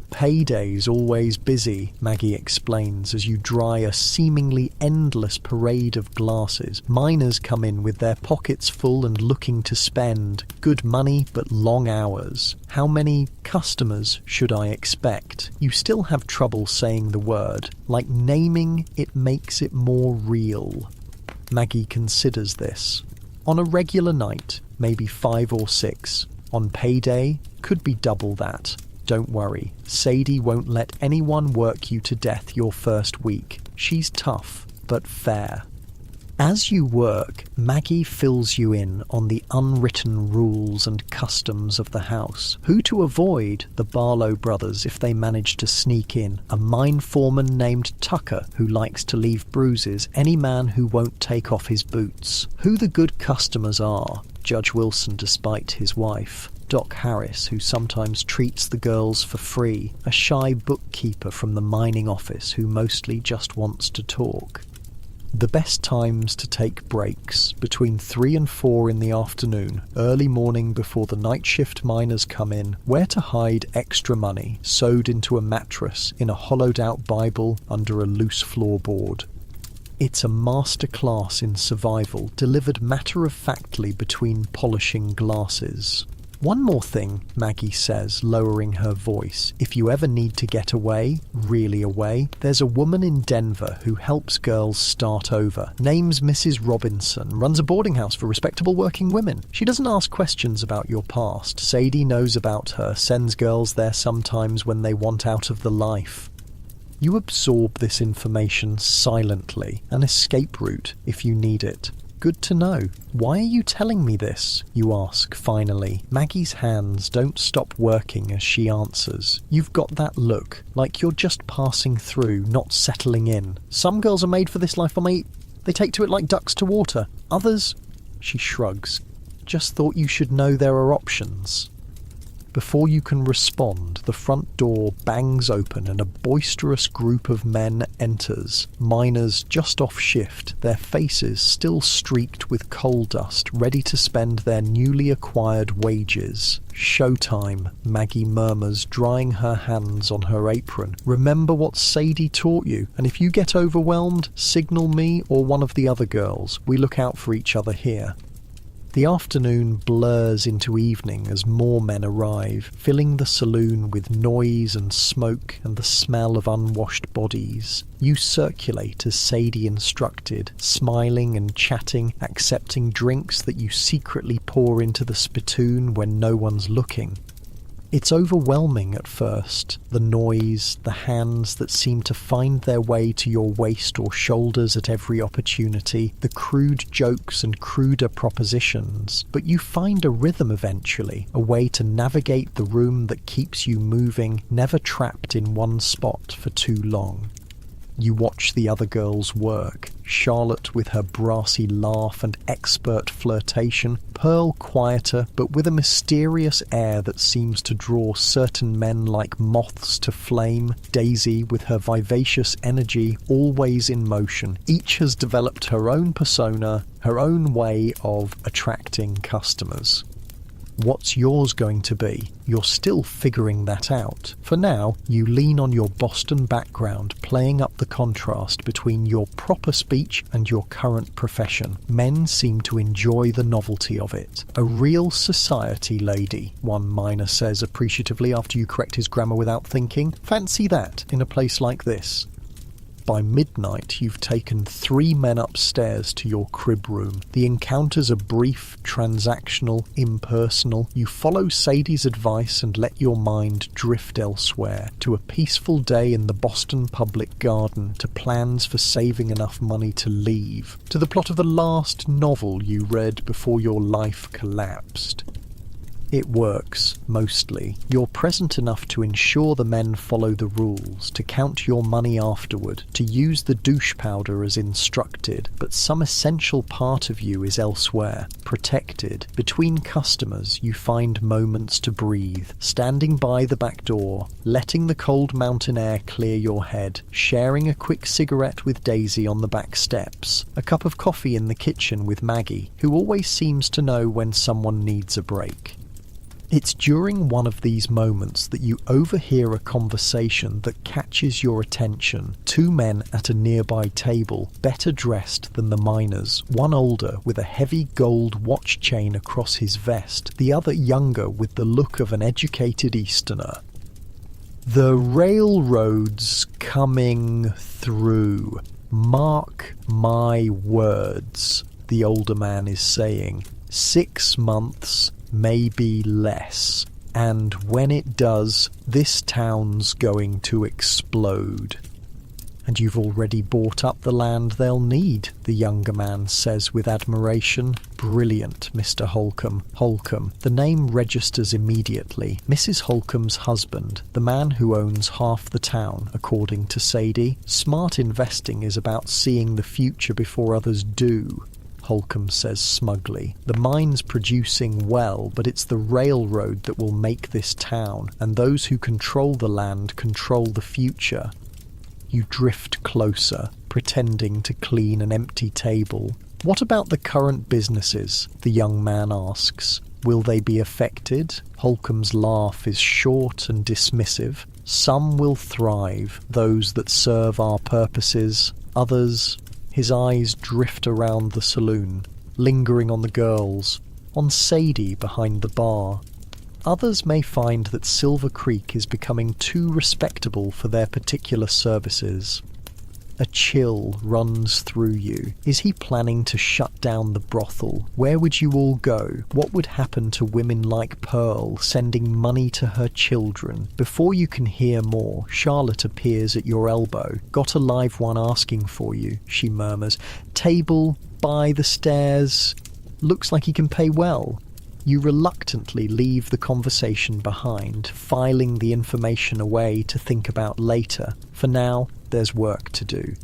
Payday's always busy, Maggie explains as you dry a seemingly endless parade of glasses. Miners come in with their pockets full and looking to spend. Good money, but long hours. How many customers should I expect? You still have trouble saying the word. Like naming it makes it more real. Maggie considers this. On a regular night, maybe 5 or 6. On payday, could be double that. Don't worry, Sadie won't let anyone work you to death your first week. She's tough, but fair. As you work, Maggie fills you in on the unwritten rules and customs of the house. Who to avoid, the Barlow brothers if they manage to sneak in. A mine foreman named Tucker who likes to leave bruises. Any man who won't take off his boots. Who the good customers are. Judge Wilson despite his wife. Doc Harris, who sometimes treats the girls for free, a shy bookkeeper from the mining office who mostly just wants to talk. The best times to take breaks, between 3 and 4 in the afternoon, early morning before the night shift miners come in, where to hide extra money, sewed into a mattress, in a hollowed-out Bible, under a loose floorboard. It's a masterclass in survival, delivered matter-of-factly between polishing glasses. One more thing, Maggie says, lowering her voice. If you ever need to get away, really away, there's a woman in Denver who helps girls start over. Name's Mrs. Robinson, runs a boarding house for respectable working women. She doesn't ask questions about your past. Sadie knows about her, sends girls there sometimes when they want out of the life. You absorb this information silently, an escape route if you need it. Good to know. Why are you telling me this? You ask, finally. Maggie's hands don't stop working as she answers. You've got that look, like you're just passing through, not settling in. Some girls are made for this life, mate. They take to it like ducks to water. Others, she shrugs. Just thought you should know there are options. Before you can respond, the front door bangs open and a boisterous group of men enters. Miners just off shift, their faces still streaked with coal dust, ready to spend their newly acquired wages. Showtime, Maggie murmurs, drying her hands on her apron. Remember what Sadie taught you, and if you get overwhelmed, signal me or one of the other girls. We look out for each other here. The afternoon blurs into evening as more men arrive, filling the saloon with noise and smoke and the smell of unwashed bodies. You circulate as Sadie instructed, smiling and chatting, accepting drinks that you secretly pour into the spittoon when no one's looking. It's overwhelming at first, the noise, the hands that seem to find their way to your waist or shoulders at every opportunity, the crude jokes and cruder propositions. But you find a rhythm eventually, a way to navigate the room that keeps you moving, never trapped in one spot for too long. You watch the other girls work, Charlotte with her brassy laugh and expert flirtation, Pearl quieter but with a mysterious air that seems to draw certain men like moths to flame, Daisy with her vivacious energy always in motion. Each has developed her own persona, her own way of attracting customers. What's yours going to be? You're still figuring that out. For now, you lean on your Boston background, playing up the contrast between your proper speech and your current profession. Men seem to enjoy the novelty of it. A real society lady, one miner says appreciatively after you correct his grammar without thinking. Fancy that in a place like this. By midnight, you've taken 3 men upstairs to your crib room. The encounters are brief, transactional, impersonal. You follow Sadie's advice and let your mind drift elsewhere, to a peaceful day in the Boston Public Garden, to plans for saving enough money to leave, to the plot of the last novel you read before your life collapsed. It works, mostly. You're present enough to ensure the men follow the rules, to count your money afterward, to use the douche powder as instructed, but some essential part of you is elsewhere, protected. Between customers, you find moments to breathe, standing by the back door, letting the cold mountain air clear your head, sharing a quick cigarette with Daisy on the back steps, a cup of coffee in the kitchen with Maggie, who always seems to know when someone needs a break. It's during one of these moments that you overhear a conversation that catches your attention. Two men at a nearby table, better dressed than the miners, one older with a heavy gold watch chain across his vest, the other younger with the look of an educated Easterner. "The railroad's coming through. Mark my words," the older man is saying. 6 months, maybe less. And when it does, this town's going to explode. "And you've already bought up the land they'll need," the younger man says with admiration. "Brilliant, Mr. Holcomb." Holcomb, the name registers immediately. Mrs. Holcomb's husband, the man who owns half the town, according to Sadie. "Smart investing is about seeing the future before others do," Holcomb says smugly. "The mine's producing well, but it's the railroad that will make this town, and those who control the land control the future." You drift closer, pretending to clean an empty table. "What about the current businesses?" the young man asks. "Will they be affected?" Holcomb's laugh is short and dismissive. "Some will thrive, those that serve our purposes. Others..." His eyes drift around the saloon, lingering on the girls, on Sadie behind the bar. "Others may find that Silver Creek is becoming too respectable for their particular services." A chill runs through you. Is he planning to shut down the brothel? Where would you all go? What would happen to women like Pearl, sending money to her children? Before you can hear more, Charlotte appears at your elbow. "Got a live one asking for you," she murmurs. "Table by the stairs. Looks like he can pay well." You reluctantly leave the conversation behind, filing the information away to think about later. For now, there's work to do.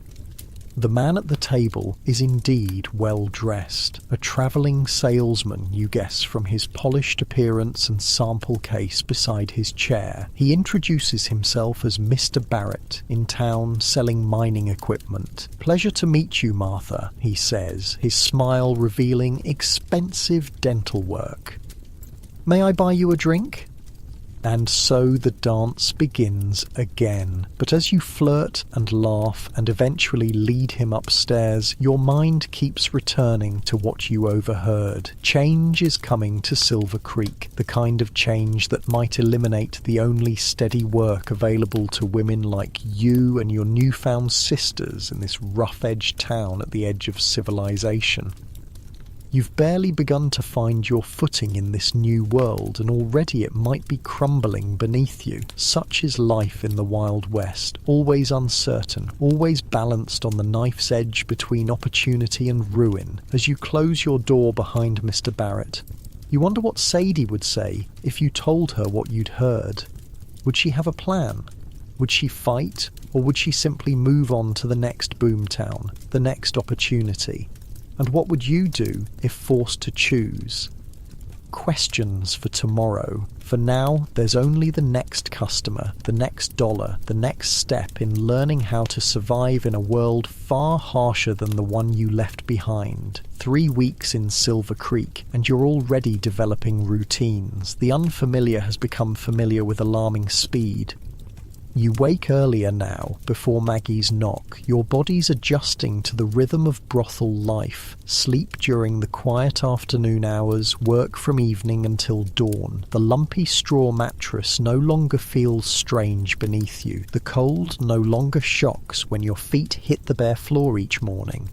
The man at the table is indeed well dressed, a travelling salesman, you guess from his polished appearance and sample case beside his chair. He introduces himself as Mr. Barrett, in town selling mining equipment. "Pleasure to meet you, Martha," he says, his smile revealing expensive dental work. "May I buy you a drink?" And so the dance begins again. But as you flirt and laugh and eventually lead him upstairs, your mind keeps returning to what you overheard. Change is coming to Silver Creek, the kind of change that might eliminate the only steady work available to women like you and your newfound sisters in this rough-edged town at the edge of civilization. You've barely begun to find your footing in this new world, and already it might be crumbling beneath you. Such is life in the Wild West, always uncertain, always balanced on the knife's edge between opportunity and ruin. As you close your door behind Mr. Barrett, you wonder what Sadie would say if you told her what you'd heard. Would she have a plan? Would she fight, or would she simply move on to the next boomtown, the next opportunity? And what would you do if forced to choose? Questions for tomorrow. For now, there's only the next customer, the next dollar, the next step in learning how to survive in a world far harsher than the one you left behind. 3 weeks in Silver Creek, and you're already developing routines. The unfamiliar has become familiar with alarming speed. You wake earlier now, before Maggie's knock. Your body's adjusting to the rhythm of brothel life. Sleep during the quiet afternoon hours, work from evening until dawn. The lumpy straw mattress no longer feels strange beneath you. The cold no longer shocks when your feet hit the bare floor each morning.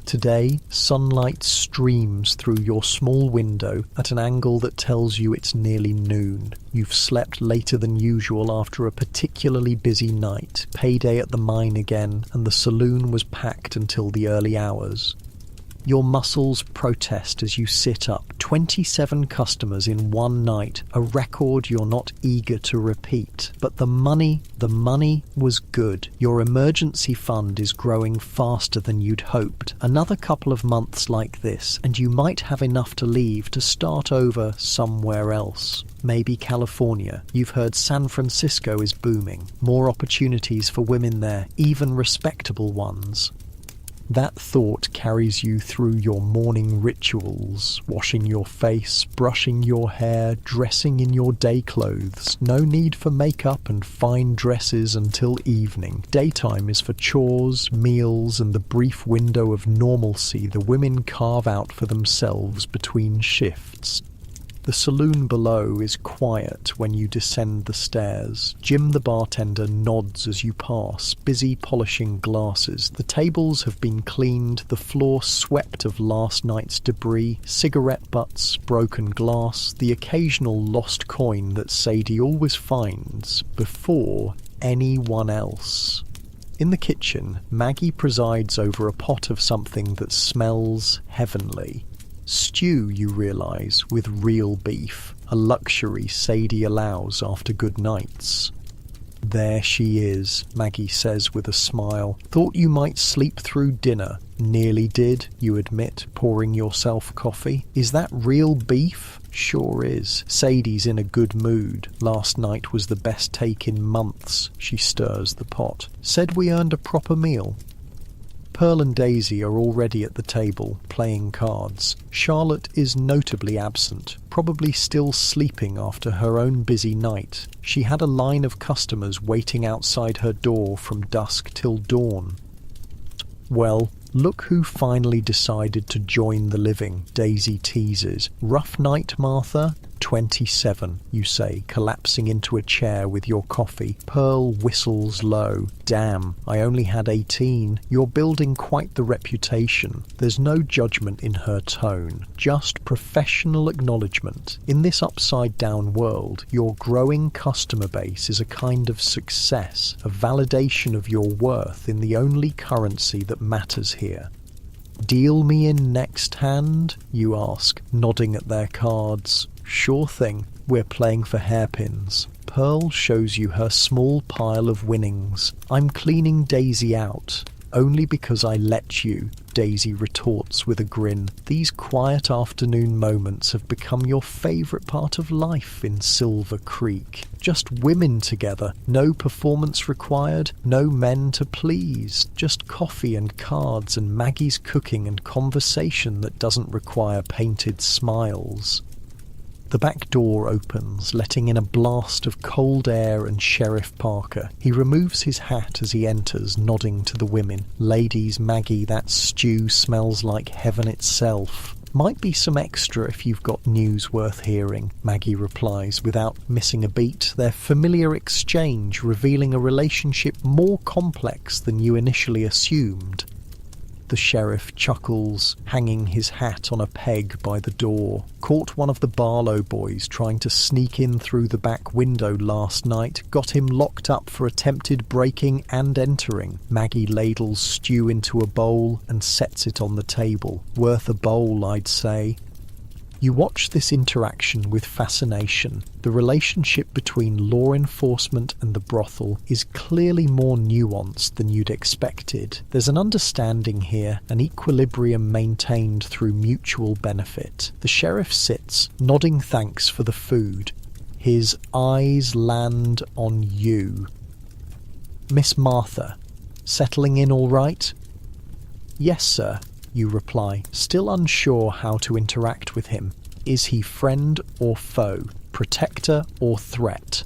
Today, sunlight streams through your small window at an angle that tells you it's nearly noon. You've slept later than usual after a particularly busy night. Payday at the mine again, and the saloon was packed until the early hours. Your muscles protest as you sit up. 27 customers in one night, a record you're not eager to repeat. But the money was good. Your emergency fund is growing faster than you'd hoped. Another couple of months like this, and you might have enough to leave to start over somewhere else. Maybe California. You've heard San Francisco is booming. More opportunities for women there, even respectable ones. That thought carries you through your morning rituals, washing your face, brushing your hair, dressing in your day clothes. No need for makeup and fine dresses until evening. Daytime is for chores, meals, and the brief window of normalcy the women carve out for themselves between shifts. The saloon below is quiet when you descend the stairs. Jim the bartender nods as you pass, busy polishing glasses. The tables have been cleaned, the floor swept of last night's debris, cigarette butts, broken glass, the occasional lost coin that Sadie always finds before anyone else. In the kitchen, Maggie presides over a pot of something that smells heavenly. Stew, you realise, with real beef, a luxury Sadie allows after good nights. "There she is," Maggie says with a smile. "Thought you might sleep through dinner." "Nearly did," you admit, pouring yourself coffee. "Is that real beef?" "Sure is. Sadie's in a good mood. Last night was the best take in months." She stirs the pot. "Said we earned a proper meal." Pearl and Daisy are already at the table, playing cards. Charlotte is notably absent, probably still sleeping after her own busy night. She had a line of customers waiting outside her door from dusk till dawn. "Well, look who finally decided to join the living," Daisy teases. "Rough night, Martha?" 27, you say, collapsing into a chair with your coffee. Pearl whistles low. "Damn, I only had 18. You're building quite the reputation." There's no judgment in her tone, just professional acknowledgement. In this upside-down world, your growing customer base is a kind of success, a validation of your worth in the only currency that matters here. "Deal me in next hand?" you ask, nodding at their cards. "Sure thing, we're playing for hairpins." Pearl shows you her small pile of winnings. "I'm cleaning Daisy out." "Only because I let you," Daisy retorts with a grin. These quiet afternoon moments have become your favourite part of life in Silver Creek. Just women together, no performance required, no men to please, just coffee and cards and Maggie's cooking and conversation that doesn't require painted smiles. The back door opens, letting in a blast of cold air and Sheriff Parker. He removes his hat as he enters, nodding to the women. "Ladies, Maggie, that stew smells like heaven itself." "Might be some extra if you've got news worth hearing," Maggie replies without missing a beat, their familiar exchange revealing a relationship more complex than you initially assumed. The sheriff chuckles, hanging his hat on a peg by the door. "Caught one of the Barlow boys trying to sneak in through the back window last night. Got him locked up for attempted breaking and entering." Maggie ladles stew into a bowl and sets it on the table. "Worth a bowl, I'd say." You watch this interaction with fascination. The relationship between law enforcement and the brothel is clearly more nuanced than you'd expected. There's an understanding here, an equilibrium maintained through mutual benefit. The sheriff sits, nodding thanks for the food. His eyes land on you. "Miss Martha, settling in all right?" "Yes, sir," you reply, still unsure how to interact with him. Is he friend or foe, protector or threat?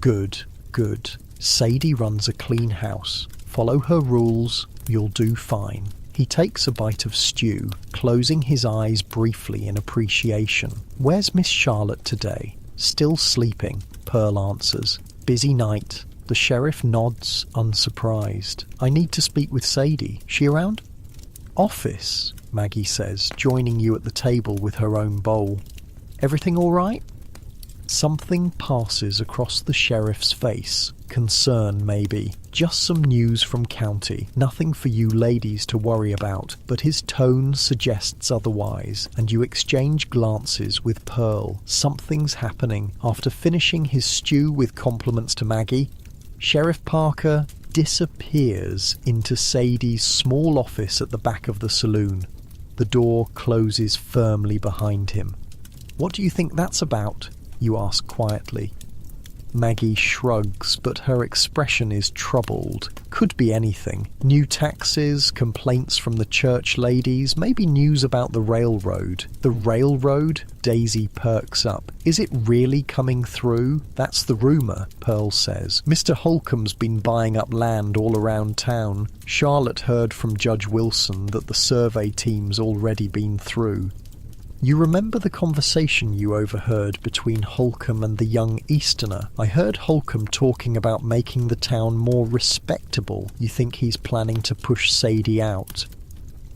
Good, good. Sadie runs a clean house. Follow her rules, you'll do fine. He takes a bite of stew, closing his eyes briefly in appreciation. "Where's Miss Charlotte today?" "Still sleeping," Pearl answers. "Busy night." The sheriff nods, unsurprised. "I need to speak with Sadie. She around?" "Office," Maggie says, joining you at the table with her own bowl. "Everything all right?" Something passes across the sheriff's face. Concern, maybe. Just some news from county. Nothing for you ladies to worry about. But his tone suggests otherwise, and you exchange glances with Pearl. Something's happening. After finishing his stew with compliments to Maggie, Sheriff Parker disappears into Sadie's small office at the back of the saloon. The door closes firmly behind him. "What do you think that's about?" you ask quietly. Maggie shrugs, but her expression is troubled. Could be anything. New taxes, complaints from the church ladies, maybe news about the railroad. The railroad? Daisy perks up. Is it really coming through? That's the rumour, Pearl says. Mr. Holcomb's been buying up land all around town. Charlotte heard from Judge Wilson that the survey team's already been through. You remember the conversation you overheard between Holcomb and the young Easterner? I heard Holcomb talking about making the town more respectable. You think he's planning to push Sadie out?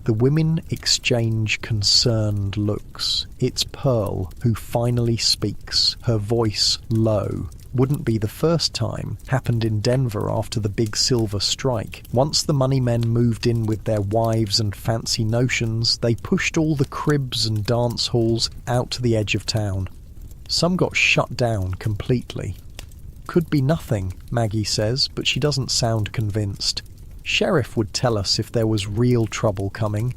The women exchange concerned looks. It's Pearl who finally speaks, her voice low. Wouldn't be the first time. Happened in Denver after the big silver strike. Once the money men moved in with their wives and fancy notions, they pushed all the cribs and dance halls out to the edge of town. Some got shut down completely. Could be nothing, Maggie says, but she doesn't sound convinced. Sheriff would tell us if there was real trouble coming.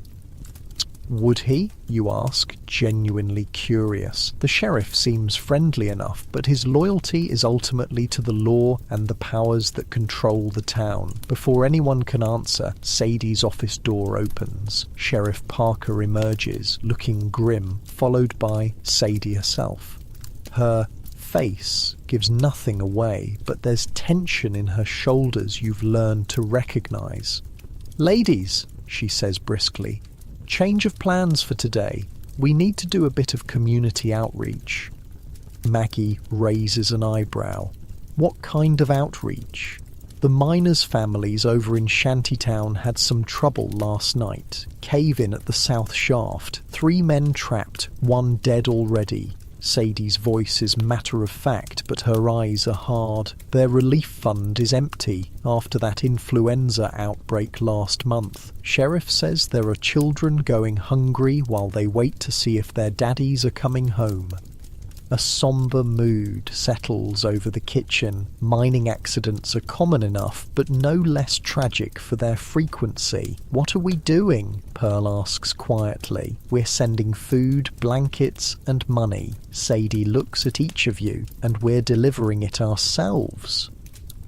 Would he? You ask, genuinely curious. The sheriff seems friendly enough, but his loyalty is ultimately to the law and the powers that control the town. Before anyone can answer, Sadie's office door opens. Sheriff Parker emerges, looking grim, followed by Sadie herself. Her face gives nothing away, but there's tension in her shoulders you've learned to recognize. "Ladies," she says briskly, "change of plans for today. We need to do a bit of community outreach." Maggie raises an eyebrow. What kind of outreach? The miners' families over in Shantytown had some trouble last night. Cave-in at the South Shaft. 3 men trapped, 1 dead already. Sadie's voice is matter-of-fact, but her eyes are hard. Their relief fund is empty after that influenza outbreak last month. Sheriff says there are children going hungry while they wait to see if their daddies are coming home. A sombre mood settles over the kitchen. Mining accidents are common enough, but no less tragic for their frequency. "What are we doing?" Pearl asks quietly. "We're sending food, blankets, and money." Sadie looks at each of you, and we're delivering it ourselves.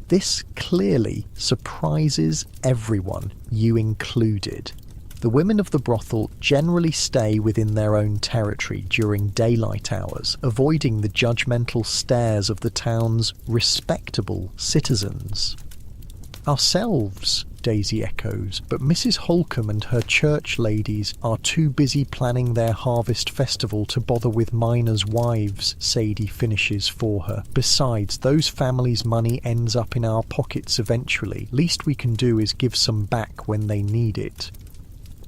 This clearly surprises everyone, you included. The women of the brothel generally stay within their own territory during daylight hours, avoiding the judgmental stares of the town's respectable citizens. "Ourselves," Daisy echoes, but Mrs. Holcomb and her church ladies are too busy planning their harvest festival to bother with miners' wives, Sadie finishes for her. "Besides, those families' money ends up in our pockets eventually. Least we can do is give some back when they need it."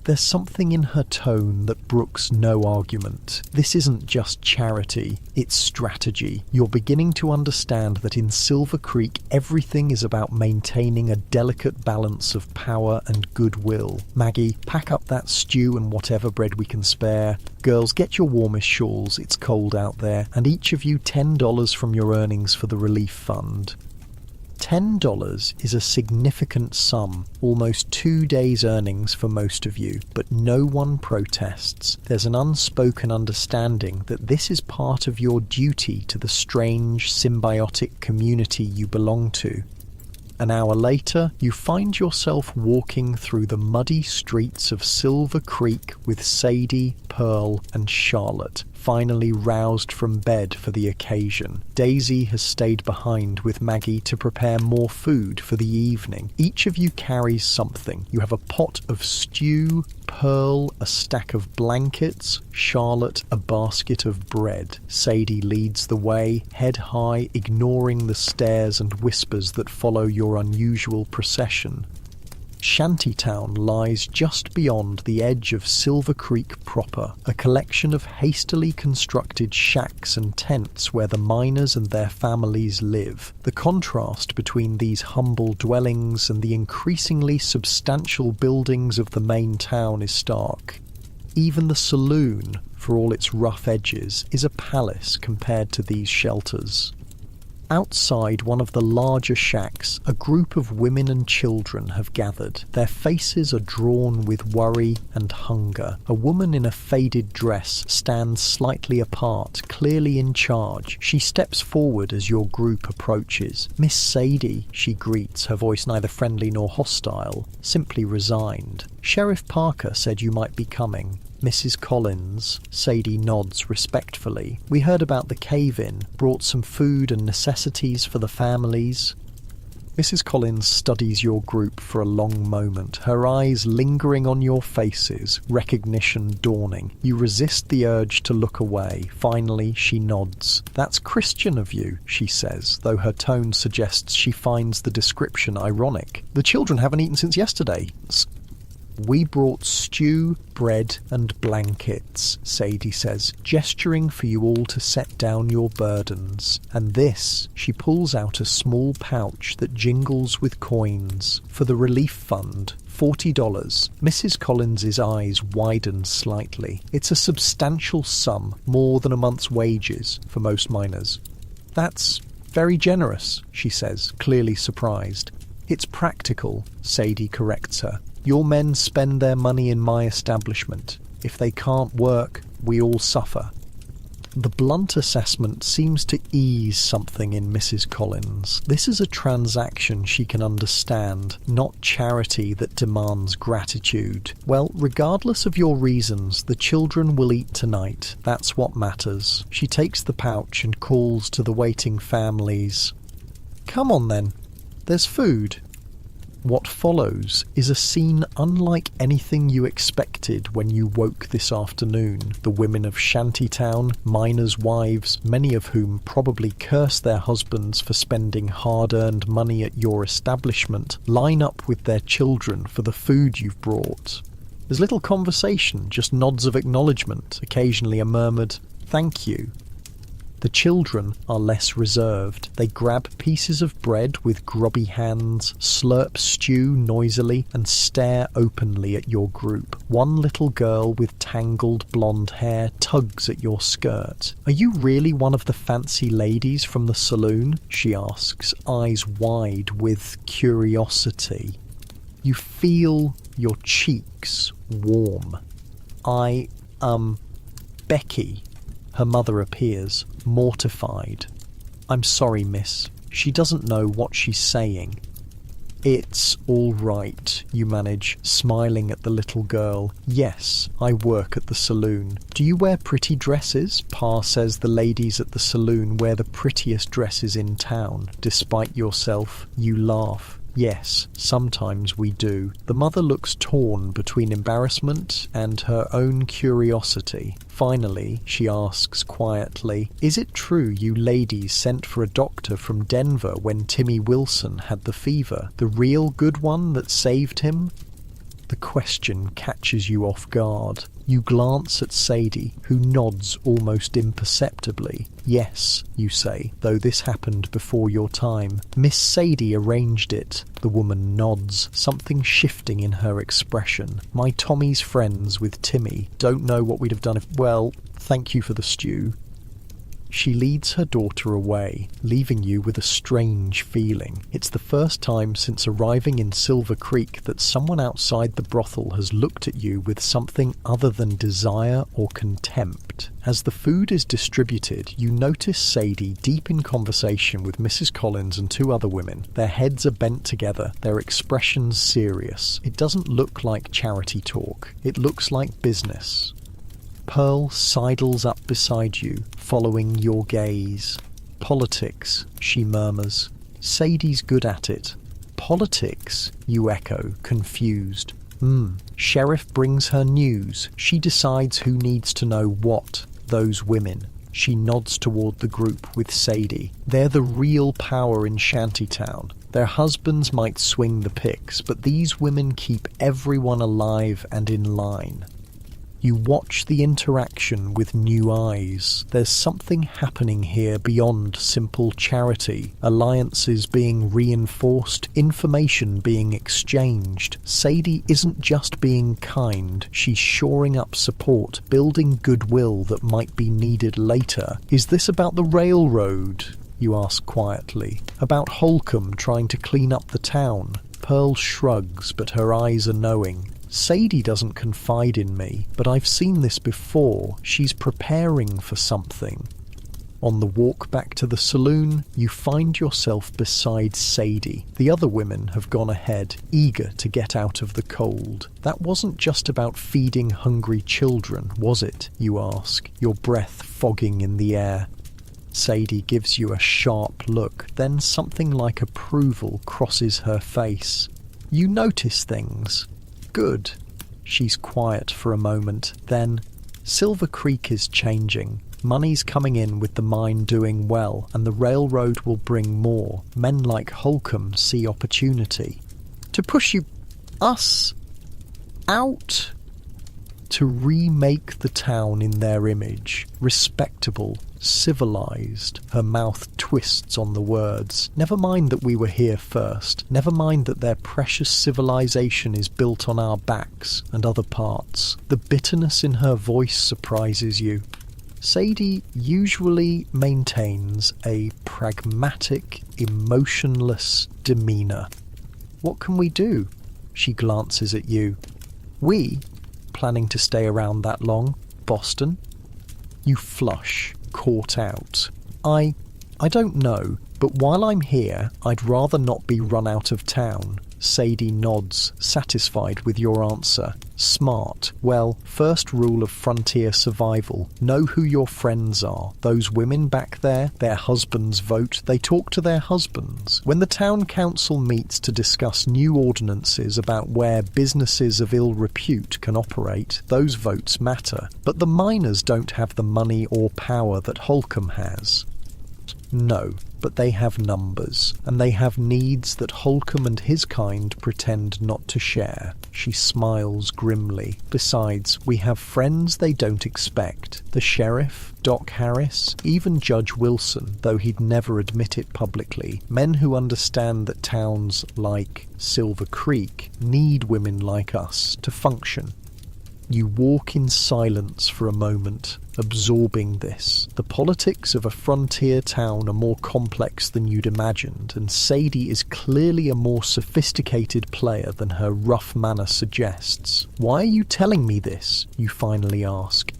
There's something in her tone that brooks no argument. This isn't just charity, it's strategy. You're beginning to understand that in Silver Creek everything is about maintaining a delicate balance of power and goodwill. "Maggie, pack up that stew and whatever bread we can spare. Girls, get your warmest shawls, it's cold out there, and each of you $10 from your earnings for the relief fund." $10 is a significant sum, almost 2 days' earnings for most of you, but no one protests. There's an unspoken understanding that this is part of your duty to the strange, symbiotic community you belong to. An hour later, you find yourself walking through the muddy streets of Silver Creek with Sadie, Pearl, and Charlotte, finally roused from bed for the occasion. Daisy has stayed behind with Maggie to prepare more food for the evening. Each of you carries something. You have a pot of stew, Pearl a stack of blankets, Charlotte a basket of bread. Sadie leads the way, head high, ignoring the stares and whispers that follow your unusual procession. Shantytown lies just beyond the edge of Silver Creek proper, a collection of hastily constructed shacks and tents where the miners and their families live. The contrast between these humble dwellings and the increasingly substantial buildings of the main town is stark. Even the saloon, for all its rough edges, is a palace compared to these shelters. Outside one of the larger shacks, a group of women and children have gathered. Their faces are drawn with worry and hunger. A woman in a faded dress stands slightly apart, clearly in charge. She steps forward as your group approaches. "Miss Sadie," she greets, her voice neither friendly nor hostile, simply resigned. "Sheriff Parker said you might be coming." "Mrs. Collins," Sadie nods respectfully. "We heard about the cave-in, brought some food and necessities for the families." Mrs. Collins studies your group for a long moment, her eyes lingering on your faces, recognition dawning. You resist the urge to look away. Finally, she nods. "That's Christian of you," she says, though her tone suggests she finds the description ironic. "The children haven't eaten since yesterday." "We brought stew, bread and blankets," Sadie says, gesturing for you all to set down your burdens. "And this," she pulls out a small pouch that jingles with coins, "for the relief fund, $40. Mrs. Collins's eyes widen slightly. It's a substantial sum, more than a month's wages for most miners. "That's very generous," she says, clearly surprised. "It's practical," Sadie corrects her. "Your men spend their money in my establishment. If they can't work, we all suffer." The blunt assessment seems to ease something in Mrs. Collins. This is a transaction she can understand, not charity that demands gratitude. "Well, regardless of your reasons, the children will eat tonight. That's what matters." She takes the pouch and calls to the waiting families. "Come on then. There's food." What follows is a scene unlike anything you expected when you woke this afternoon. The women of Shantytown, miners' wives, many of whom probably curse their husbands for spending hard-earned money at your establishment, line up with their children for the food you've brought. There's little conversation, just nods of acknowledgement, occasionally a murmured, "Thank you." The children are less reserved. They grab pieces of bread with grubby hands, slurp stew noisily, and stare openly at your group. One little girl with tangled blonde hair tugs at your skirt. "Are you really one of the fancy ladies from the saloon?" she asks, eyes wide with curiosity. You feel your cheeks warm. Becky." Her mother appears, mortified. "I'm sorry, miss." She doesn't know what she's saying. "It's all right," you manage, smiling at the little girl. "Yes, I work at the saloon." "Do you wear pretty dresses?" Pa says the ladies at the saloon wear the prettiest dresses in town. Despite yourself, you laugh. "Yes, sometimes we do." The mother looks torn between embarrassment and her own curiosity. Finally, she asks quietly, "Is it true you ladies sent for a doctor from Denver when Timmy Wilson had the fever? The real good one that saved him?" The question catches you off guard. You glance at Sadie, who nods almost imperceptibly. "Yes," you say, "though this happened before your time. Miss Sadie arranged it." The woman nods, something shifting in her expression. "My Tommy's friends with Timmy. Don't know what we'd have done if... Well, thank you for the stew." She leads her daughter away, leaving you with a strange feeling. It's the first time since arriving in Silver Creek that someone outside the brothel has looked at you with something other than desire or contempt. As the food is distributed, you notice Sadie deep in conversation with Mrs. Collins and two other women. Their heads are bent together, their expressions serious. It doesn't look like charity talk. It looks like business. Pearl sidles up beside you, following your gaze. "Politics," she murmurs. "Sadie's good at it." "Politics?" you echo, confused. Sheriff brings her news. She decides who needs to know what. Those women." She nods toward the group with Sadie. "They're the real power in Shantytown. Their husbands might swing the picks, but these women keep everyone alive and in line." You watch the interaction with new eyes. There's something happening here beyond simple charity. Alliances being reinforced, information being exchanged. Sadie isn't just being kind, she's shoring up support, building goodwill that might be needed later. "Is this about the railroad?" you ask quietly. About Holcomb trying to clean up the town. Pearl shrugs, but her eyes are knowing. Sadie doesn't confide in me, but I've seen this before. She's preparing for something. On the walk back to the saloon, you find yourself beside Sadie. The other women have gone ahead, eager to get out of the cold. That wasn't just about feeding hungry children, was it? You ask, your breath fogging in the air. Sadie gives you a sharp look, then something like approval crosses her face. You notice things. Good. She's quiet for a moment, then, Silver Creek is changing. Money's coming in with the mine doing well, and the railroad will bring more. Men like Holcomb see opportunity. To push us out? To remake the town in their image. Respectable, civilized. Her mouth twists on the words. Never mind that we were here first. Never mind that their precious civilization is built on our backs and other parts. The bitterness in her voice surprises you. Sadie usually maintains a pragmatic, emotionless demeanour. What can we do? She glances at you. We? Planning to stay around that long? Boston? You flush, caught out. I don't know, but while I'm here, I'd rather not be run out of town. Sadie nods, satisfied with your answer. Smart. Well, first rule of frontier survival. Know who your friends are. Those women back there, their husbands vote, they talk to their husbands. When the town council meets to discuss new ordinances about where businesses of ill repute can operate, those votes matter. But the miners don't have the money or power that Holcomb has. No, but they have numbers, and they have needs that Holcomb and his kind pretend not to share. She smiles grimly. Besides, we have friends they don't expect. The sheriff, Doc Harris, even Judge Wilson, though he'd never admit it publicly. Men who understand that towns like Silver Creek need women like us to function. You walk in silence for a moment, absorbing this. The politics of a frontier town are more complex than you'd imagined, and Sadie is clearly a more sophisticated player than her rough manner suggests. Why are you telling me this? You finally ask.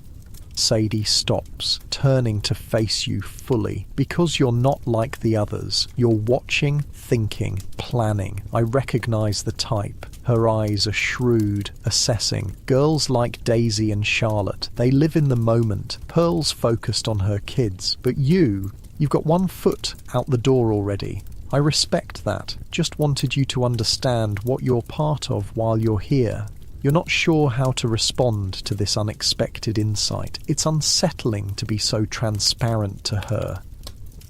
Sadie stops, turning to face you fully. Because you're not like the others. You're watching, thinking, planning. I recognize the type. Her eyes are shrewd, assessing. Girls like Daisy and Charlotte, they live in the moment. Pearl's focused on her kids. But you've got one foot out the door already. I respect that. Just wanted you to understand what you're part of while you're here. You're not sure how to respond to this unexpected insight. It's unsettling to be so transparent to her.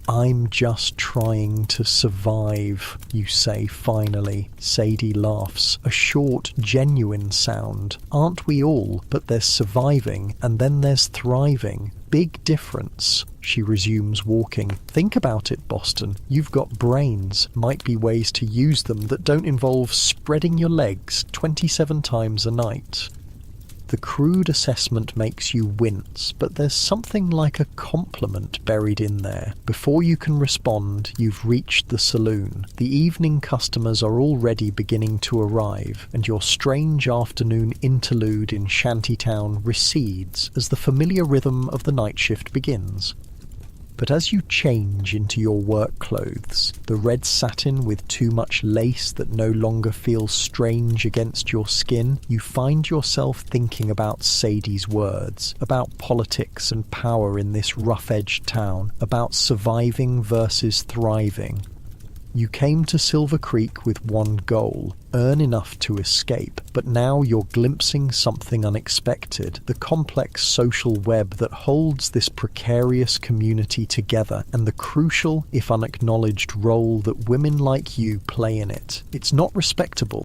I'm just trying to survive, you say finally. Sadie laughs, a short, genuine sound. Aren't we all? But there's surviving, and then there's thriving. Big difference. She resumes walking. Think about it, Boston. You've got brains. Might be ways to use them that don't involve spreading your legs 27 times a night. The crude assessment makes you wince, but there's something like a compliment buried in there. Before you can respond, you've reached the saloon. The evening customers are already beginning to arrive, and your strange afternoon interlude in Shantytown recedes as the familiar rhythm of the night shift begins. But as you change into your work clothes, the red satin with too much lace that no longer feels strange against your skin, you find yourself thinking about Sadie's words, about politics and power in this rough-edged town, about surviving versus thriving. You came to Silver Creek with one goal, earn enough to escape, but now you're glimpsing something unexpected, the complex social web that holds this precarious community together, and the crucial, if unacknowledged, role that women like you play in it. It's not respectable.